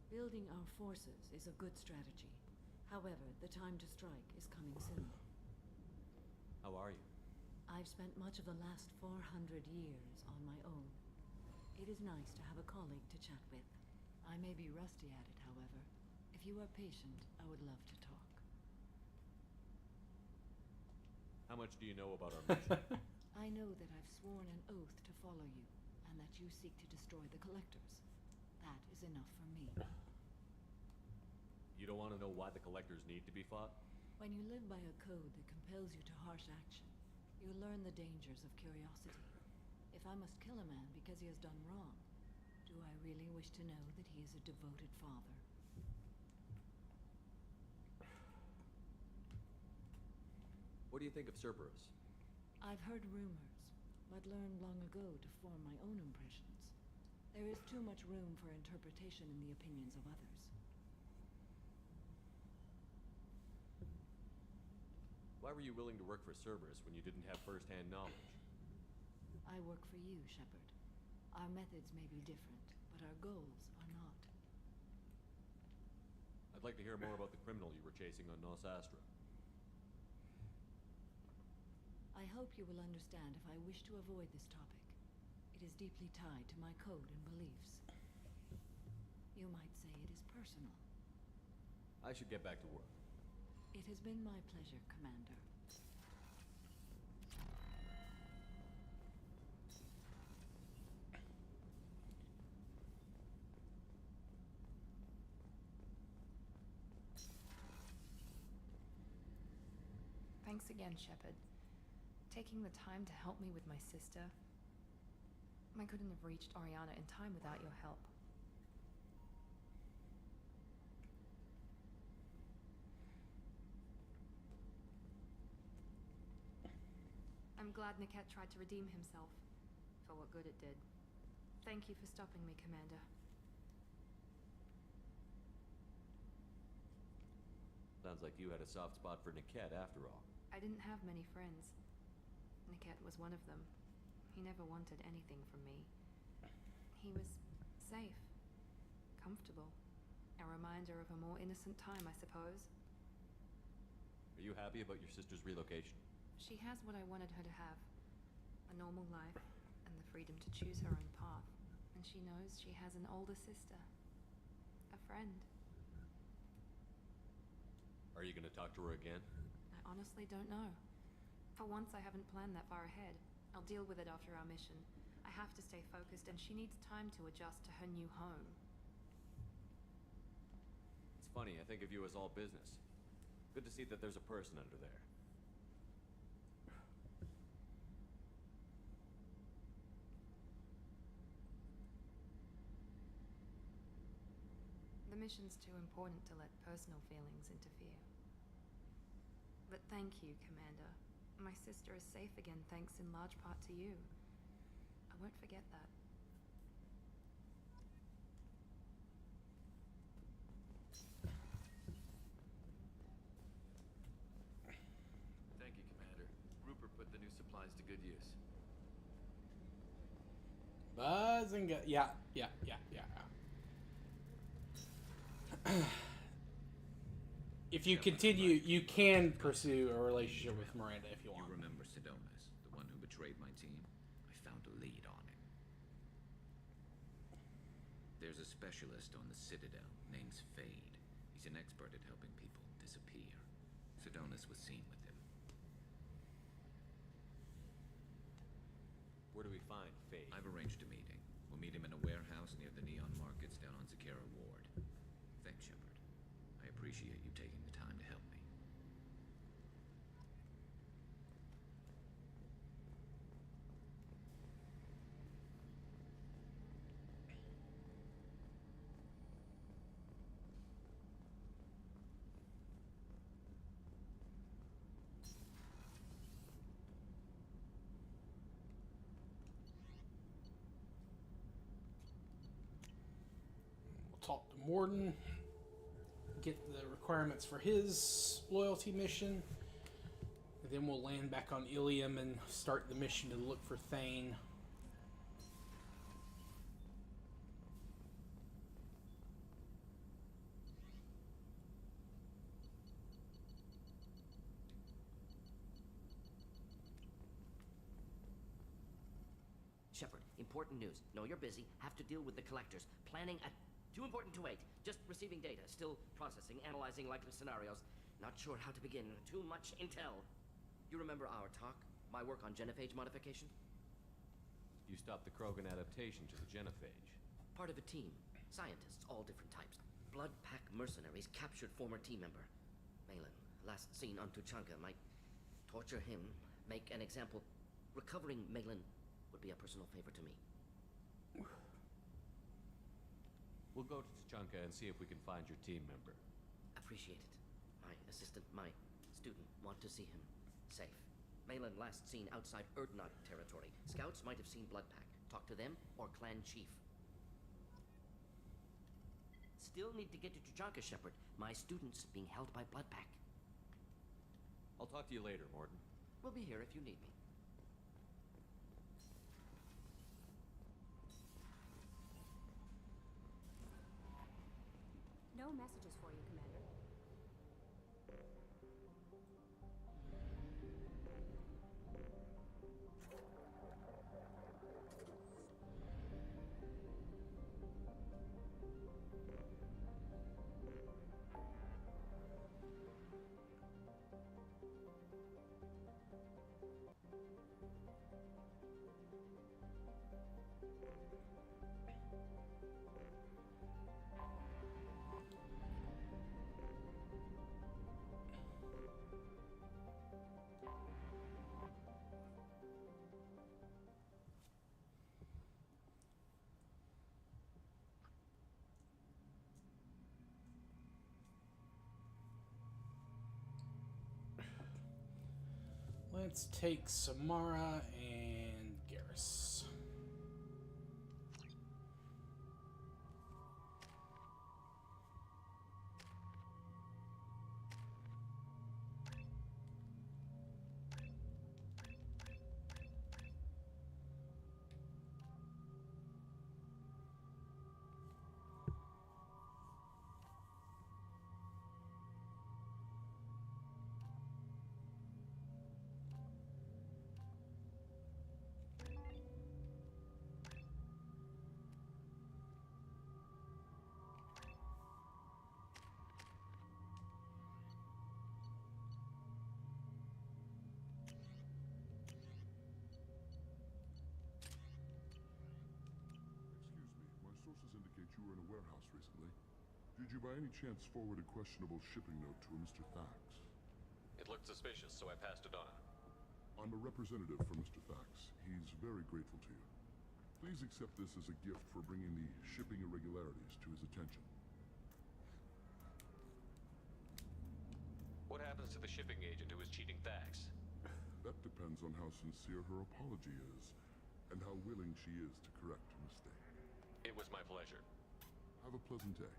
S7: Building our forces is a good strategy. However, the time to strike is coming soon.
S17: How are you?
S7: I've spent much of the last 400 years on my own. It is nice to have a colleague to chat with. I may be rusty at it, however. If you are patient, I would love to talk.
S17: How much do you know about our mission?
S7: I know that I've sworn an oath to follow you, and that you seek to destroy the Collectors. That is enough for me.
S17: You don't want to know why the collectors need to be fought?
S7: When you live by a code that compels you to harsh action, you learn the dangers of curiosity. If I must kill a man because he has done wrong, do I really wish to know that he is a devoted father?
S17: What do you think of Cerberus?
S7: I've heard rumors, but learned long ago to form my own impressions. There is too much room for interpretation in the opinions of others.
S17: Why were you willing to work for Cerberus when you didn't have first-hand knowledge?
S7: I work for you, Shepard. Our methods may be different, but our goals are not.
S17: I'd like to hear more about the criminal you were chasing on Nos Astra.
S7: I hope you will understand if I wish to avoid this topic. It is deeply tied to my code and beliefs. You might say it is personal.
S17: I should get back to work.
S7: It has been my pleasure, Commander.
S8: Thanks again, Shepard. Taking the time to help me with my sister. I couldn't have reached Oriana in time without your help. I'm glad Niket tried to redeem himself, for what good it did. Thank you for stopping me, Commander.
S17: Sounds like you had a soft spot for Niket after all.
S8: I didn't have many friends. Niket was one of them. He never wanted anything from me. He was safe, comfortable. A reminder of a more innocent time, I suppose.
S17: Are you happy about your sister's relocation?
S8: She has what I wanted her to have. A normal life, and the freedom to choose her own path. And she knows she has an older sister. A friend.
S17: Are you gonna talk to her again?
S8: I honestly don't know. For once, I haven't planned that far ahead. I'll deal with it after our mission. I have to stay focused, and she needs time to adjust to her new home.
S17: It's funny, I think of you as all business. Good to see that there's a person under there.
S8: The mission's too important to let personal feelings interfere. But thank you, Commander. My sister is safe again thanks in large part to you. I won't forget that.
S14: Thank you, Commander. Rupert put the new supplies to good use.
S1: Buzz and go. Yeah. If you continue, you can pursue a relationship with Miranda if you want.
S22: You remember Sidonis, the one who betrayed my team? I found a lead on him. There's a specialist on the Citadel, name's Fade. He's an expert at helping people disappear. Sidonis was seen with him.
S17: Where do we find Fade?
S22: I've arranged a meeting. We'll meet him in a warehouse near the Neon Markets down on Zakera Ward. Thanks, Shepard. I appreciate you taking the time to help me.
S1: We'll talk to Morden. Get the requirements for his loyalty mission. And then we'll land back on Ilium and start the mission to look for Thane.
S3: Shepard, important news. Know you're busy. Have to deal with the collectors. Planning a... Too important to wait. Just receiving data. Still processing, analyzing likely scenarios. Not sure how to begin. Too much intel. You remember our talk? My work on genophage modification?
S17: You stopped the Krogan adaptation to the genophage.
S3: Part of a team. Scientists, all different types. Blood Pack mercenaries captured former team member. Malin, last seen on Tuchanka, might torture him, make an example. Recovering Malin would be a personal favor to me.
S17: We'll go to Tuchanka and see if we can find your team member.
S3: Appreciate it. My assistant, my student, want to see him safe. Malin last seen outside Erdnot territory. Scouts might have seen Bloodpack. Talk to them or clan chief. Still need to get to Tuchanka, Shepard. My student's being held by Bloodpack.
S17: I'll talk to you later, Morden.
S3: We'll be here if you need me.
S18: No messages for you, Commander.
S1: Let's take Samara and Garrus.
S16: Sources indicate you were in a warehouse recently. Did you by any chance forward a questionable shipping note to a Mr. Thax?
S9: It looked suspicious, so I passed it on.
S16: I'm a representative for Mr. Thax. He's very grateful to you. Please accept this as a gift for bringing the shipping irregularities to his attention.
S9: What happens to the shipping agent who was cheating Thax?
S16: That depends on how sincere her apology is, and how willing she is to correct a mistake.
S9: It was my pleasure.
S16: Have a pleasant day.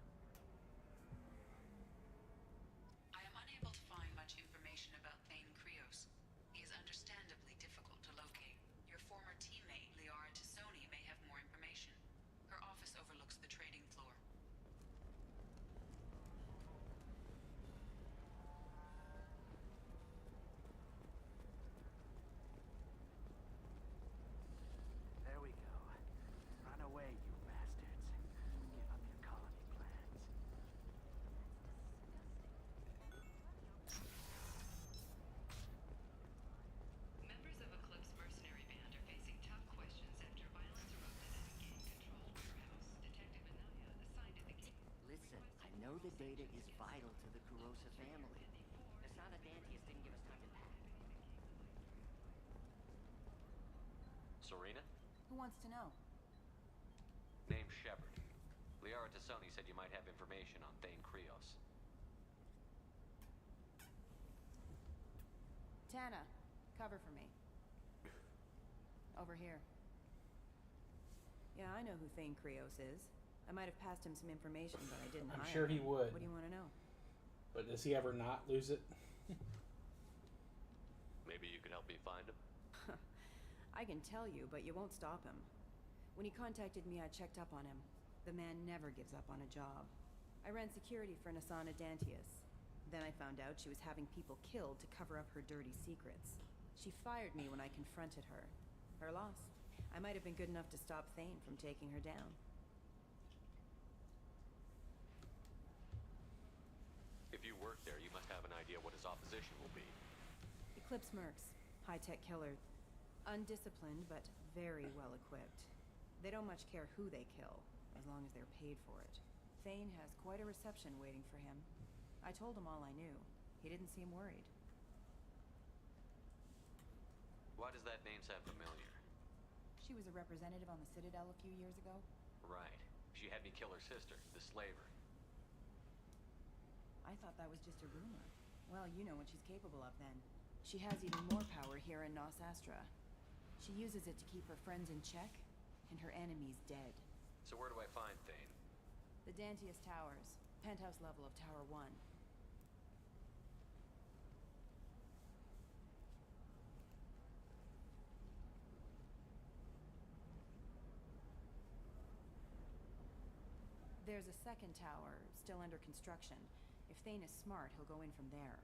S6: I am unable to find much information about Thane Krios. He is understandably difficult to locate. Your former teammate, Liara Tassoni, may have more information. Her office overlooks the trading floor.
S21: There we go. Run away, you bastards. Give up your colony plans.
S6: Members of Eclipse mercenary band are facing tough questions after violence erupted at a gang-controlled warehouse. Detective Anaya, assigned to the case.
S3: Listen, I know the data is vital to the Kurosa family. Asana Dantius didn't give us time to pack.
S9: Serena?
S12: Who wants to know?
S9: Name's Shepard. Liara Tassoni said you might have information on Thane Krios.
S12: Tana, cover for me. Over here. Yeah, I know who Thane Krios is. I might have passed him some information, but I didn't
S1: I'm
S12: hire
S1: sure
S12: him.
S1: he would.
S12: What do you want to know?
S1: But does he ever not lose it?
S9: Maybe you could help me find him?
S12: I can tell you, but you won't stop him. When he contacted me, I checked up on him. The man never gives up on a job. I ran security for Asana Dantius. Then I found out she was having people killed to cover up her dirty secrets. She fired me when I confronted her. Her loss. I might have been good enough to stop Thane from taking her down.
S9: If you work there, you must have an idea what his opposition will be.
S12: Eclipse mercs. High-tech killers. Undisciplined, but very well equipped. They don't much care who they kill, as long as they're paid for it. Thane has quite a reception waiting for him. I told him all I knew. He didn't seem worried.
S9: Why does that name sound familiar?
S12: She was a representative on the Citadel a few years ago.
S9: Right. She had me kill her sister, the slaver.
S12: I thought that was just a rumor. Well, you know what she's capable of then. She has even more power here in Nos Astra. She uses it to keep her friends in check, and her enemies dead.
S9: So where do I find Thane?
S12: The Dantius Towers. Penthouse level of Tower 1. There's a second tower, still under construction. If Thane is smart, he'll go in from there.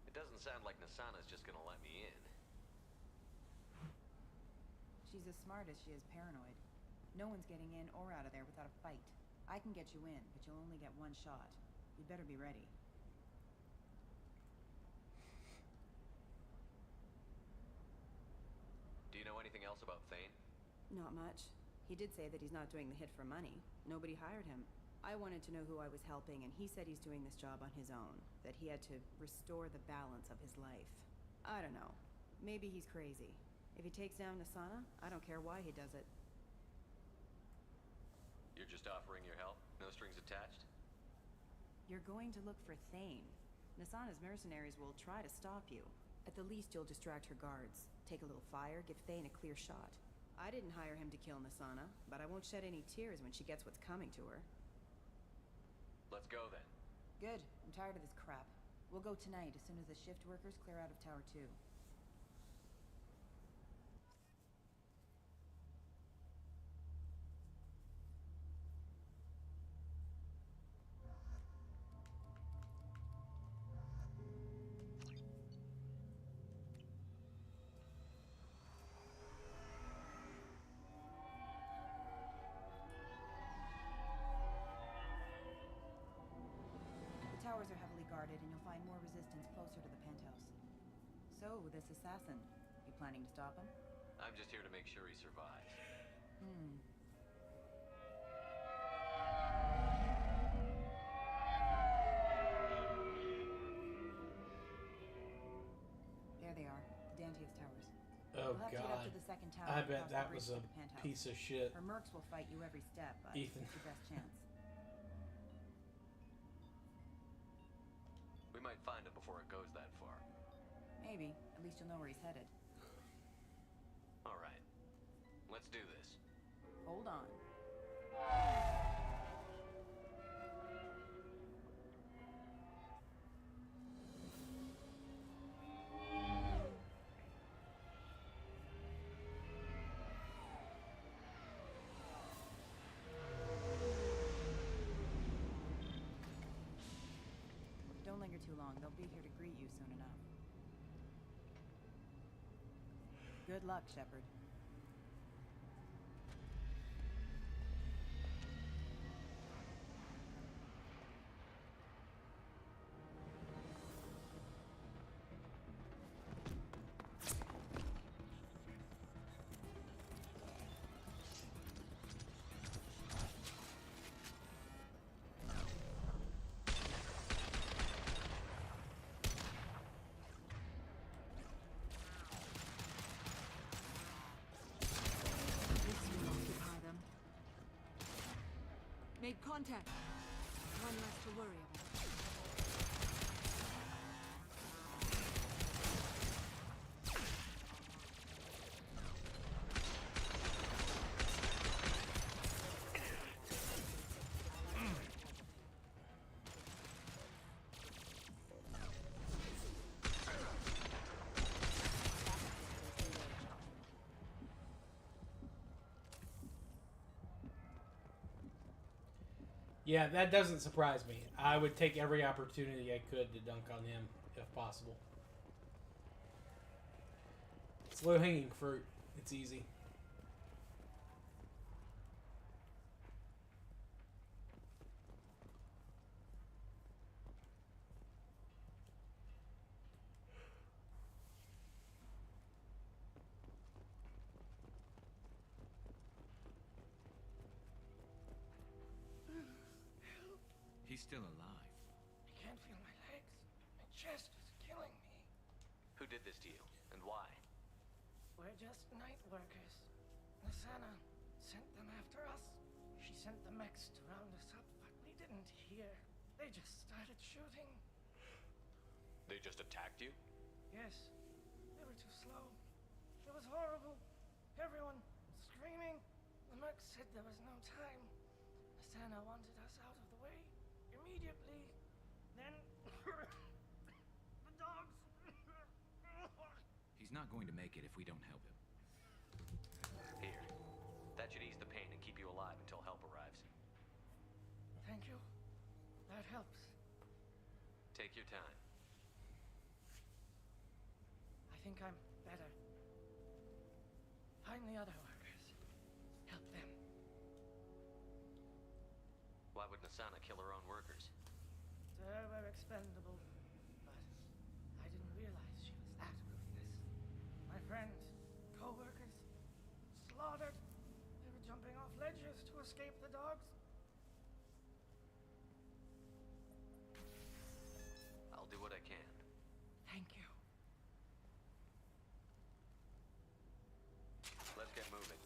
S9: It doesn't sound like Nasana's just gonna let me in.
S12: She's as smart as she is paranoid. No one's getting in or out of there without a fight. I can get you in, but you'll only get one shot. You'd better be ready.
S9: Do you know anything else about Thane?
S12: Not much. He did say that he's not doing the hit for money. Nobody hired him. I wanted to know who I was helping, and he said he's doing this job on his own. That he had to restore the balance of his life. I don't know. Maybe he's crazy. If he takes down Asana, I don't care why he does it.
S9: You're just offering your help? No strings attached?
S12: You're going to look for Thane. Nasana's mercenaries will try to stop you. At the least, you'll distract her guards. Take a little fire, give Thane a clear shot. I didn't hire him to kill Nasana, but I won't shed any tears when she gets what's coming to her.
S9: Let's go then.
S12: Good. I'm tired of this crap. We'll go tonight, as soon as the shift workers clear out of Tower 2. The towers are heavily guarded, and you'll find more resistance closer to the penthouse. So, this assassin, you planning to stop him?
S9: I'm just here to make sure he survives.
S12: There they are, the Dantius towers.
S1: Oh,
S12: We'll have to get up to the second tower
S1: I
S12: and
S1: bet
S12: cross
S1: that
S12: the bridge
S1: was a
S12: to the penthouse.
S1: piece of shit.
S12: Her mercs will fight you every step, but
S1: Ethan.
S12: it's your best chance.
S9: We might find him before it goes that far.
S12: Maybe. At least you'll know where he's headed.
S9: All right. Let's do this.
S12: Hold on. Don't linger too long. They'll be here to greet you soon enough. Good luck, Shepard.
S15: Made contact. One less to worry about.
S1: Yeah, that doesn't surprise me. I would take every opportunity I could to dunk on him, if possible. It's low-hanging fruit. It's easy.
S22: He's still alive.
S19: I can't feel my legs. My chest is killing me.
S9: Who did this to you, and why?
S19: We're just night workers. Nasana sent them after us. She sent the mechs to round us up, but we didn't hear. They just started shooting.
S9: They just attacked you?
S19: Yes, they were too slow. It was horrible. Everyone screaming. The mechs said there was no time. Nasana wanted us out of the way immediately. Then the dogs.
S22: He's not going to make it if we don't help him.
S9: Here. That should ease the pain and keep you alive until help arrives.
S19: Thank you. That helps.
S9: Take your time.
S19: I think I'm better. Find the other workers. Help them.
S9: Why would Nasana kill her own workers?
S19: They were expendable, but I didn't realize she was that ruthless. My friends, co-workers, slaughtered. They were jumping off ledges to escape the dogs.
S9: I'll do what I can.
S19: Thank you.
S9: Let's get moving.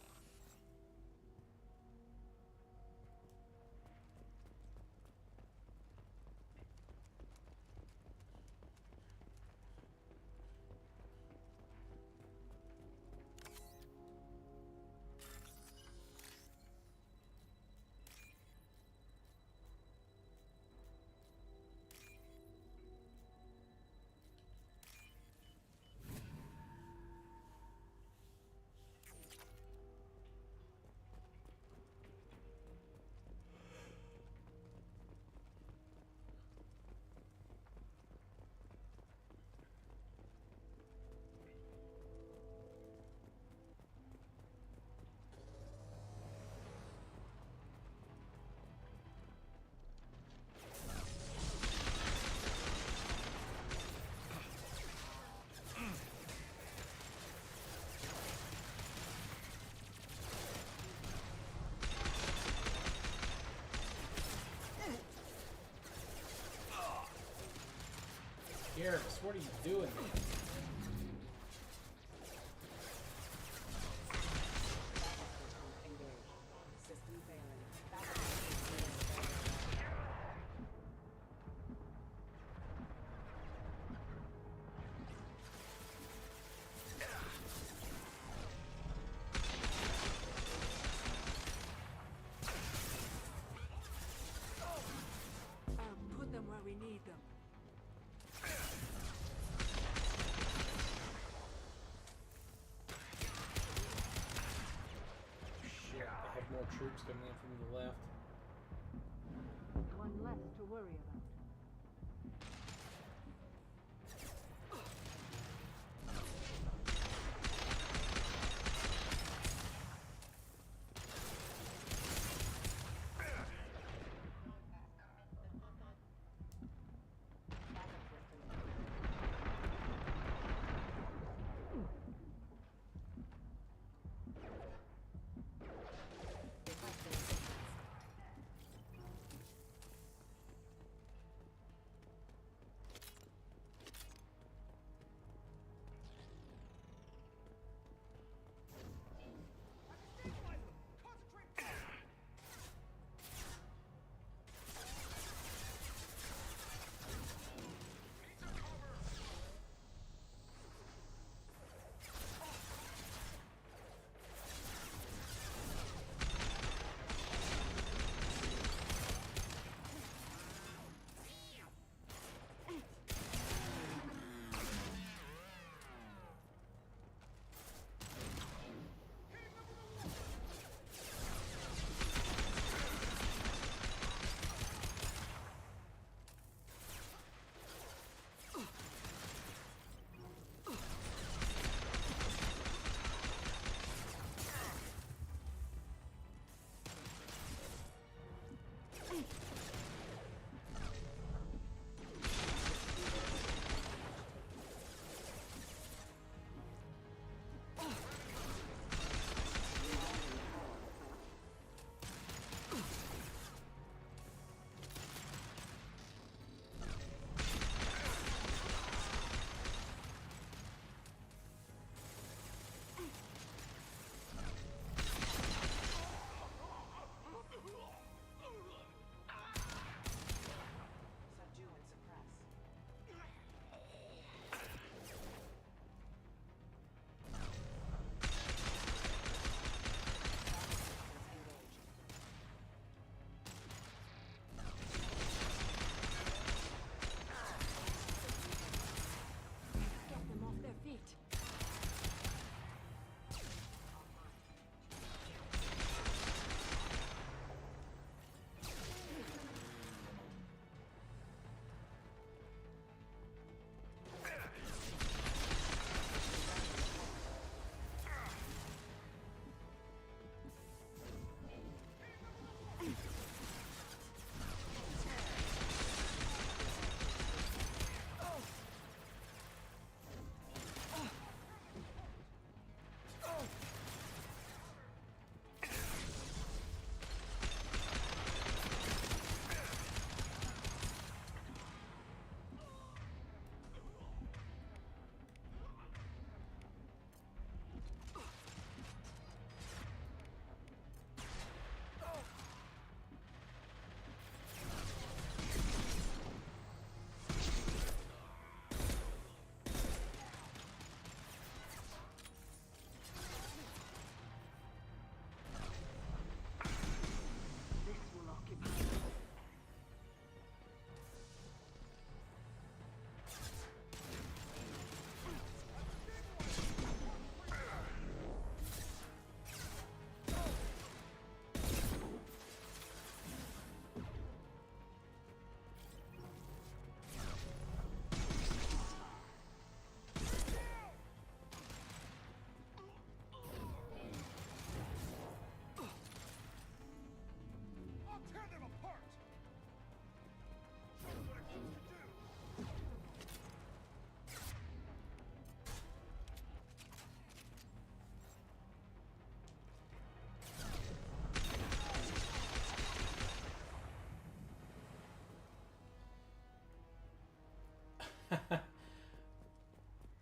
S1: Garrus, what are you doing, man?
S15: Put them where we need them.
S1: Shit, I have more troops coming in from the left.
S15: One less to worry about.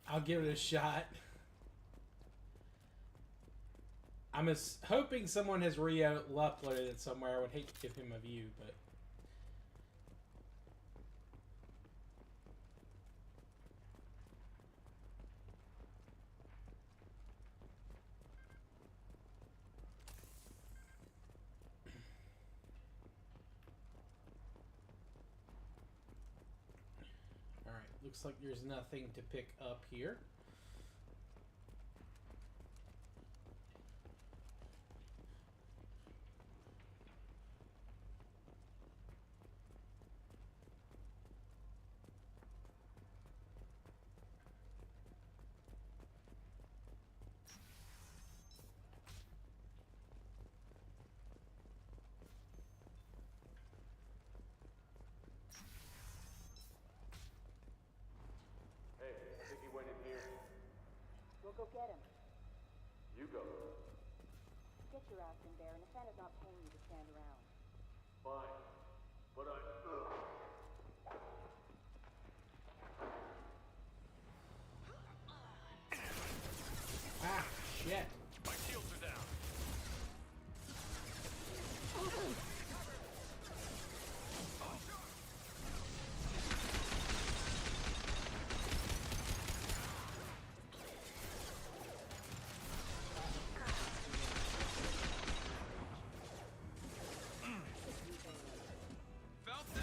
S1: I'll give it a shot. I'm hoping someone has re-uploaded it somewhere. I would hate to give him a view, but... Alright, looks like there's nothing to pick up here.
S2: Hey, I think he went in here.
S5: We'll go get him.
S2: You go.
S5: Get your ass in there, and Nathana's not paying you to stand around.
S2: Fine. But I...
S1: Ah, shit.
S2: My shields are down.
S10: Felt that!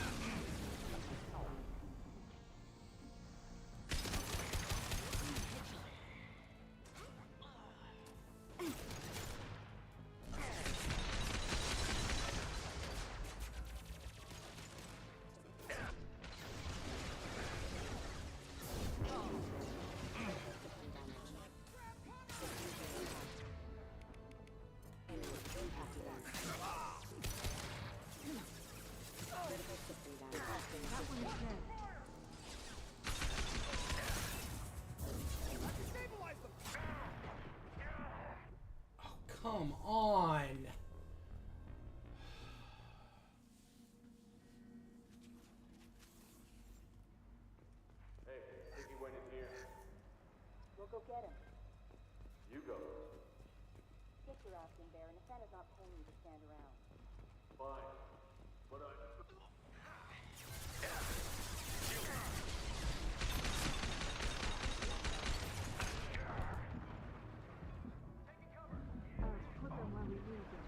S1: Come on.
S2: Hey, I think he went in here.
S5: We'll go get him.
S2: You go.
S5: Get your ass in there, and Nathana's not paying you to stand around.
S2: Fine. But I...
S5: Put them where we need them.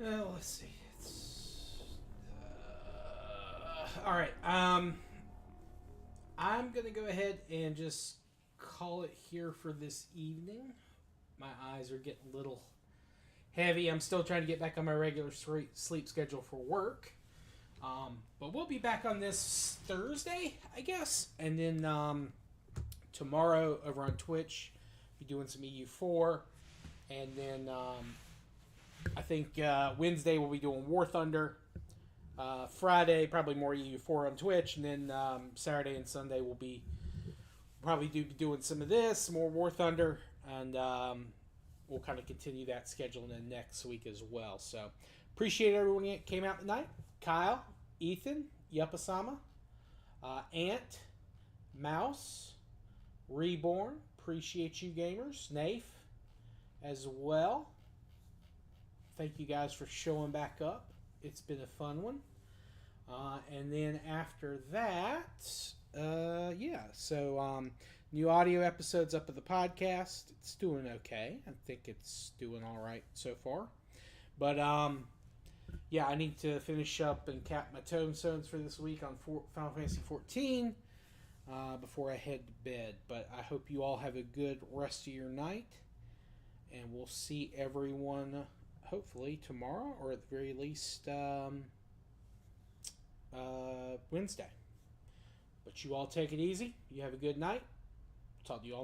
S1: Well, let's see. All right. I'm gonna go ahead and just call it here for this evening. My eyes are getting a little heavy. I'm still trying to get back on my regular sleep schedule for work. But we'll be back on this Thursday, I guess, and then tomorrow over on Twitch, be doing some EU4, and then I think Wednesday we'll be doing War Thunder. Friday probably more EU4 on Twitch, and then Saturday and Sunday we'll be probably doing some of this, more War Thunder, and we'll kind of continue that schedule in the next week as well. So appreciate everyone that came out tonight. Kyle, Ethan, Yuppasama, Ant, Mouse, Reborn. Appreciate you gamers. Nafe as well. Thank you guys for showing back up. It's been a fun one. And then after that, so new audio episodes up of the podcast. It's doing okay. I think it's doing all right so far. But yeah, I need to finish up and cap my tombstones for this week on Final Fantasy 14 before I head to bed. But I hope you all have a good rest of your night, and we'll see everyone hopefully tomorrow, or at the very least Wednesday. But you all take it easy. You have a good night. Talk to you all